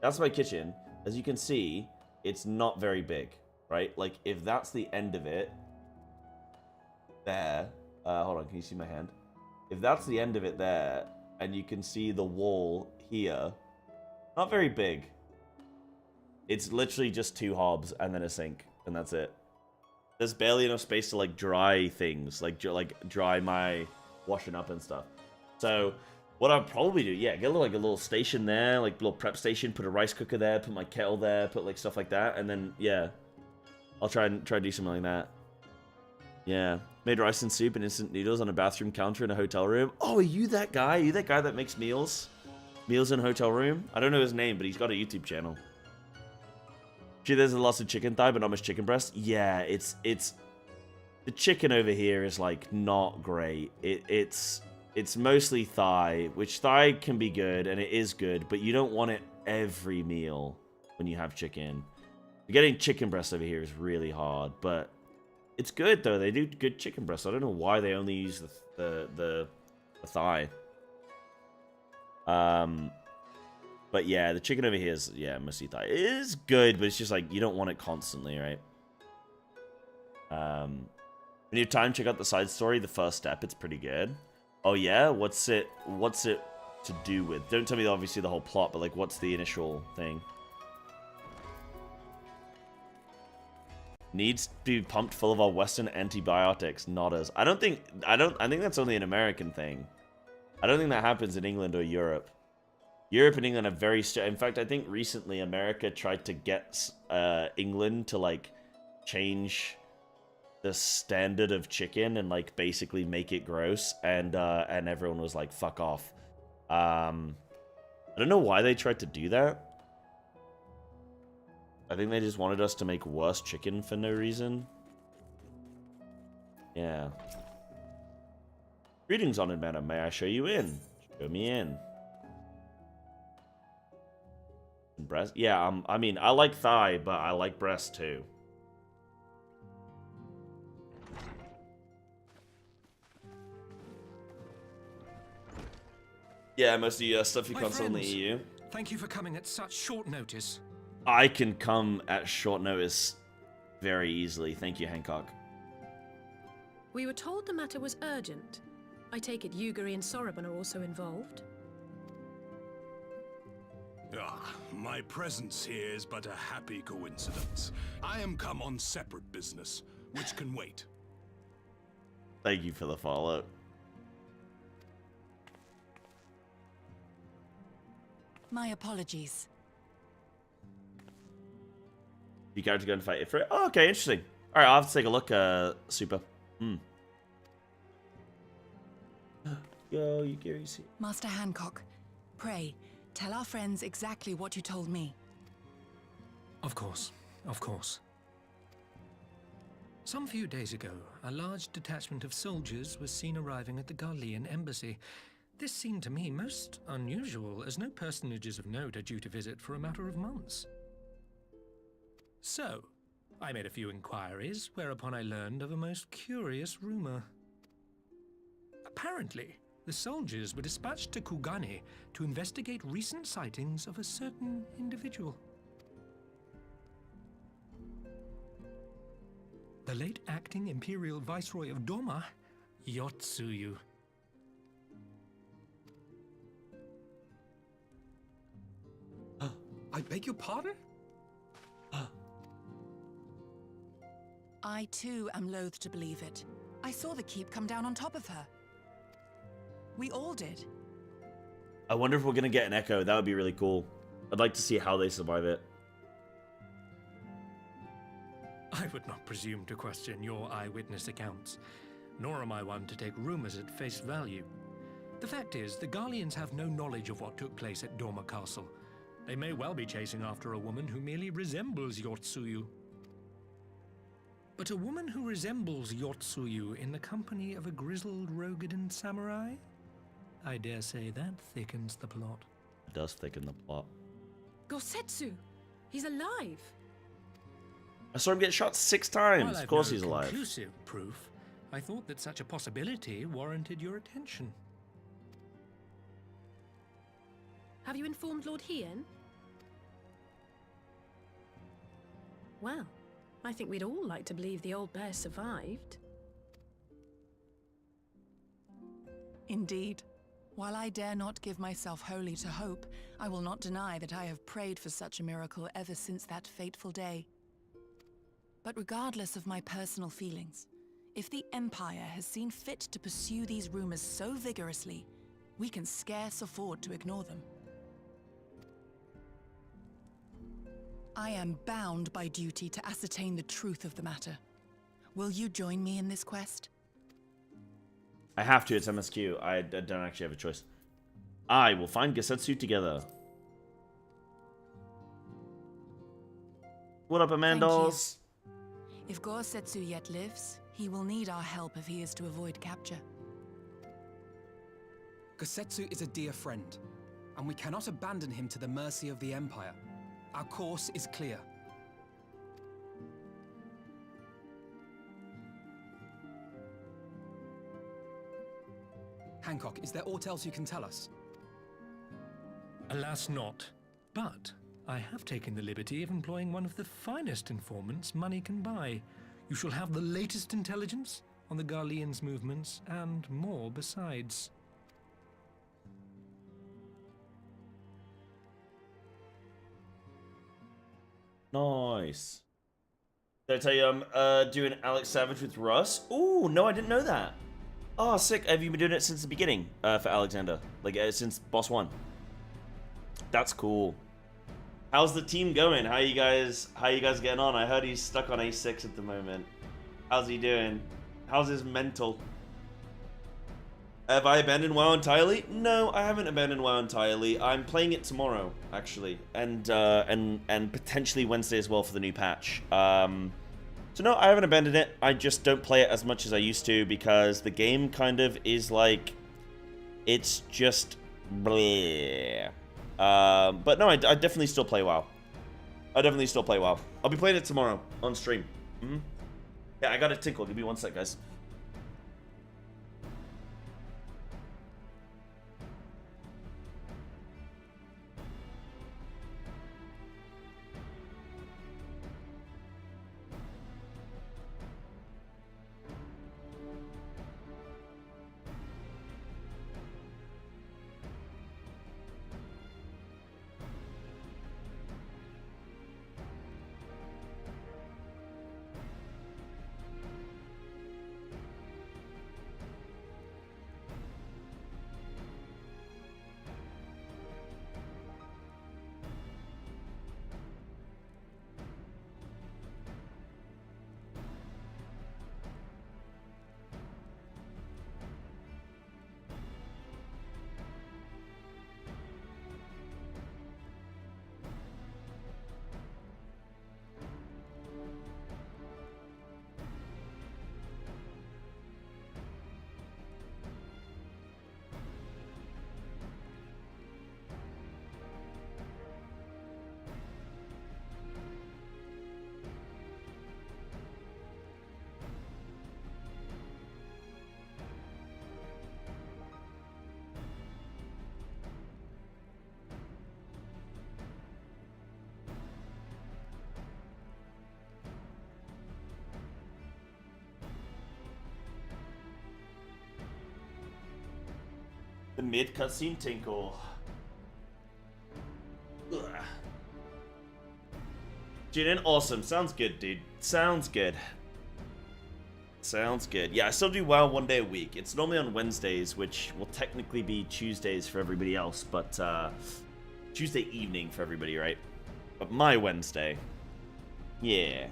That's my kitchen. As you can see, it's not very big, right? Like, if that's the end of it, there. Hold on, can you see my hand? If that's the end of it there, and you can see the wall here, not very big. It's literally just 2 hobs and then a sink, and that's it. There's barely enough space to like dry things, like dry my washing up and stuff. So what I'd probably do, yeah, get a little station there, like a little prep station, put a rice cooker there, put my kettle there, put like stuff like that, and then yeah, I'll try to do something like that. Yeah, made rice and soup and instant noodles on a bathroom counter in a hotel room. Oh, are you that guy? Are you that guy that makes meals in a hotel room? I don't know his name, but he's got a YouTube channel. Gee, there's lots of chicken thigh, but not much chicken breast. Yeah, it's the chicken over here is like not great. It's mostly thigh, which thigh can be good and it is good, but you don't want it every meal when you have chicken. Getting chicken breast over here is really hard, but it's good though. They do good chicken breast. I don't know why they only use the thigh. But yeah, the chicken over here is, yeah, mostly thigh. It is good, but it's just like, you don't want it constantly, right? When you have time, check out the side story, The First Step. It's pretty good. Oh yeah? What's it to do with? Don't tell me obviously the whole plot, but like, what's the initial thing? Needs to be pumped full of our Western antibiotics, not us. I think that's only an American thing. I don't think that happens in England or Europe. Europe and England are very in fact, I think recently America tried to get England to like change the standard of chicken and like basically make it gross, and everyone was like, fuck off. I don't know why they tried to do that. I think they just wanted us to make worse chicken for no reason. Yeah. Greetings, honored madam. May I show you in? Show me in. Breast? Yeah, I mean, I like thigh, but I like breast too. Yeah, most of the stuff you can't sell in the EU. Thank you for coming at such short notice. I can come at short notice very easily. Thank you, Hancock. We were told the matter was urgent. I take it Yugari and Soroban are also involved? Ah, my presence here is but a happy coincidence. I am come on separate business, which can wait. Thank you for the follow. My apologies. You character go and fight Ifrit? Oh, okay, interesting. Alright, I'll have to take a look, Super. Yo, Yugiri. Master Hancock, pray, tell our friends exactly what you told me. Of course, of course. Some few days ago, a large detachment of soldiers was seen arriving at the Garlean embassy. This seemed to me most unusual, as no personages of note are due to visit for a matter of months. So, I made a few inquiries, whereupon I learned of a most curious rumor. Apparently, the soldiers were dispatched to Kugane to investigate recent sightings of a certain individual. The late acting Imperial Viceroy of Doma, Yotsuyu. I beg your pardon? I too am loath to believe it. I saw the keep come down on top of her. We all did. I wonder if we're gonna get an echo. That would be really cool. I'd like to see how they survive it. I would not presume to question your eyewitness accounts, nor am I one to take rumors at face value. The fact is, the Garleans have no knowledge of what took place at Doma Castle. They may well be chasing after a woman who merely resembles Yotsuyu. But a woman who resembles Yotsuyu in the company of a grizzled Rogadan samurai? I dare say that thickens the plot. It does thicken the plot. Gosetsu! He's alive! I saw him get shot 6 times. While Of course I've he's no alive. conclusive proof, I thought that such a possibility warranted your attention. Have you informed Lord Hien? Well, I think we'd all like to believe the old bear survived. Indeed. While I dare not give myself wholly to hope, I will not deny that I have prayed for such a miracle ever since that fateful day. But regardless of my personal feelings, if the Empire has seen fit to pursue these rumors so vigorously, we can scarce afford to ignore them. I am bound by duty to ascertain the truth of the matter. Will you join me in this quest? I have to, it's MSQ. I don't actually have a choice. I will find Gesetsu together. What up, Amandals? If Gesetsu yet lives, he will need our help if he is to avoid capture. Gesetsu is a dear friend, and we cannot abandon him to the mercy of the Empire. Our course is clear. Hancock, is there aught else you can tell us? Alas not. But I have taken the liberty of employing one of the finest informants money can buy. You shall have the latest intelligence on the Garleans' movements, and more besides. Nice. Did I tell you I'm doing Alex Savage with Russ? Ooh, no, I didn't know that. Oh, sick. Have you been doing it since the beginning for Alexander? Like, since Boss 1? That's cool. How's the team going? How you guys getting on? I heard he's stuck on A6 at the moment. How's he doing? How's his mental? Have I abandoned WoW entirely? No, I haven't abandoned WoW entirely. I'm playing it tomorrow, actually, and potentially Wednesday as well for the new patch. So no, I haven't abandoned it. I just don't play it as much as I used to because the game kind of is like, it's just bleh. But no, I definitely still play WoW. I'll be playing it tomorrow on stream. Yeah, I got a tinkle. Give me one sec, guys. The mid cutscene tinkle. Ugh. Jinin, awesome. Sounds good, dude. Sounds good. Sounds good. Yeah, I still do WoW 1 day a week. It's normally on Wednesdays, which will technically be Tuesdays for everybody else, but Tuesday evening for everybody, right? But my Wednesday. Yeah.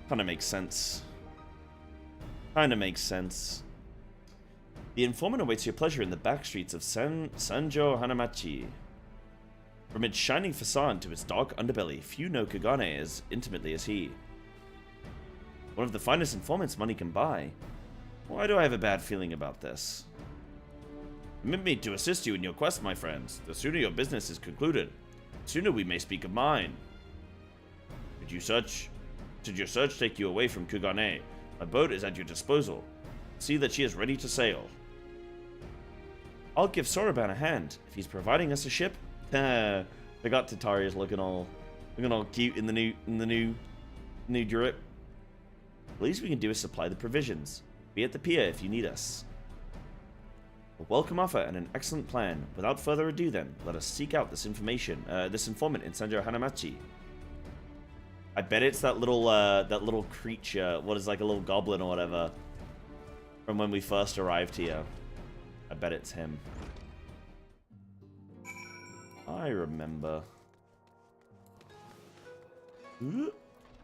Kinda makes sense. Kinda makes sense. The informant awaits your pleasure in the back streets of Sanjo Hanamachi. From its shining facade to its dark underbelly, few know Kugane as intimately as he. One of the finest informants money can buy. Why do I have a bad feeling about this? Permit me to assist you in your quest, my friends. The sooner your business is concluded, the sooner we may speak of mine. Did your search take you away from Kugane? My boat is at your disposal. See that she is ready to sail. I'll give Soroban a hand if he's providing us a ship. I got Tatarius looking all cute in the new drip. The least we can do is supply the provisions. Be at the pier if you need us. A welcome offer and an excellent plan. Without further ado, then, let us seek out this informant in Senjo Hanamachi. I bet it's that little creature. What is like a little goblin or whatever from when we first arrived here. I bet it's him. I remember. What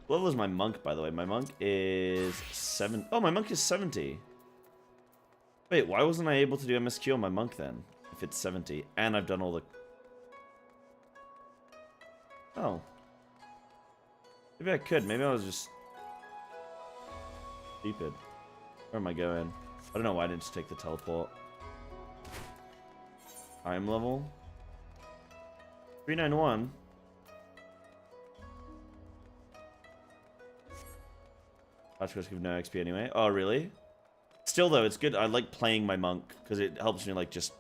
level is my monk, by the way? My monk is 7. Oh, my monk is 70. Wait, why wasn't I able to do MSQ on my monk then? If it's 70. And I've done all the... Oh. Maybe I could. Maybe I was just... stupid. Where am I going? I don't know why I didn't just take the teleport. Time level? 391. Patch quest give no XP anyway. Oh, really? Still, though, it's good. I like playing my monk because it helps me, like, just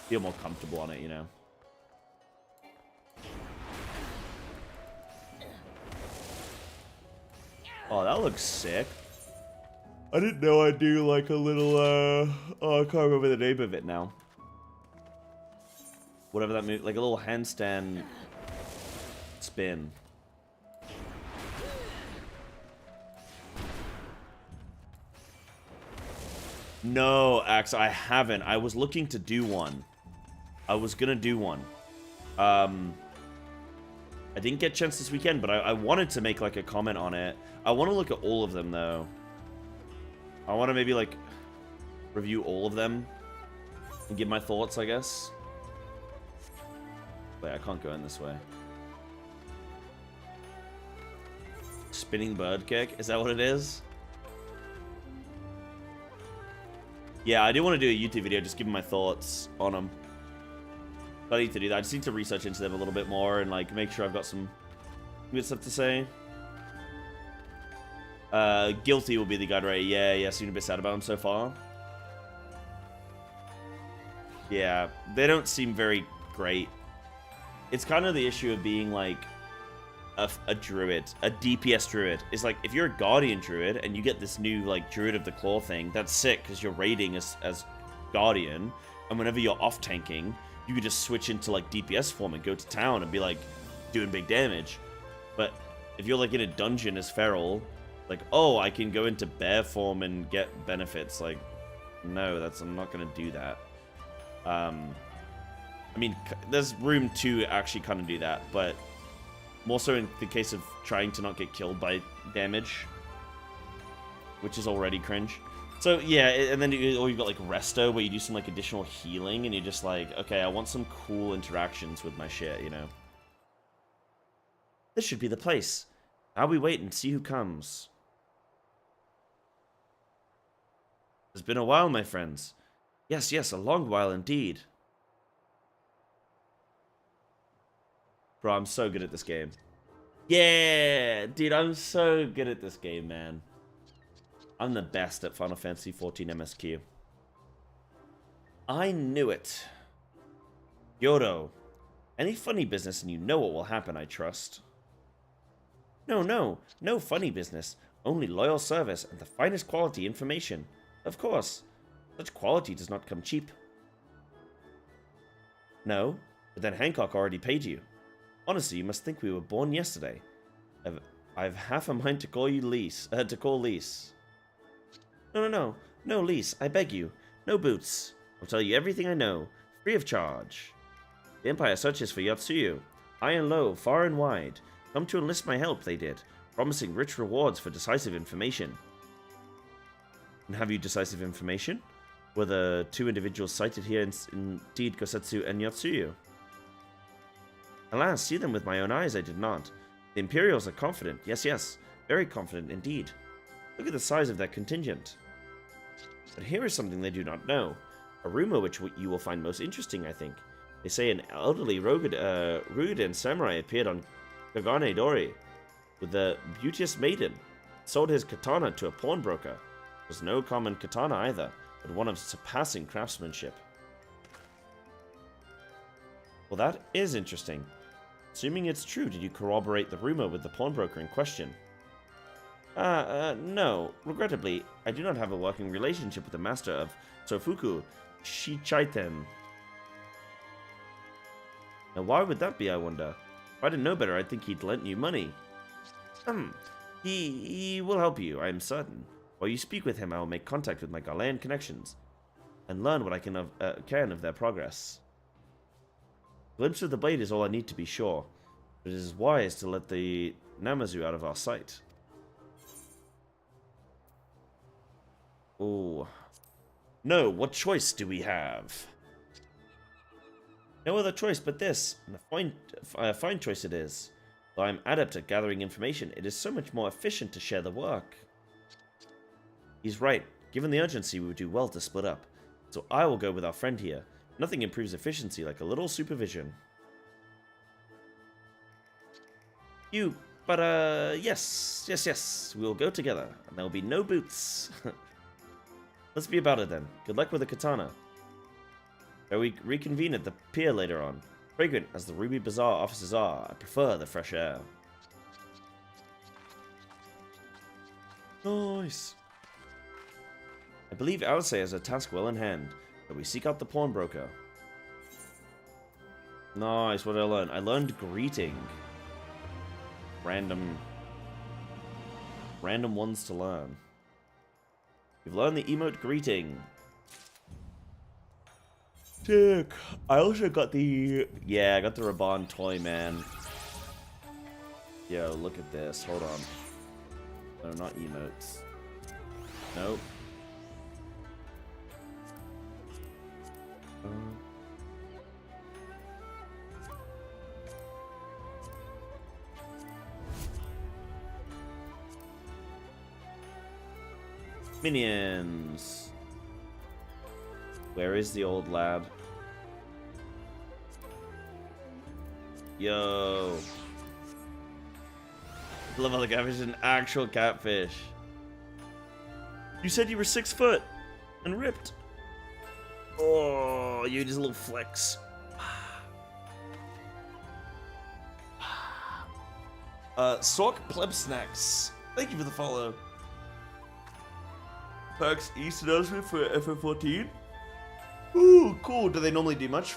feel more comfortable on it, you know? Oh, that looks sick. I didn't know I'd do, like, a little, oh, I can't remember the name of it now. Whatever that move, like a little handstand spin. No, Axe, I haven't. I was looking to do one. I was gonna do one. I didn't get a chance this weekend, but I wanted to make like a comment on it. I want to look at all of them though. I want to maybe like review all of them and give my thoughts, I guess. Wait, I can't go in this way. Spinning bird kick? Is that what it is? Yeah, I do want to do a YouTube video just giving my thoughts on them. I need to do that. I just need to research into them a little bit more and like make sure I've got some good stuff to say. Guilty will be the guide, right? Yeah, seem a bit sad about him so far. Yeah, they don't seem very great. It's kind of the issue of being like a druid, a DPS druid. It's like if you're a guardian druid and you get this new like druid of the claw thing, that's sick because you're raiding as guardian, and whenever you're off tanking, you could just switch into like DPS form and go to town and be like doing big damage. But if you're like in a dungeon as feral, like, oh, I can go into bear form and get benefits. Like, no, I'm not gonna do that. I mean, there's room to actually kind of do that, but more so in the case of trying to not get killed by damage, which is already cringe. So yeah, and then you've got like Resto, where you do some like additional healing, and you're just like, okay, I want some cool interactions with my shit, you know? This should be the place. Now we wait and see who comes. It's been a while, my friends. Yes, a long while indeed. Bro, I'm so good at this game. Yeah, dude, I'm so good at this game, man. I'm the best at Final Fantasy XIV MSQ. I knew it. Yodo, any funny business and you know what will happen, I trust. No funny business. Only loyal service and the finest quality information. Of course, such quality does not come cheap. No, but then Hancock already paid you. Honestly, you must think we were born yesterday. I've half a mind to call you Lise. Lise. No, Lise, I beg you. No boots. I'll tell you everything I know, free of charge. The Empire searches for Yatsuyu. High and low, far and wide. Come to enlist my help, they did, promising rich rewards for decisive information. And have you decisive information? Were the two individuals cited here indeed Gosetsu and Yatsuyu? Alas, see them with my own eyes I did not. The Imperials are confident, yes, very confident indeed. Look at the size of their contingent. But here is something they do not know. A rumor which you will find most interesting, I think. They say an elderly Rude and samurai appeared on Kugane Dori with the beauteous maiden. Sold his katana to a pawnbroker. It was no common katana either, but one of surpassing craftsmanship. Well, that is interesting. Assuming it's true, did you corroborate the rumor with the pawnbroker in question? No. Regrettably, I do not have a working relationship with the master of Sofuku Shichaiten. Now, why would that be, I wonder? If I didn't know better, I'd think he'd lent you money. He will help you, I am certain. While you speak with him, I will make contact with my Ghanaian connections and learn what I can of their progress. A glimpse of the blade is all I need to be sure, but it is wise to let the Namazu out of our sight. Oh. No, what choice do we have? No other choice but this, and a fine choice it is. Though I am adept at gathering information, it is so much more efficient to share the work. He's right. Given the urgency, we would do well to split up. So I will go with our friend here. Nothing improves efficiency like a little supervision. Yes. We will go together, and there will be no boots. Let's be about it then. Good luck with the katana. Shall we reconvene at the pier later on? Fragrant as the Ruby Bazaar offices are, I prefer the fresh air. Nice. I believe Alcé has a task well in hand, but we seek out the pawnbroker. Nice, what did I learn? I learned greeting. Random ones to learn. You've learned the emote greeting. Sick. I also got the... Yeah, I got the Raban toy, man. Yo, look at this. Hold on. No, not emotes. Nope. Minions. Where is the old lad? Yo. I love how the catfish is an actual catfish. You said you were 6 foot and ripped. Oh, you just a little flex. Sock Pleb Snacks. Thank you for the follow. Perks East announcement for FF14. Ooh, cool. Do they normally do much?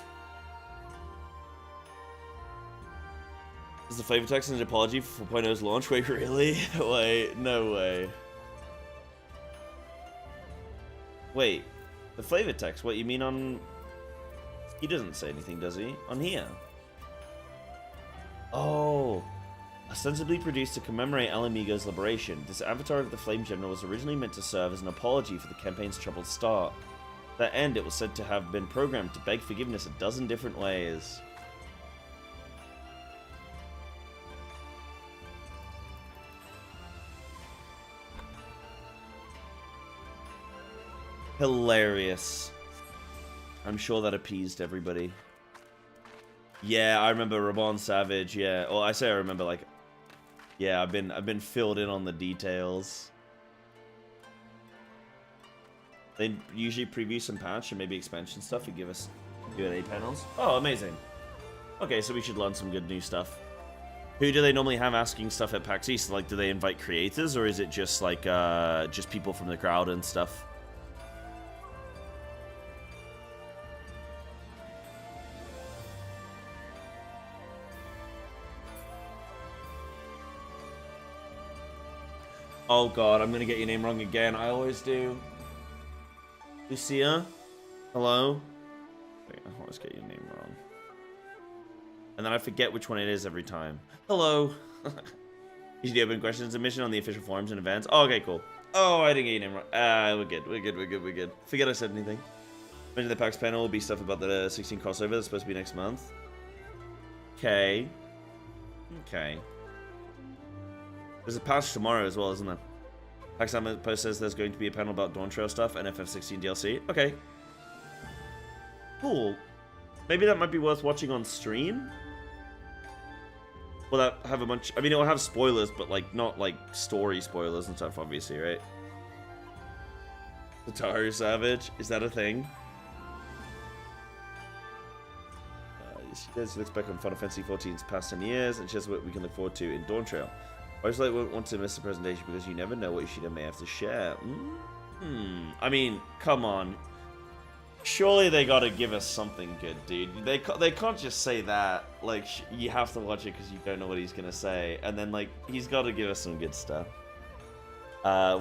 Is the flavor text an apology for 4.0's launch? Wait, really? Wait, no way. Wait, the flavor text? What, you mean on... He doesn't say anything, does he? On here? Oh. Ostensibly produced to commemorate Alamigo's liberation, this avatar of the Flame General was originally meant to serve as an apology for the campaign's troubled start. To that end, it was said to have been programmed to beg forgiveness a dozen different ways. Hilarious. I'm sure that appeased everybody. Yeah, I remember Raban Savage, yeah. Well, I say I remember, like... Yeah, I've been filled in on the details. They usually preview some patch and maybe expansion stuff and give us Q&A panels. Oh, amazing. Okay, so we should learn some good new stuff. Who do they normally have asking stuff at PAX East? Like, do they invite creators, or is it just, like, just people from the crowd and stuff? Oh god, I'm gonna get your name wrong again. I always do. Lucia? Hello? Wait, I always get your name wrong. And then I forget which one it is every time. Hello! Usually open questions submission on the official forums and events. Oh, okay, cool. Oh, I didn't get your name wrong. We're good. We're good. Forget I said anything. Mention the PAX panel will be stuff about the 16 crossover that's supposed to be next month. Okay. There's a patch tomorrow as well, isn't there? PAX post says there's going to be a panel about Dawn Trail stuff and FF16 DLC. Okay. Cool. Maybe that might be worth watching on stream? Will that have a bunch? I mean, it will have spoilers, but like not like story spoilers and stuff, obviously, right? Tataru Savage, is that a thing? She does look back on Final Fantasy XIV's past 10 years, and she has what we can look forward to in Dawn Trail. I just won't want to miss the presentation because you never know what Ishida may have to share. I mean, come on. Surely they gotta give us something good, dude. They can't just say that. Like, you have to watch it because you don't know what he's gonna say. And then, like, he's gotta give us some good stuff.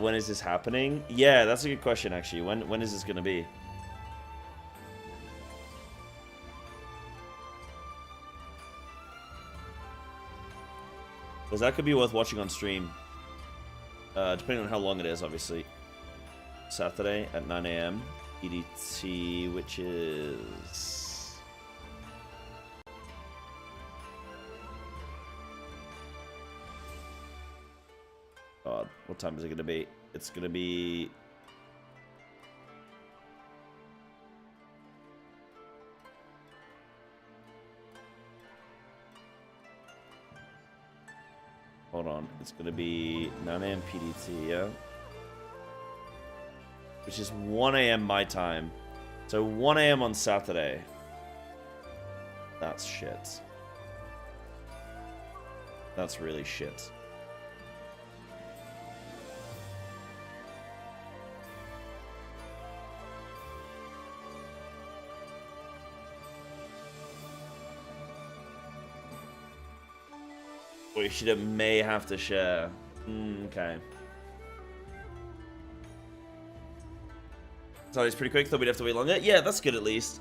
When is this happening? Yeah, that's a good question, actually. When is this gonna be? Because that could be worth watching on stream. Depending on how long it is, obviously. Saturday at 9 a.m. EDT, which is... God, what time is it going to be? It's going to be... Hold on, it's going to be 9 a.m. PDT, yeah? Which is 1 a.m. my time. So 1 a.m. on Saturday. That's shit. That's really shit. We should may have to share. Okay. So it's pretty quick, though we'd have to wait longer. Yeah, that's good at least.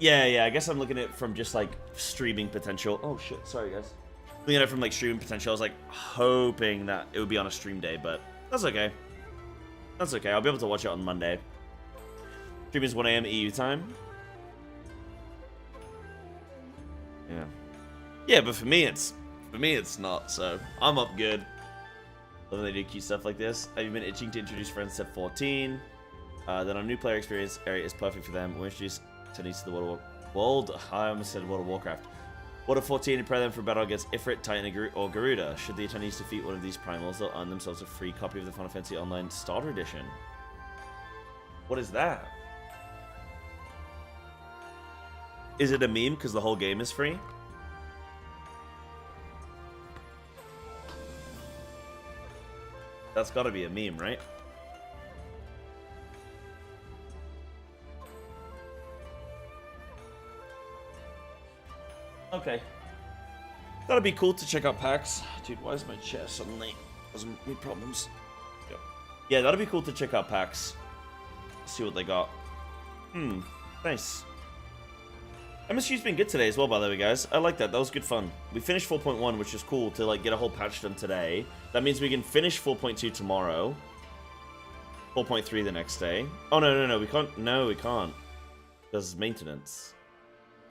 Yeah, I guess I'm looking at it from just like streaming potential. Oh shit, sorry guys. Looking at it from like streaming potential, I was like hoping that it would be on a stream day, but that's okay. That's okay, I'll be able to watch it on Monday. Stream is 1 a.m. EU time. Yeah. Yeah, but for me it's not, so I'm up good. Love when they do cute stuff like this. I've been itching to introduce friends to 14. Then our new player experience area is perfect for them. We'll introduce attendees to the World. I almost said World of Warcraft. World of 14 and prepare them for battle against Ifrit, Titan, or Garuda. Should the attendees defeat one of these primals, they'll earn themselves a free copy of the Final Fantasy Online Starter Edition. What is that? Is it a meme because the whole game is free? That's gotta be a meme, right? Okay. That'd be cool to check out PAX. Dude, why is my chair suddenly causing me problems? Yep. Yeah, that'd be cool to check out PAX. See what they got. Nice. MSQ's been good today as well, by the way, guys. I like that. That was good fun. We finished 4.1, which is cool to like get a whole patch done today. That means we can finish 4.2 tomorrow. 4.3 the next day. Oh, no, we can't. No, we can't. Because maintenance.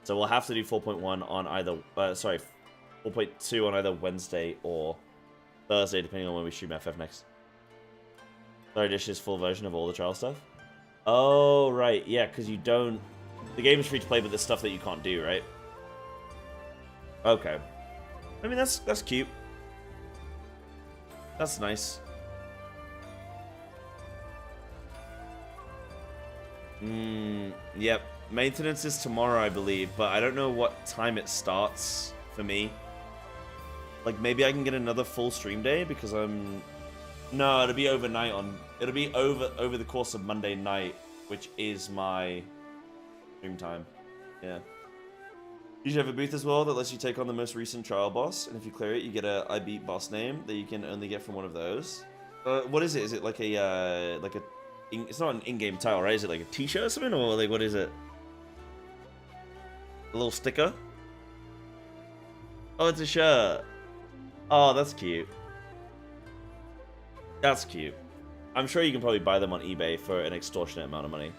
So we'll have to do 4.1 on either, 4.2 on either Wednesday or Thursday, depending on when we stream FF next. Sorry, Dish is full version of all the trial stuff. Oh, right, yeah, because you don't... The game is free to play, but there's stuff that you can't do, right? Okay. I mean, that's cute. That's nice. Yep. Maintenance is tomorrow, I believe, but I don't know what time it starts for me. Like, maybe I can get another full stream day because I'm... No, it'll be overnight on... It'll be over the course of Monday night, which is my stream time. Yeah. You should have a booth as well that lets you take on the most recent trial boss, and if you clear it, you get a I beat boss name that you can only get from one of those. What is it? Is it like a, it's not an in-game tile, right? Is it like a t-shirt or something, or like, what is it? A little sticker? Oh, it's a shirt. Oh, that's cute. That's cute. I'm sure you can probably buy them on eBay for an extortionate amount of money.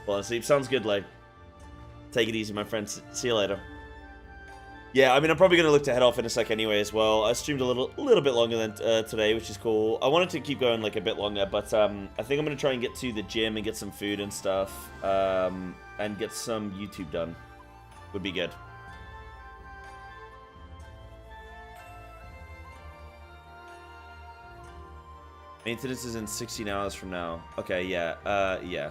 Well, honestly, sounds good, like. Take it easy, my friends. See you later. Yeah, I mean, I'm probably going to look to head off in a sec anyway as well. I streamed a little bit longer than today, which is cool. I wanted to keep going like a bit longer, but I think I'm going to try and get to the gym and get some food and stuff. And get some YouTube done. Would be good. Maintenance is in 16 hours from now. Okay, yeah. Yeah.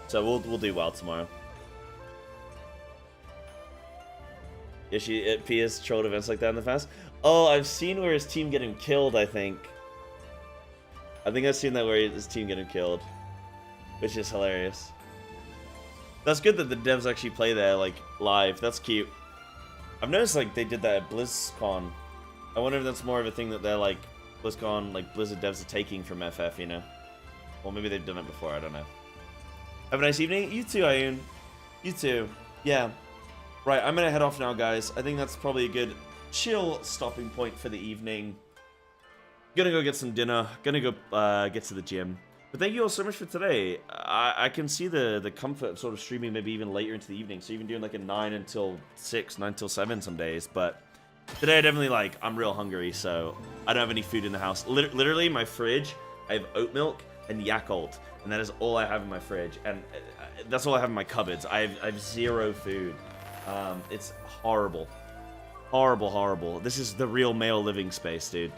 So we'll do well tomorrow. Yeah, P has trolled events like that in the past. Oh, I've seen where his team get him killed, I think. I've seen that where his team get him killed. Which is hilarious. That's good that the devs actually play there, like, live. That's cute. I've noticed, like, they did that at BlizzCon. I wonder if that's more of a thing that they're, like, BlizzCon, like, Blizzard devs are taking from FF, you know? Or maybe they've done it before, I don't know. Have a nice evening. You too, Ayun. You too. Yeah. Right, I'm gonna head off now, guys. I think that's probably a good chill stopping point for the evening. Gonna go get some dinner. Gonna go get to the gym. But thank you all so much for today. I can see the comfort of sort of streaming maybe even later into the evening. So even doing like a 9 until 6, 9 till 7 some days. But today I definitely like, I'm real hungry, so I don't have any food in the house. Literally, my fridge, I have oat milk and Yakult. And that is all I have in my fridge. And that's all I have in my cupboards. I have zero food. It's horrible. Horrible, horrible. This is the real male living space, dude.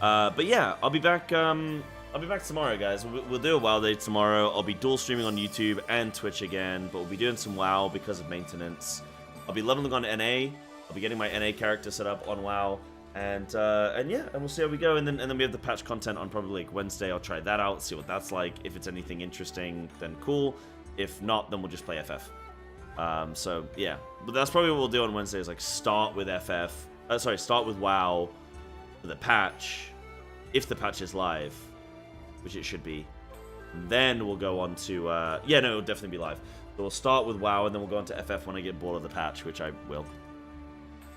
But yeah, I'll be back tomorrow, guys. We'll do a WoW day tomorrow. I'll be dual streaming on YouTube and Twitch again, but we'll be doing some WoW because of maintenance. I'll be leveling on NA. I'll be getting my NA character set up on WoW, and yeah, and we'll see how we go. And then we have the patch content on probably like Wednesday. I'll try that out, see what that's like. If it's anything interesting, then cool. If not, then we'll just play FF. So yeah, but that's probably what we'll do on Wednesday. Is like start with start with WoW, for the patch, if the patch is live, which it should be. And then we'll go on to, yeah, no, it'll definitely be live. So we'll start with WoW, and then we'll go on to FF when I get bored of the patch, which I will.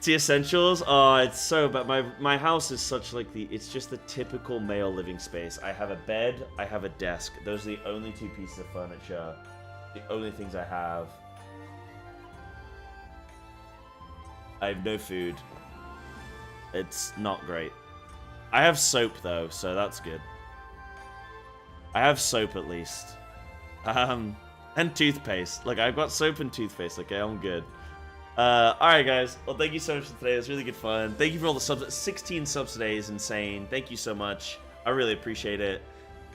The essentials? Oh, it's so bad. My house is such like it's just the typical male living space. I have a bed, I have a desk. Those are the only 2 pieces of furniture. The only things I have. I have no food. It's not great. I have soap, though, so that's good. I have soap, at least. And toothpaste. Look, I've got soap and toothpaste, okay? I'm good. Alright, guys. Well, thank you so much for today. It was really good fun. Thank you for all the subs. 16 subs today is insane. Thank you so much. I really appreciate it.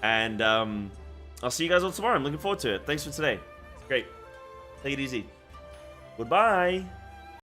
And I'll see you guys all tomorrow. I'm looking forward to it. Thanks for today. It's great. Take it easy. Goodbye.